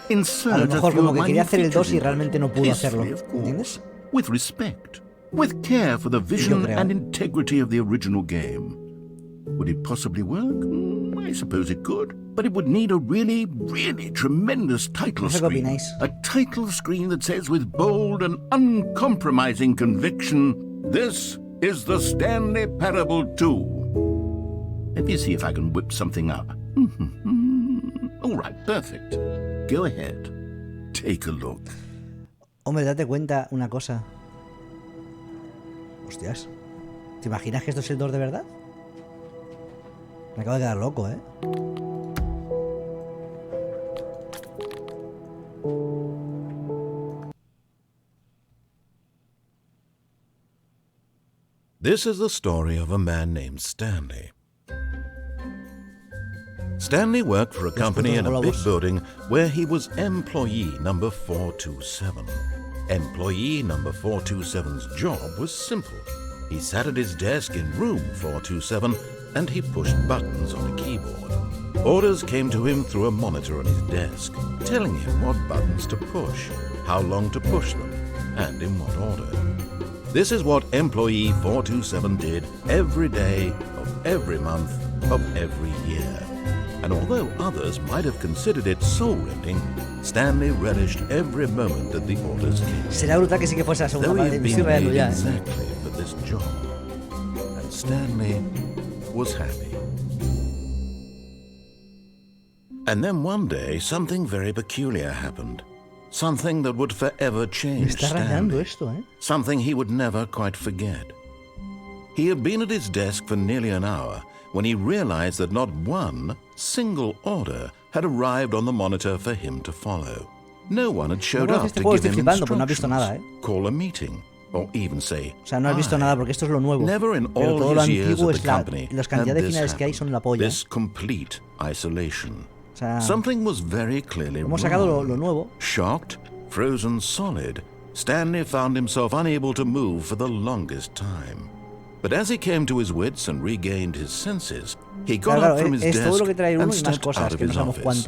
insert a lo mejor como que quería hacer el 2 y realmente realmente no pudo hacerlo. ¿Entiendes? With respect, with care for the vision and integrity of the original game. Would it possibly work? I suppose it could. But it would need a really, really tremendous title screen. A title screen that says with bold and uncompromising conviction, "This is the Stanley Parable 2." Let me see if I can whip something up. All right, perfect. Go ahead. Take a look. Hombre, date cuenta una cosa. Hostias. ¿Te imaginas que esto es el 2 de verdad? Me acabo de quedar loco, ¿eh? This is the story of a man named Stanley. Stanley worked for a company in a big building where he was employee number 427. Employee number 427's job was simple. He sat at his desk in room 427 and he pushed buttons on a keyboard. Orders came to him through a monitor on his desk, telling him what buttons to push, how long to push them, and in what order. This is what employee 427 did every day of every month of every year. And although others might have considered it soul-rending, Stanley relished every moment that the orders came. Será brutal que sí que fuese la segunda parte. Me estoy rayando ya. Exactly for this job. And Stanley was happy. And then one day, something very peculiar happened. Something that would forever change Stanley. Something he would never quite forget. He had been at his desk for nearly an hour when he realized that not one single order had arrived on the monitor for him to follow. No one had showed up to give him instructions, call a meeting, or even say, o sea, no has visto nada porque esto es lo nuevo. Never in all his years at the company las cantidades de finales que hay son la polla. This complete isolation. O sea, something was very clearly hemos sacado lo nuevo. Shocked, frozen solid, Stanley found himself unable to move for the longest time. But as he came to his wits and regained his senses, he got up from his desk and stepped out of his office.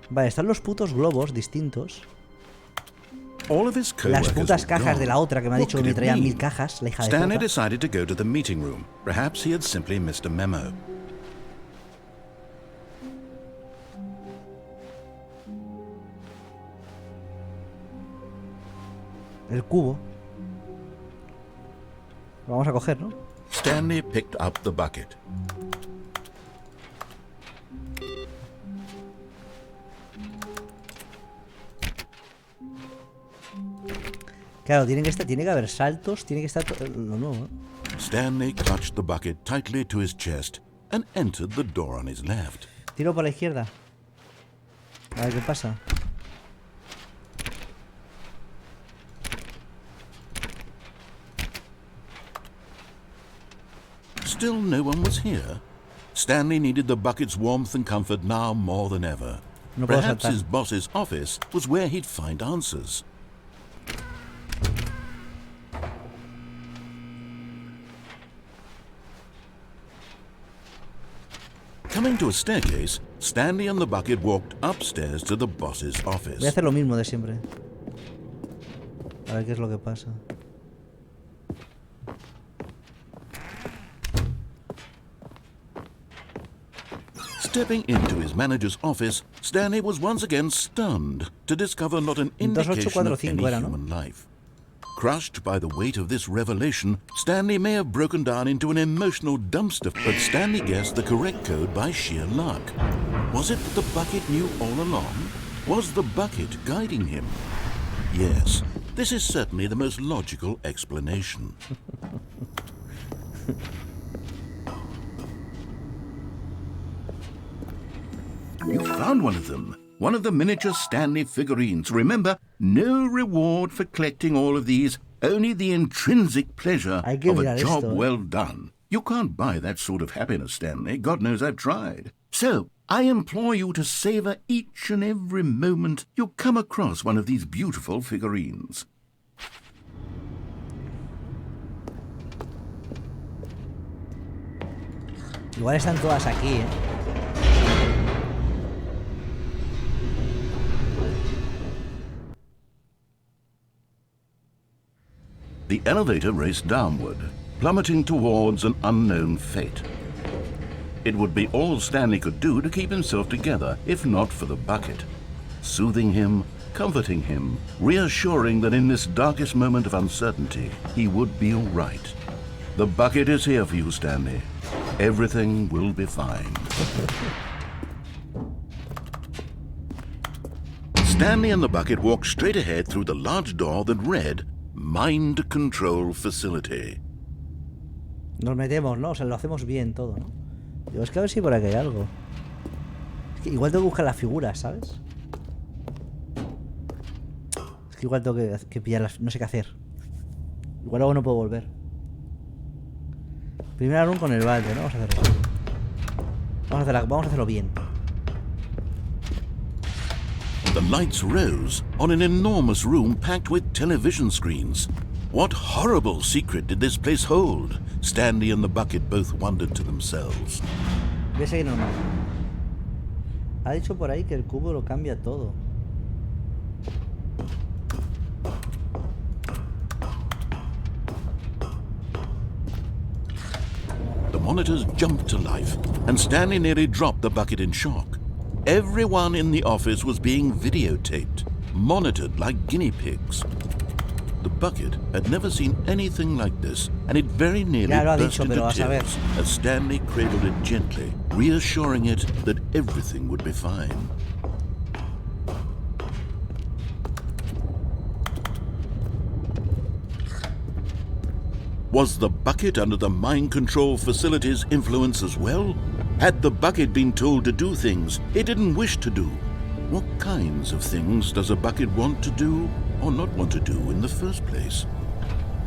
Vale, están los putos globos distintos. All of his las putas cajas de la otra que me ha dicho que me traían 1000 cajas, la hija de puta. Stanley decided to go to the meeting room. Perhaps he had simply missed a memo. El cubo. Lo vamos a coger, ¿no? Stanley picked up the bucket. Claro, tiene que haber saltos, tiene que estar lo nuevo, ¿no? Stanley clutched the bucket tightly to his chest and entered the door on his left. Tiro por la izquierda. A ver qué pasa. Still no one was here. Stanley needed the bucket's warmth and comfort now more than ever. No Perhaps his boss's office was where he'd find answers. Coming to a staircase, Stanley and the bucket walked upstairs to the boss's office. Voy a hacer lo mismo de siempre. A ver qué es lo que pasa. Stepping into his manager's office, Stanley was once again stunned to discover not an indication of any human life. Crushed by the weight of this revelation, Stanley may have broken down into an emotional dumpster, but Stanley guessed the correct code by sheer luck. Was it that the bucket knew all along? Was the bucket guiding him? Yes, this is certainly the most logical explanation. You found one of them. One of the miniature Stanley figurines. Remember, no reward for collecting all of these, only the intrinsic pleasure of a job well done. You can't buy that sort of happiness, Stanley. God knows I've tried. So, I implore you to savor each and every moment you come across one of these beautiful figurines. Igual están todas aquí, ¿eh? The elevator raced downward, plummeting towards an unknown fate. It would be all Stanley could do to keep himself together, if not for the bucket. Soothing him, comforting him, reassuring that in this darkest moment of uncertainty, he would be all right. The bucket is here for you, Stanley. Everything will be fine. Stanley and the bucket walked straight ahead through the large door that read, Mind Control Facility. Nos metemos, ¿no? O sea, lo hacemos bien todo, ¿no? Digo, es que a ver si por aquí hay algo. Es que igual tengo que buscar las figuras, ¿sabes? Es que igual tengo que pillar las... No sé qué hacer. Igual luego no puedo volver. Primera run con el balde, ¿no? Vamos a hacerlo. Vamos a hacerlo bien. The lights rose on an enormous room packed with television screens. What horrible secret did this place hold? Stanley and the bucket both wondered to themselves. Voy a seguir normal. Ha dicho por ahí que el cubo lo cambia todo. The monitors jumped to life, and Stanley nearly dropped the bucket in shock. Everyone in the office was being videotaped, monitored like guinea pigs. The bucket had never seen anything like this, and it very nearly burst into tears as Stanley cradled it gently, reassuring it that everything would be fine. Was the bucket under the mind control facility's influence as well? Had the bucket been told to do things it didn't wish to do? What kinds of things does a bucket want to do or not want to do in the first place?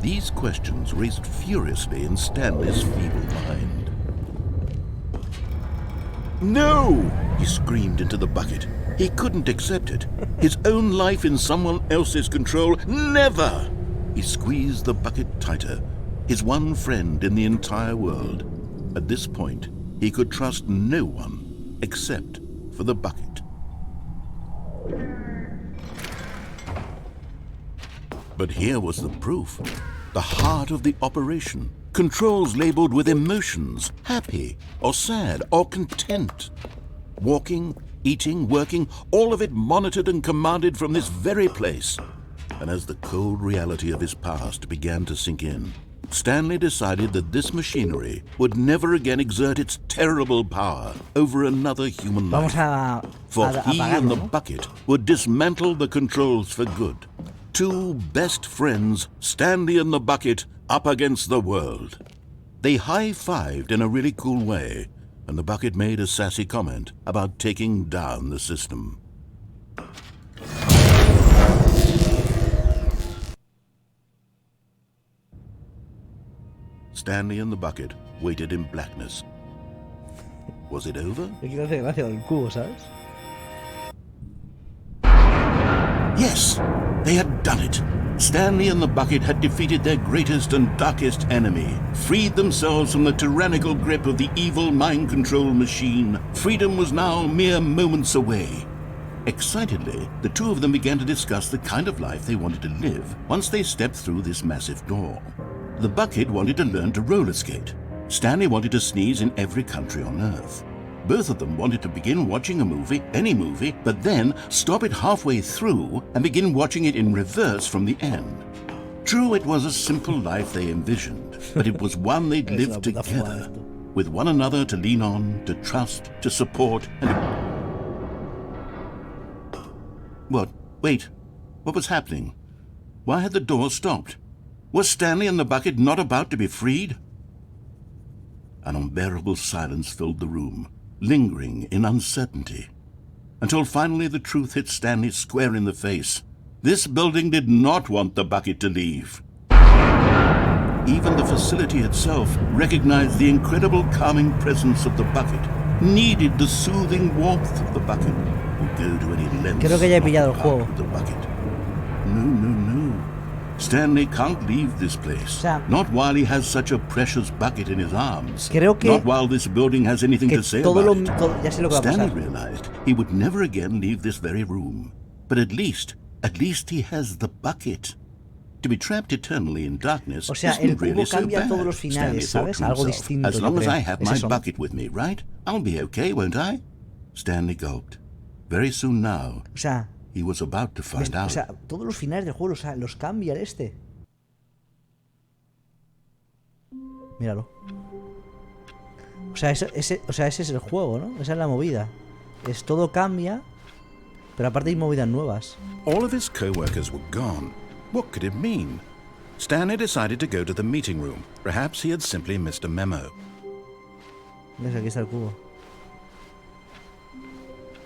These questions raced furiously in Stanley's feeble mind. No! He screamed into the bucket. He couldn't accept it. His own life in someone else's control, never! He squeezed the bucket tighter. His one friend in the entire world. At this point, he could trust no one except for the bucket. But here was the proof. The heart of the operation. Controls labeled with emotions, happy or sad or content. Walking, eating, working, all of it monitored and commanded from this very place. And as the cold reality of his past began to sink in, Stanley decided that this machinery would never again exert its terrible power over another human life. For he and the bucket would dismantle the controls for good. Two best friends, Stanley and the bucket, up against the world. They high-fived in a really cool way, and the bucket made a sassy comment about taking down the system. Stanley and the bucket waited in blackness. Was it over? Yes, they had done it. Stanley and the bucket had defeated their greatest and darkest enemy, freed themselves from the tyrannical grip of the evil mind control machine. Freedom was now mere moments away. Excitedly, the two of them began to discuss the kind of life they wanted to live once they stepped through this massive door. The bucket wanted to learn to roller skate. Stanley wanted to sneeze in every country on Earth. Both of them wanted to begin watching a movie, any movie, but then stop it halfway through and begin watching it in reverse from the end. True, it was a simple life they envisioned, but it was one they'd lived together, with one another to lean on, to trust, to support, and What? Wait. What was happening? Why had the door stopped? Was Stanley and the bucket not about to be freed? An unbearable silence filled the room, lingering in uncertainty, until finally the truth hit Stanley square in the face. This building did not want the bucket to leave. Even the facility itself recognized the incredible calming presence of the bucket, needed the soothing warmth of the bucket, would go to any lengths Creo que ya he pillado el juego. the bucket. No. Stanley can't leave this place. Not while he has such a precious bucket in his arms. Creo que Not while this building has anything to say todo about lo, it. todo, ya sé lo que va a Stanley pasar. realized he would never again leave this very room. But at least he has the bucket. To be trapped eternally in darkness O sea, el isn't cubo really so cambia bad. todos los Stanley finales, thought ¿sabes? to Algo himself, distinto, as long yo as creo. I have Es my eso. bucket with me, right? I'll be okay, won't I? Stanley gulped. Very soon now, O sea, he was about to find out. o sea, todos los finales del juego los cambia el este. Míralo. O sea, ese es el juego, ¿no? Esa es la movida. Es todo cambia, pero aparte hay movidas nuevas. All of his co-workers were gone. What could it mean? Stanley decided to go to the meeting room. Perhaps he had simply missed a memo. ¿Ves? Aquí está el cubo.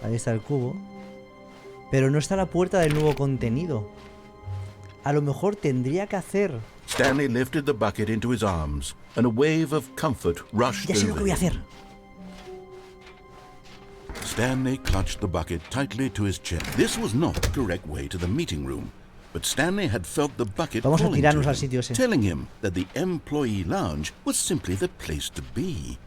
Ahí está el cubo. Pero no está la puerta del nuevo contenido. A lo mejor tendría que hacer... Stanley lifted the bucket into his arms, and a wave of comfort rushed Ya sé lo over que voy a him. hacer. Stanley clutched the bucket tightly to his chest. This was not the correct way to the meeting room, but Stanley had felt the bucket Vamos a calling tirarnos to al him, sitio ese. telling him that the employee lounge was simply the place to be.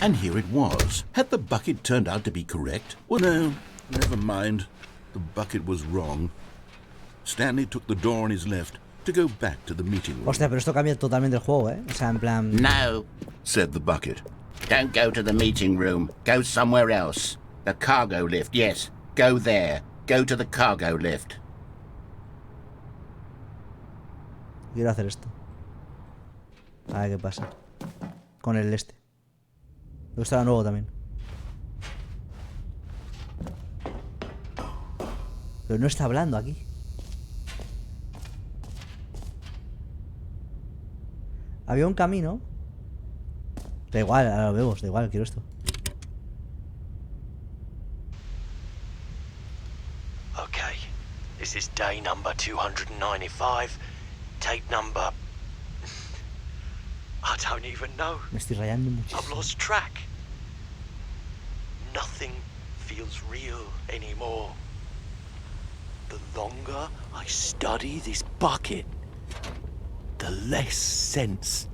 And here it was. Had the bucket turned out to be correct? Well, no, never mind. The bucket was wrong. Stanley took the door on his left to go back to the meeting room. Hostia, pero esto cambia totalmente el juego, ¿eh? O sea, en plan... No, said the bucket. don't go to the meeting room. Go somewhere else. The cargo lift, yes. Go there. Go to the cargo lift. Quiero hacer esto. A ver qué pasa. Con el este. Me gusta la nuevo también. Pero no está hablando aquí. Había un camino. Da igual, ahora lo vemos. Da igual, quiero esto. Okay, this is day number 295. Tape number... I don't even know. Me estoy rayando I've muchísimo. lost track. Nothing feels real anymore. The longer I study this bucket, the less sense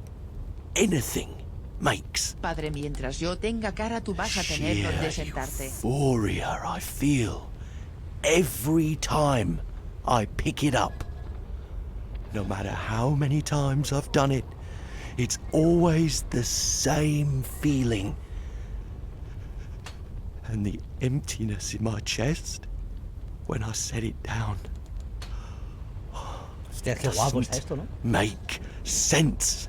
anything makes. Padre, mientras yo tenga cara, tú vas a tener donde sentarte. Euphoria I feel every time I pick it up. No matter how many times I've done it, it's always the same feeling. And the emptiness in my chest when I set it down. Hostia, qué guapo está esto, ¿no? Make sense.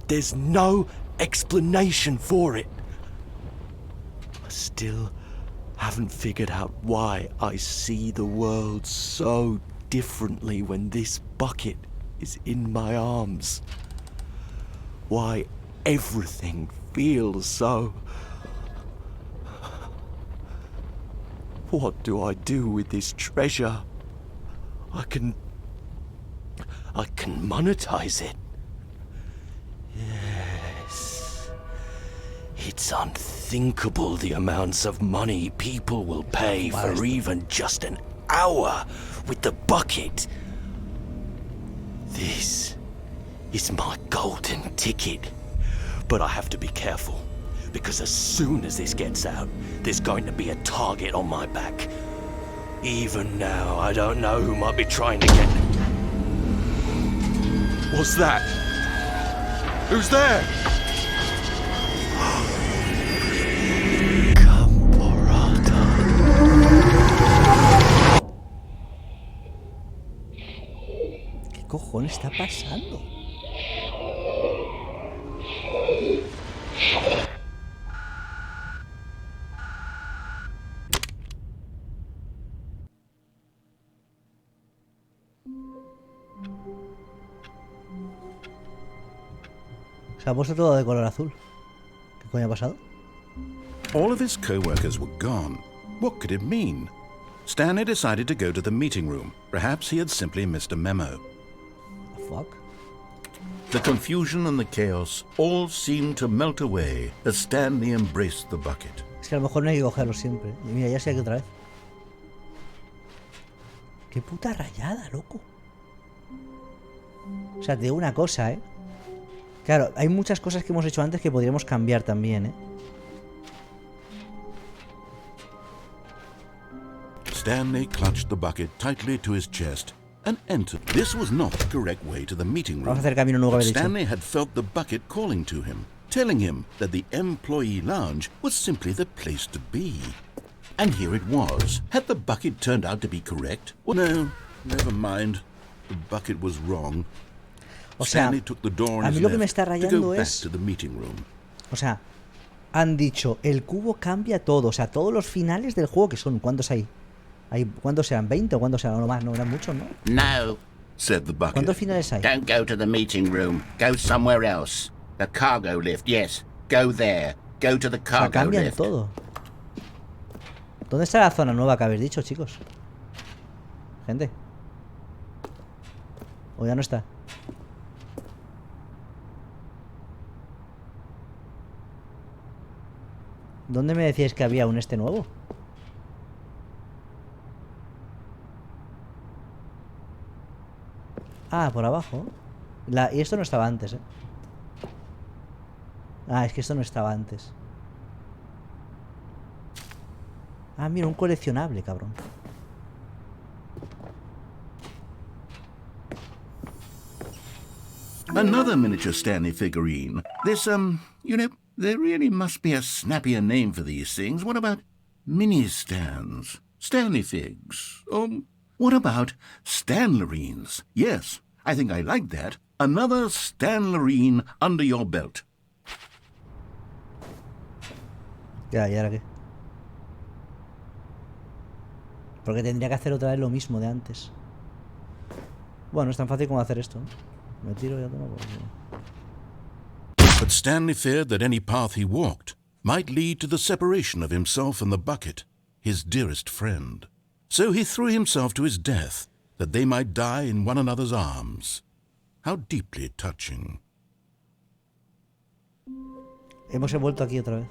There's no explanation for it. I still haven't figured out why I see the world so differently when this bucket is in my arms. Why everything feels so... What do I do with this treasure? I can monetize it. Yes. It's unthinkable the amounts of money people will pay for even just an hour with the bucket. This is my golden ticket. But I have to be careful, because as soon as this gets out, there's going to be a target on my back. Even now, I don't know who might be trying to get... What's that? Who's there? ¿Qué cojones está pasando? Se ha puesto todo de color azul. ¿Qué coño ha pasado? All of his co-workers were gone. What could it mean? Stanley decided to go to the meeting room. Perhaps he had simply missed a memo. The fuck? The confusion and the chaos all seemed to melt away as Stanley embraced the bucket. Es que a lo mejor no hay que cogerlo siempre. Y mira, ya sé que otra vez. Qué puta rayada, loco. O sea, te digo una cosa, ¿eh? Claro, hay muchas cosas que hemos hecho antes que podríamos cambiar también, ¿eh? Stanley clutched the bucket tightly to his chest and entered. This was not the correct way to the meeting room. Vamos a hacer camino nuevo, But habéis dicho. Stanley had felt the bucket calling to him, telling him that the employee lounge was simply the place to be. And here it was. Had the bucket turned out to be correct? Well, no, never mind. The bucket was wrong. O sea, Stanley took the door on a his mí lo que me left está to rayando go back es... to the meeting room. O sea, han dicho, el cubo cambia todo. O sea, todos los finales del juego que son. ¿Cuántos hay? ¿Cuántos serán? ¿20 o cuántos serán? No más, no eran muchos, ¿no? No, Said the bucket. ¿Cuántos finales hay? don't go to the meeting room. Go somewhere else. The cargo lift, yes. Go there. Go to the O sea, cargo cambian lift. todo. ¿Dónde está la zona nueva que habéis dicho, chicos? Gente. ¿O ya no está? ¿Dónde me decíais que había un este nuevo? Ah, por abajo. Y esto no estaba antes, ¿eh? Ah, es que esto no estaba antes. Ah, mira, un coleccionable, cabrón. Another miniature Stanley figurine. This, you know, there really must be a snappier name for these things. What about mini-stands? Stanley figs? What about Stanlerines? Yes, I think I like that. Another Stanlerine under your belt. Ya, ¿y ahora qué? Porque tendría que hacer otra vez lo mismo de antes. Bueno, es tan fácil como hacer esto, ¿no? Me tiro y ya tomo. But Stanley feared that any path he walked might lead to the separation of himself and the bucket, his dearest friend. So he threw himself to his death, that they might die in one another's arms. How deeply touching. Hemos vuelto aquí otra vez.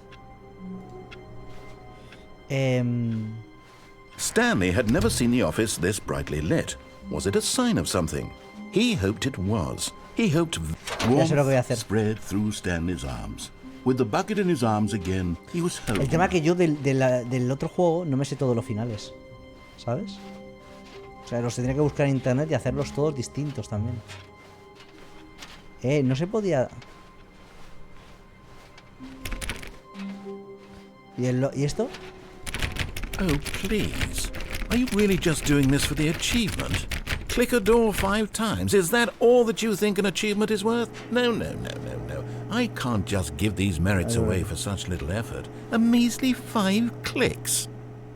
Stanley had never seen the office this brightly lit. Was it a sign of something? He hoped it was. He hoped warmth spread through Stanley's arms. With the bucket in his arms again, he was home. El tema que yo del otro juego no me sé todos los finales, ¿sabes? O sea, los tendría que buscar en internet y hacerlos todos distintos también. No se podía... ¿Y esto? Oh, please. Are you really just doing this for the achievement? Click a door 5 times. Is that all that you think an achievement is worth? No. I can't just give these merits away for such little effort. A measly 5 clicks.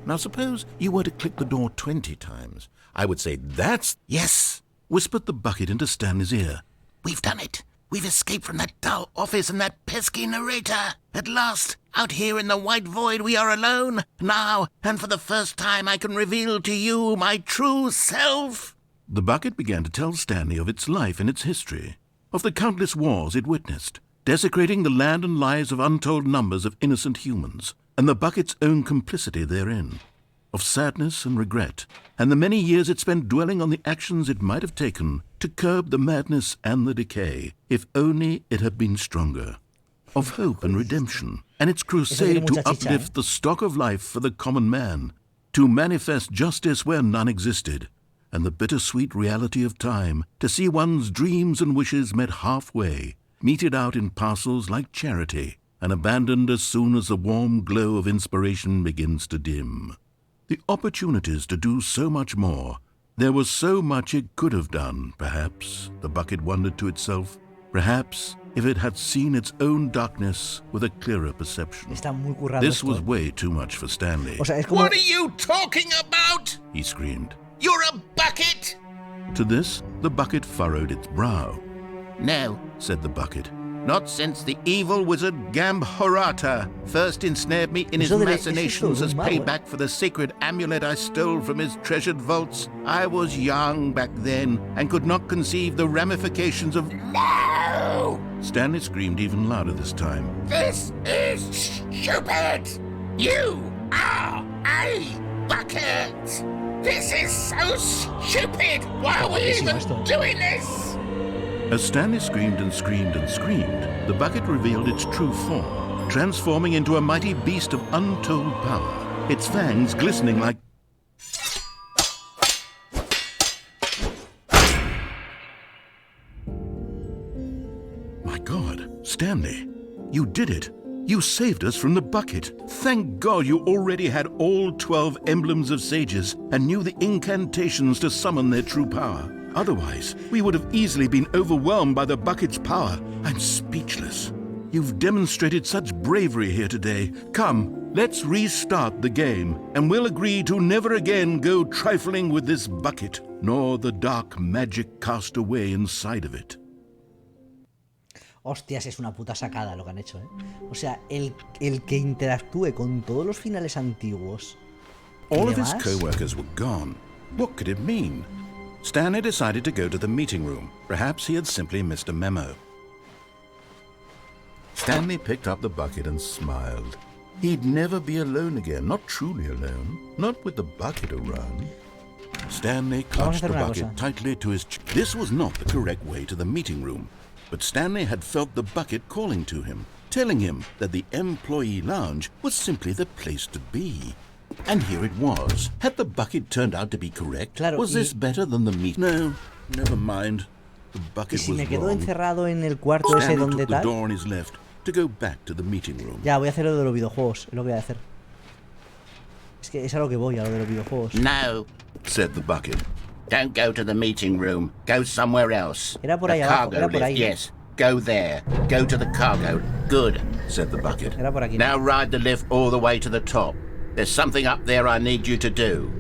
Now suppose you were to click the door 20 times. I would say, that's... Yes! Whispered the bucket into Stanley's ear. We've done it. We've escaped from that dull office and that pesky narrator. At last, out here in the white void, we are alone. Now, and for the first time, I can reveal to you my true self. The bucket began to tell Stanley of its life and its history, of the countless wars it witnessed, desecrating the land and lives of untold numbers of innocent humans, and the bucket's own complicity therein, of sadness and regret, and the many years it spent dwelling on the actions it might have taken to curb the madness and the decay, if only it had been stronger, of hope and redemption, and its crusade to uplift the stock of life for the common man, to manifest justice where none existed, and the bittersweet reality of time, to see one's dreams and wishes met halfway, meted out in parcels like charity, and abandoned as soon as the warm glow of inspiration begins to dim. The opportunities to do so much more. There was so much it could have done, perhaps, the bucket wondered to itself. Perhaps, if it had seen its own darkness with a clearer perception. This was way too much for Stanley. What are you talking about? He screamed. You're a bucket! To this, the bucket furrowed its brow. No, said the bucket. Not since the evil wizard Gambhorata first ensnared me in his machinations as payback for the sacred amulet I stole from his treasured vaults. I was young back then and could not conceive the ramifications of... No! Stanley screamed even louder this time. This is stupid! You are a bucket! This is so stupid! Why are we even doing this? As Stanley screamed and screamed and screamed, the bucket revealed its true form, transforming into a mighty beast of untold power, its fangs glistening like... My God, Stanley, you did it. You saved us from the bucket. Thank God you already had all 12 emblems of sages and knew the incantations to summon their true power. Otherwise, we would have easily been overwhelmed by the bucket's power. I'm speechless. You've demonstrated such bravery here today. Come, let's restart the game, and we'll agree to never again go trifling with this bucket, nor the dark magic cast away inside of it. Hostias, es una puta sacada lo que han hecho, ¿eh? O sea, el que interactúe con todos los finales antiguos. All of his co-workers were gone. What could it mean? Stanley decided to go to the meeting room. Perhaps he had simply missed a memo. Stanley picked up the bucket and smiled. He'd never be alone again, not truly alone, not with the bucket around. Stanley clutched the bucket tightly to his chest. This was not the correct way to the meeting room, but Stanley had felt the bucket calling to him, telling him that the employee lounge was simply the place to be. And here it was. Had the bucket turned out to be correct? Was this better than the meeting? No, never mind. The bucket was wrong. ¿Y si me quedo encerrado en el cuarto ese donde tal? Door on his left to go back to the meeting room. Ya, voy a hacer lo de los videojuegos, es lo que voy a hacer. Es que es a lo que voy, a lo de los videojuegos. No, said the bucket. Don't go to the meeting room. Go somewhere else. Era por ahí abajo, era por ahí. Yes, go there. Go to the cargo. Good, said the bucket. Era por aquí. Now ride the lift all the way to the top. There's something up there I need you to do.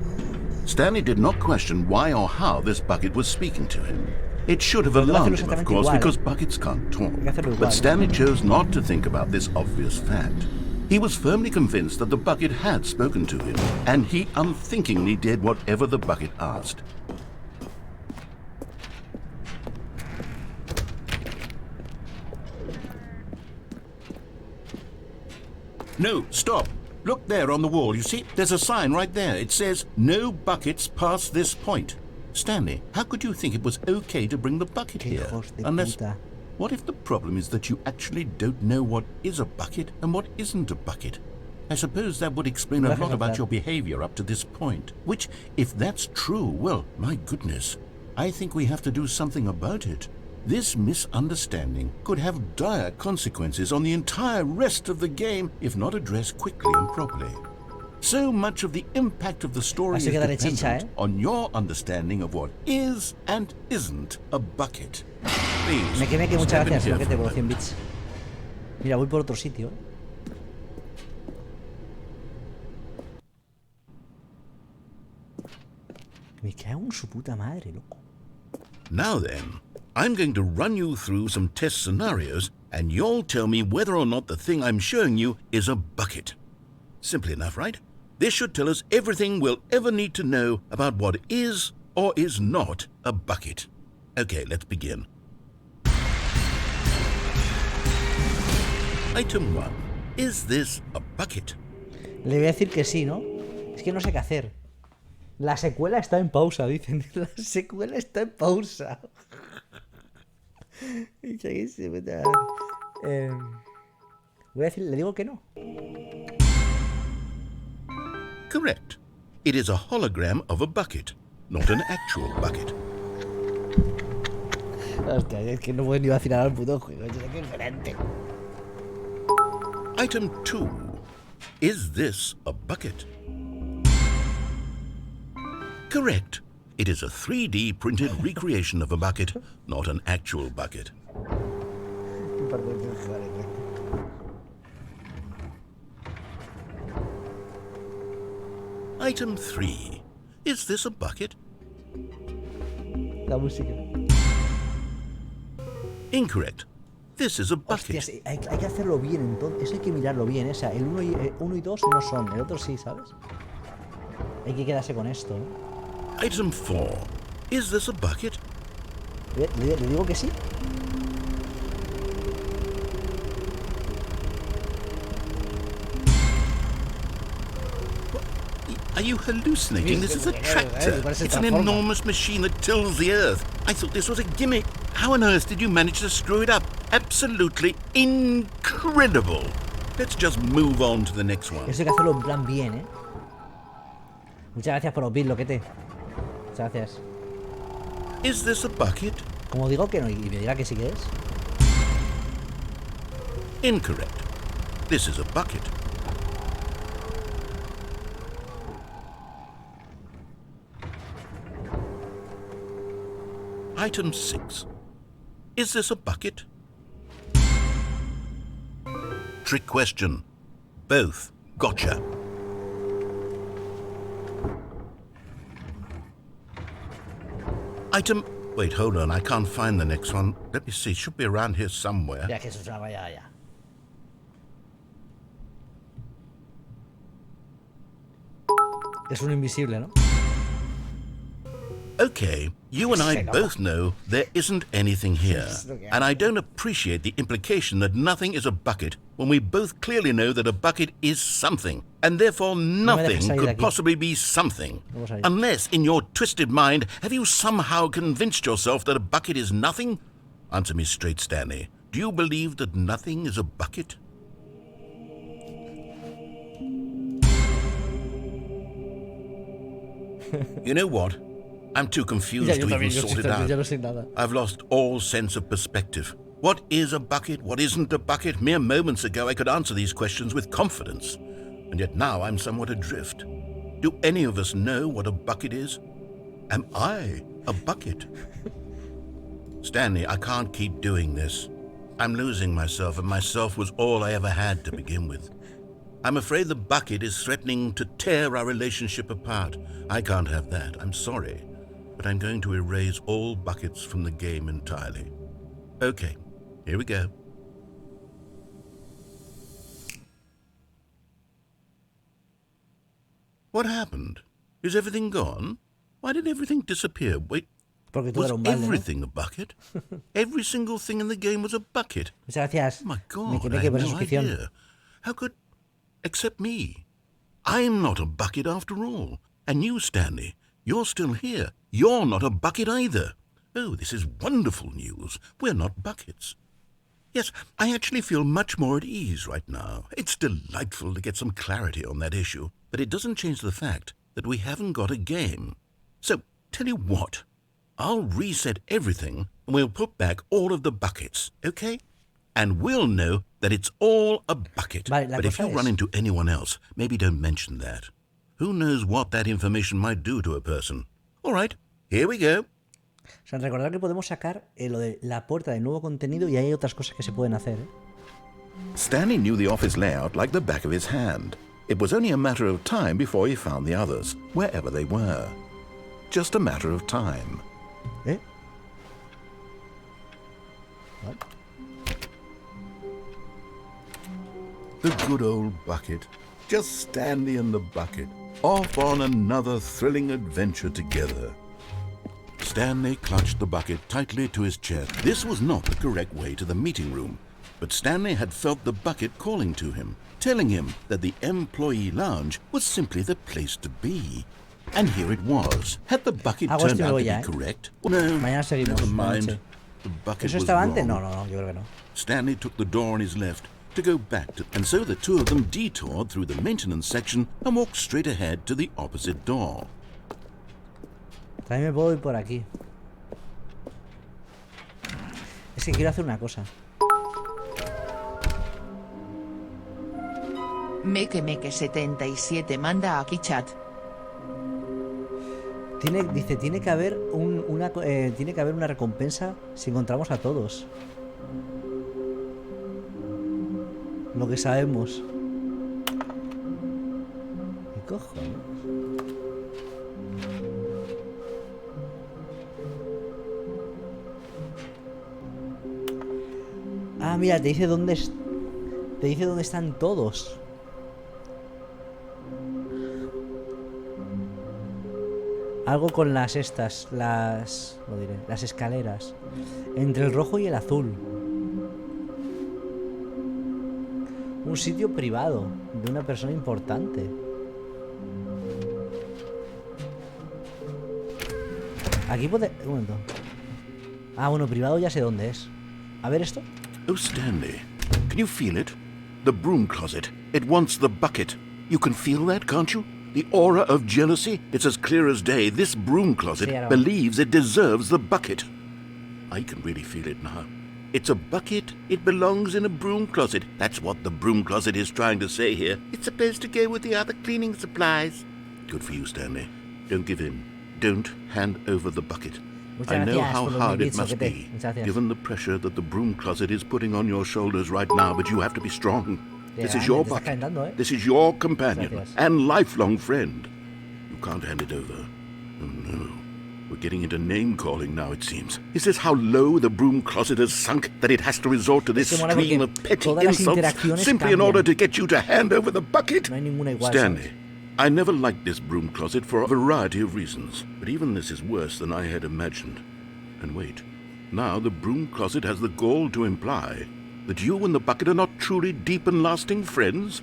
Stanley did not question why or how this bucket was speaking to him. It should have alarmed him, of course, because buckets can't talk. But Stanley chose not to think about this obvious fact. He was firmly convinced that the bucket had spoken to him, and he unthinkingly did whatever the bucket asked. No, stop. Look there on the wall, you see? There's a sign right there. It says, "No buckets past this point." Stanley, how could you think it was okay to bring the bucket here? Unless, what if the problem is that you actually don't know what is a bucket and what isn't a bucket? I suppose that would explain a lot about your behavior up to this point. Which, if that's true, well, my goodness, I think we have to do something about it. This misunderstanding could have dire consequences on the entire rest of the game if not addressed quickly and properly. So much of the impact of the story is dependent on your understanding of what is and isn't a bucket. Please, que muchas gracias, paquete por 100 bits. Mira, voy por otro sitio. Me cago en su puta madre, loco. Now then, I'm going to run you through some test scenarios, and you'll tell me whether or not the thing I'm showing you is a bucket. Simple enough, right? This should tell us everything we'll ever need to know about what is or is not a bucket. Okay, let's begin. Item 1. Is this a bucket? Le voy a decir que sí, ¿no? Es que no sé qué hacer. La secuela está en pausa, dicen. La secuela está en pausa. Voy a decir, le digo que no. Correct. It is a hologram of a bucket, not an actual bucket. Hostia, es que no puedo ni vacilar al puto juego, es que es diferente. Item 2. Is this a bucket? Correct. It is a 3D printed recreation of a bucket, not an actual bucket. Item 3. Is this a bucket? La música. Incorrect. This is a bucket. Hostias, hay que hacerlo bien entonces. Eso hay que mirarlo bien. Esa, el 1 y 2 no son, el otro sí, ¿sabes? Hay que quedarse con esto, ¿no? Item 4. Is this a bucket? ¿Le digo que sí? Are you hallucinating? This is a tractor. It's an enormous machine that tills the earth. I thought this was a gimmick. How on earth did you manage to screw it up? Absolutely incredible. Let's just move on to the next one. Eso hay que hacerlo en plan bien, ¿eh? Muchas gracias por los bits, loquete. Muchas gracias. Is this a bucket? Como digo que no y me diga que sí que es. Incorrect. This is a bucket. Item 6. Is this a bucket? Trick question. Both. Gotcha. Item... Wait, hold on. I can't find the next one. Let me see. It should be around here somewhere. Ya que eso se vaya ya. Es un invisible, ¿no? Okay, you and I both know there isn't anything here, and I don't appreciate the implication that nothing is a bucket when we both clearly know that a bucket is something, and therefore nothing could possibly be something. Unless, in your twisted mind, have you somehow convinced yourself that a bucket is nothing? Answer me straight, Stanley. Do you believe that nothing is a bucket? You know what? I'm too confused to even sort it out. I've lost all sense of perspective. What is a bucket? What isn't a bucket? Mere moments ago I could answer these questions with confidence. And yet now I'm somewhat adrift. Do any of us know what a bucket is? Am I a bucket? Stanley, I can't keep doing this. I'm losing myself, and myself was all I ever had to begin with. I'm afraid the bucket is threatening to tear our relationship apart. I can't have that. I'm sorry. But I'm going to erase all buckets from the game entirely. Okay, here we go. What happened? Is everything gone? Why did everything disappear? Wait, was everything a bucket? Every single thing in the game was a bucket. Gracias. Oh my God, I have no idea. How could... Except me. I'm not a bucket after all. And you, Stanley, you're still here. You're not a bucket either. Oh, this is wonderful news. We're not buckets. Yes, I actually feel much more at ease right now. It's delightful to get some clarity on that issue, but it doesn't change the fact that we haven't got a game. So, tell you what, I'll reset everything and we'll put back all of the buckets, okay? And we'll know that it's all a bucket. But if you run into anyone else, maybe don't mention that. Who knows what that information might do to a person. All right, here we go. O sea, recordar que podemos sacar lo de la puerta de nuevo contenido y hay otras cosas que se pueden hacer, ¿eh? Stanley knew the office layout like the back of his hand. It was only a matter of time before he found the others, wherever they were. Just a matter of time. ¿Eh? What? The good old bucket. Just Stanley and the bucket. Off on another thrilling adventure together. Stanley clutched the bucket tightly to his chest. This was not the correct way to the meeting room, but Stanley had felt the bucket calling to him, telling him that the employee lounge was simply the place to be. And here it was. Had the bucket turned out to be correct? No, never mind. The bucket was wrong. No, yo creo que no. Stanley took the door on his left to go back to, and so the two of them detoured through the maintenance section and walked straight ahead to the opposite door. También me puedo ir por aquí. Es que quiero hacer una cosa. Meke77 manda aquí chat. Dice, tiene que haber una recompensa si encontramos a todos. Lo que sabemos. ¿Qué cojones? Ah, mira, te dice dónde están todos. Algo con las las escaleras. Entre el rojo y el azul. Un sitio privado de una persona importante. Aquí puede... Un momento. Ah, bueno, privado ya sé dónde es. A ver esto. Oh, Stanley, can you feel it? The broom closet. It wants the bucket. You can feel that, can't you? The aura of jealousy? It's as clear as day. This broom closet believes it deserves the bucket. I can really feel it now. It's a bucket. It belongs in a broom closet. That's what the broom closet is trying to say here. It's supposed to go with the other cleaning supplies. Good for you, Stanley. Don't give in. Don't hand over the bucket. I know how hard it must be, given the pressure that the broom closet is putting on your shoulders right now, but you have to be strong. This is your bucket. This is your companion and lifelong friend. You can't hand it over. Oh, no. We're getting into name-calling now, it seems. Is this how low the broom closet has sunk, that it has to resort to this stream of petty insults simply in order to get you to hand over the bucket? Stanley, I never liked this broom closet for a variety of reasons, but even this is worse than I had imagined. And wait, now the broom closet has the gall to imply that you and the bucket are not truly deep and lasting friends?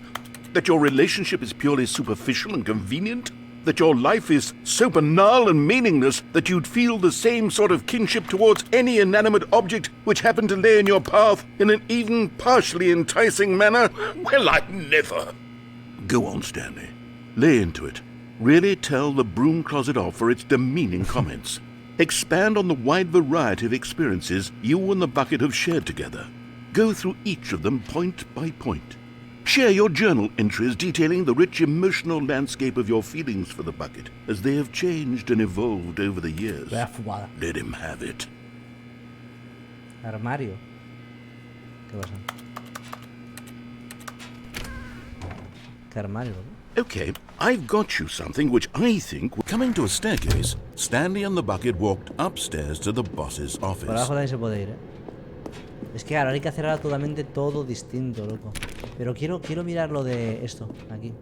That your relationship is purely superficial and convenient? That your life is so banal and meaningless that you'd feel the same sort of kinship towards any inanimate object which happened to lay in your path in an even partially enticing manner? Well, I never. Go on, Stanley. Lay into it. Really tell the broom closet off for its demeaning comments. Expand on the wide variety of experiences you and the bucket have shared together. Go through each of them point by point. Share your journal entries detailing the rich emotional landscape of your feelings for the bucket as they have changed and evolved over the years. Let him have it. Armario. ¿Qué pasa? ¿Qué armario? Okay, I've got you something which I think... Coming to a staircase, Stanley and the bucket walked upstairs to the boss's office. Por abajo también se puede ir, ¿eh? Es que ahora hay que hacer totalmente todo distinto, loco. Pero quiero mirar lo de esto, aquí.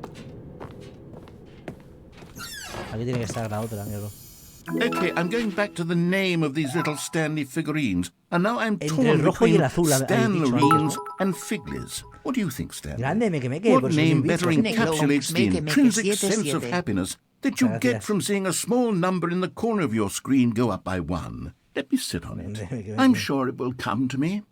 Aquí tiene que estar la otra, míralo. Okay, I'm going back to the name of these little Stanley figurines, and now I'm torn between Stanlerines and Figlies. What do you think, Stanley? What name better encapsulates the intrinsic sense of happiness that you get from seeing a small number in the corner of your screen go up by 1? Let me sit on it. I'm sure it will come to me.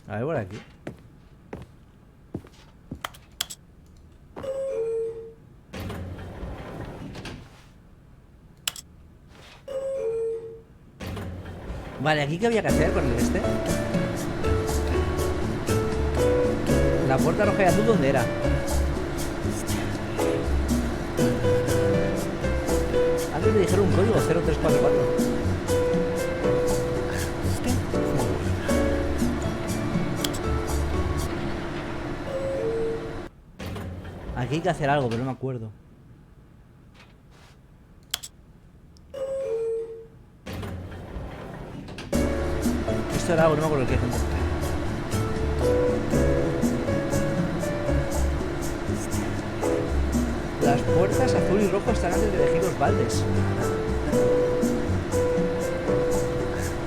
A ver por aquí. Vale, ¿aquí qué había que hacer con el este? La puerta roja y azul, ¿dónde era? Antes me dijeron un código 0344. Aquí hay que hacer algo, pero no me acuerdo. Esto era algo, no me acuerdo qué, gente. Las puertas azul y rojo están antes de elegir los baldes.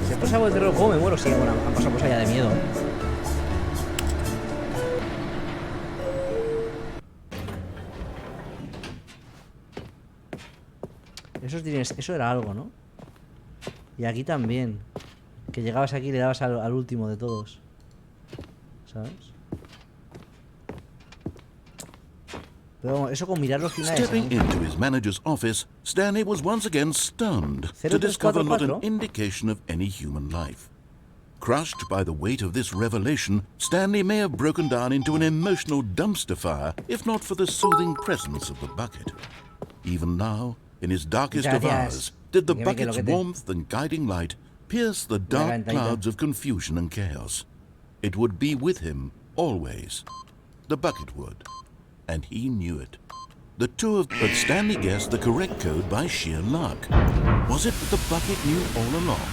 Si después hago el terror, ¿cómo me muero? Sí, bueno, han pasado cosas ya de miedo, ¿eh? Eso era algo, ¿no? Y aquí también. Que llegabas aquí y le dabas al último de todos. ¿Sabes? Pero vamos, eso con mirar los finales. Stepping into his manager's office, Stanley was once again stunned to discover not an indication of any human life. Crushed by the weight of this revelation, Stanley may have broken down into an emotional dumpster fire, if not for the soothing presence of the bucket. Even now, in his darkest of hours, did the bucket's warmth and guiding light pierce the dark clouds of confusion and chaos. It would be with him, always. The bucket would. And he knew it. The two of... But Stanley guessed the correct code by sheer luck. Was it that the bucket knew all along?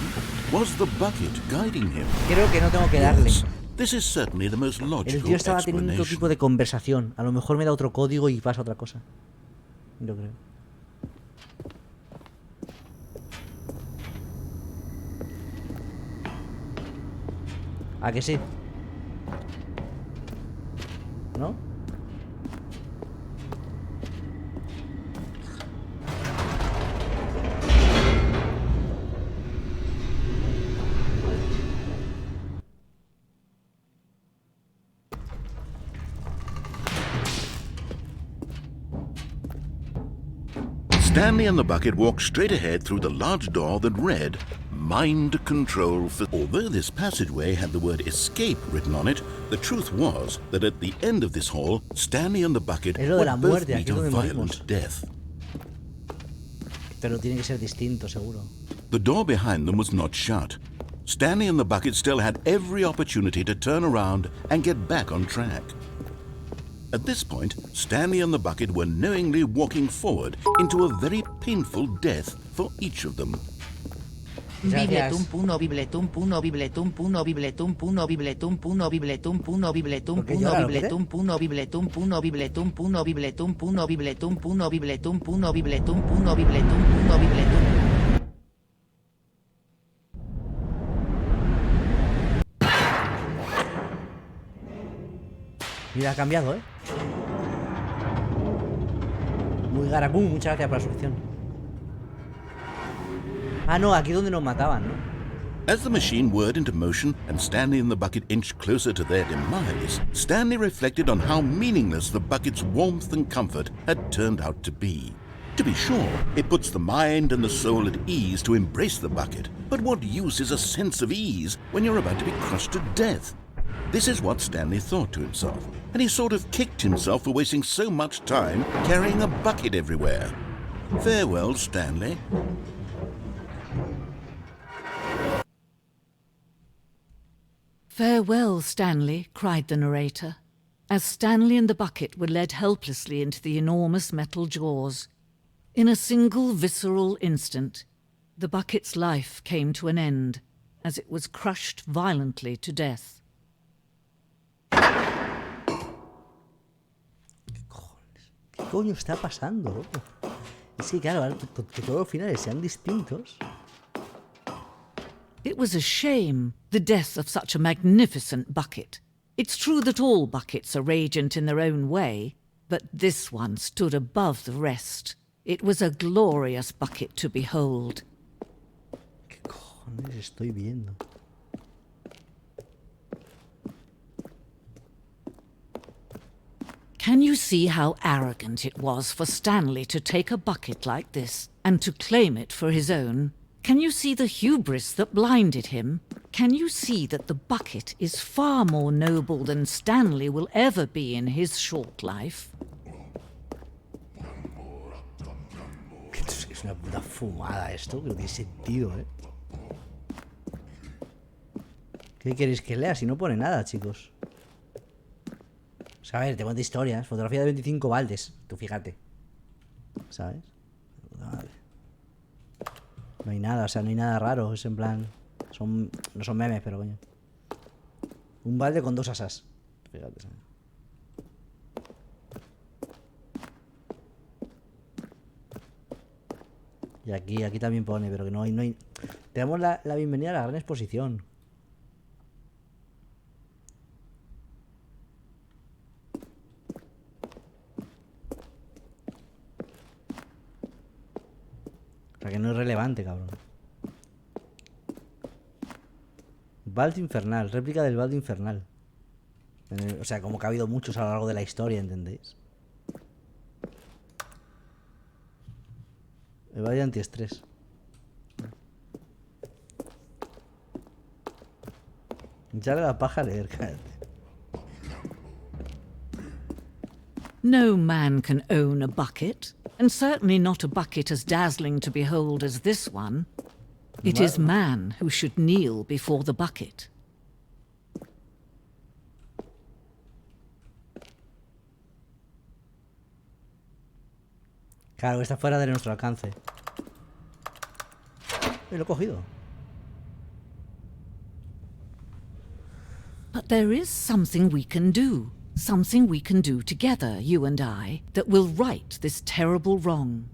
Was the bucket guiding him? Creo que no tengo que darle. Yes, this is certainly the most logical El tío estaba teniendo otro tipo de conversación. A lo mejor me da otro código y pasa otra cosa. Yo creo. ¿A que sí? ¿No? Stanley and the bucket walked straight ahead through the large door that read Mind Control. Although this passageway had the word escape written on it, the truth was that at the end of this hall, Stanley and the bucket would both meet a violent death. Pero tiene que ser distinto, seguro. The door behind them was not shut. Stanley and the bucket still had every opportunity to turn around and get back on track. At this point, Stanley and the bucket were knowingly walking forward into a very painful death for each of them. Bibletum puno bibletum puno bibletum puno bibletum puno bibletum puno bibletum puno bibletum puno bibletum puno bibletum puno bibletum puno bibletum puno bibletum puno bibletum puno bibletum puno bibletum puno bibletum. Mira, ha cambiado, ¿eh? Muy garacú, muchas gracias por la suscripción. Ah, no, aquí donde nos mataban, ¿no? As the machine whirred into motion and Stanley and the bucket inched closer to their demise, Stanley reflected on how meaningless the bucket's warmth and comfort had turned out to be. To be sure, it puts the mind and the soul at ease to embrace the bucket, but what use is a sense of ease when you're about to be crushed to death? This is what Stanley thought to himself, and he sort of kicked himself for wasting so much time carrying a bucket everywhere. Farewell, Stanley. Farewell, Stanley, cried the narrator, as Stanley and the bucket were led helplessly into the enormous metal jaws. In a single visceral instant, the bucket's life came to an end, as it was crushed violently to death. ¿Qué coño está pasando, loco? Es que claro, que todos los finales sean distintos. It was a shame, the death of such a magnificent bucket. It's true that all buckets are radiant in their own way, but this one stood above the rest. It was a glorious bucket to behold. ¿Qué cojones estoy viendo? Can you see how arrogant it was for Stanley to take a bucket like this and to claim it for his own? Can you see the hubris that blinded him? Can you see that the bucket is far more noble than Stanley will ever be in his short life? Es una puta fumada esto, que no tiene sentido, ¿eh? ¿Qué queréis que lea? Si no pone nada, chicos. O sea, a ver, te cuento historias. Fotografía de 25 baldes. Tú fíjate. ¿Sabes? Vale. No hay nada, o sea, no hay nada raro. Es en plan... no son memes, pero coño. Un balde con 2 asas. Fíjate, ¿sabes? Y aquí también pone, pero que no hay... Te damos la bienvenida a la gran exposición. O sea, que no es relevante, cabrón. Balde infernal, réplica del balde infernal. O sea, como que ha habido muchos a lo largo de la historia, ¿entendéis? El balde antiestrés. Echarle la paja a leer, cállate. No man can own a bucket, and certainly not a bucket as dazzling to behold as this one. It is man who should kneel before the bucket. Claro, está fuera de nuestro alcance. Lo he cogido. But there is something we can do. Something we can do together, you and I, that will right this terrible wrong.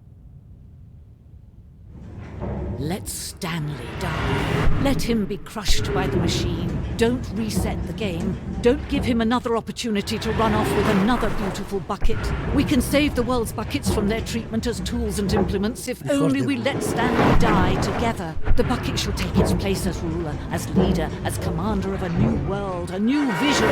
Let Stanley die. Let him be crushed by the machine. Don't reset the game. Don't give him another opportunity to run off with another beautiful bucket. We can save the world's buckets from their treatment as tools and implements if only we let Stanley die together. The bucket shall take its place as ruler, as leader, as commander of a new world, a new vision.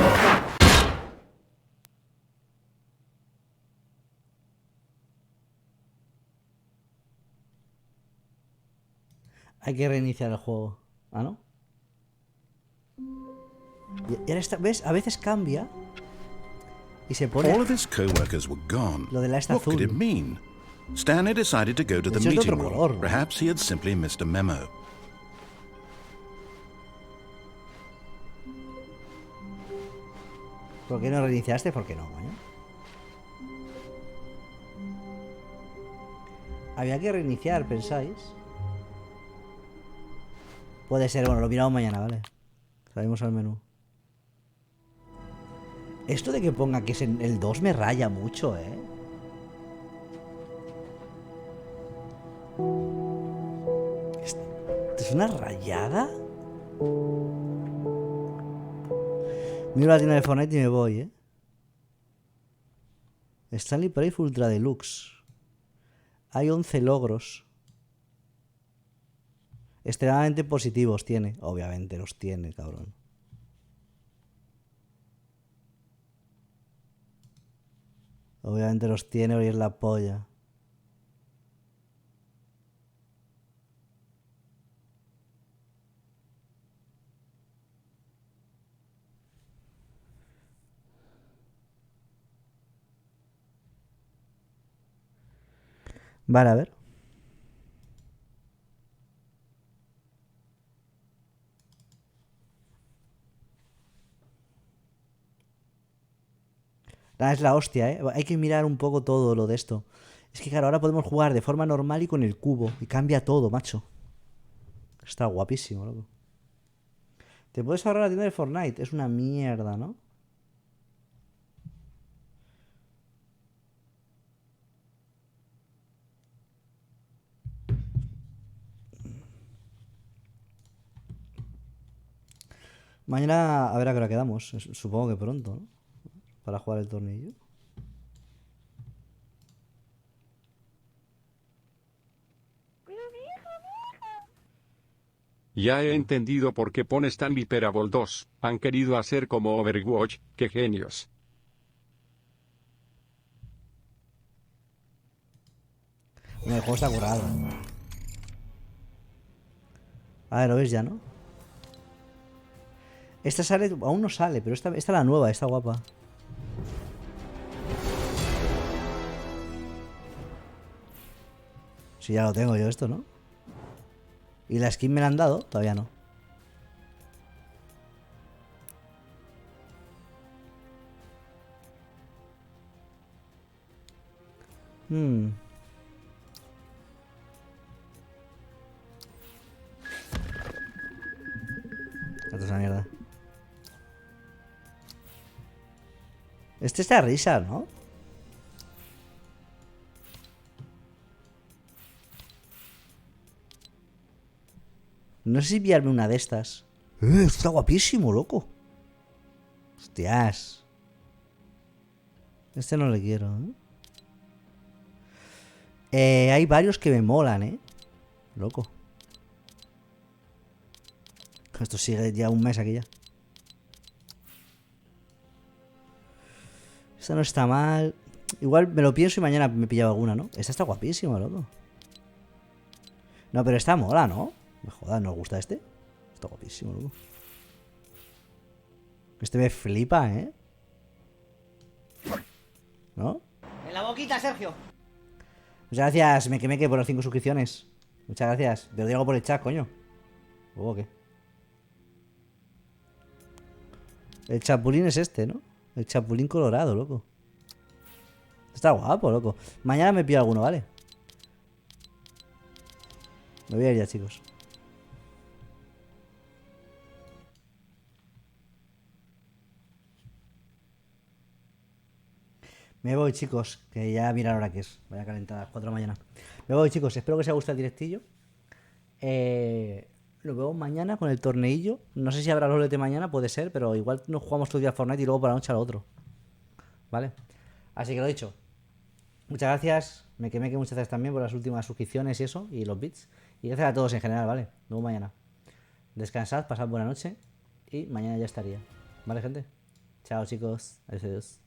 Hay que reiniciar el juego. ¿Ah, no? Y ahora ¿ves? A veces cambia y se pone... All of his co-workers were gone. Lo de la esta What azul. could it mean? Stanley decided to go to the De hecho, es de meeting otro room. color. Perhaps he had simply missed a memo. ¿Por qué no reiniciaste? ¿Por qué no, coño? Había que reiniciar, ¿pensáis? Puede ser, bueno, lo miramos mañana, ¿vale? Salimos al menú. Esto de que ponga que es en el 2 me raya mucho, ¿eh? ¿Esto es una rayada? Miro la tienda de Fortnite y me voy, ¿eh? Stanley Parable Ultra Deluxe. Hay 11 logros. Extremadamente positivos tiene. Obviamente los tiene, cabrón. Obviamente los tiene, hoy es la polla. Vale, a ver. Ah, es la hostia, ¿eh? Hay que mirar un poco todo lo de esto. Es que claro, ahora podemos jugar de forma normal y con el cubo. Y cambia todo, macho. Está guapísimo, loco. Te puedes ahorrar la tienda de Fortnite. Es una mierda, ¿no? Mañana a ver a qué hora quedamos. Supongo que pronto, ¿no? Para jugar el tornillo. Ya he entendido por qué pone Stanley Parable 2. Han querido hacer como Overwatch. ¡Qué genios! El juego está curado. A ver, lo ves ya, ¿no? Esta sale, aún no sale, pero esta es la nueva, está guapa. Si ya lo tengo yo esto, ¿no? ¿Y la skin me la han dado? Todavía no. Esto es una mierda. Este está risa, ¿no? No sé si pillarme una de estas. Está guapísimo, loco. Hostias. Este no le quiero, ¿eh? Hay varios que me molan, ¿eh? Loco. Esto sigue ya un mes aquí ya. Esta no está mal. Igual me lo pienso y mañana me pillaba alguna, ¿no? Esta está guapísima, loco. No, pero esta mola, ¿no? Me jodas, ¿no os gusta este? Está guapísimo, loco. Este me flipa, ¿eh? ¿No? En la boquita, Sergio. Muchas gracias, Meque, por las 5 suscripciones. Muchas gracias. Pero digo por el chat, coño. ¿O qué? El chapulín es este, ¿no? El chapulín colorado, loco. Está guapo, loco. Mañana me pillo alguno, ¿vale? Me voy a ir ya, chicos. Me voy, chicos, que ya mira la hora que es. Voy a calentar a las 4 de la mañana. Me voy, chicos. Espero que os haya gustado el directillo. Lo veo mañana con el torneillo. No sé si habrá rolete mañana, puede ser, pero igual nos jugamos todo el día a Fortnite y luego por la noche al otro. ¿Vale? Así que lo dicho. Muchas gracias. Meque, muchas gracias también por las últimas suscripciones y eso, y los bits. Y gracias a todos en general, ¿vale? Nos vemos mañana. Descansad, pasad buena noche y mañana ya estaría. ¿Vale, gente? Chao, chicos. Adiós.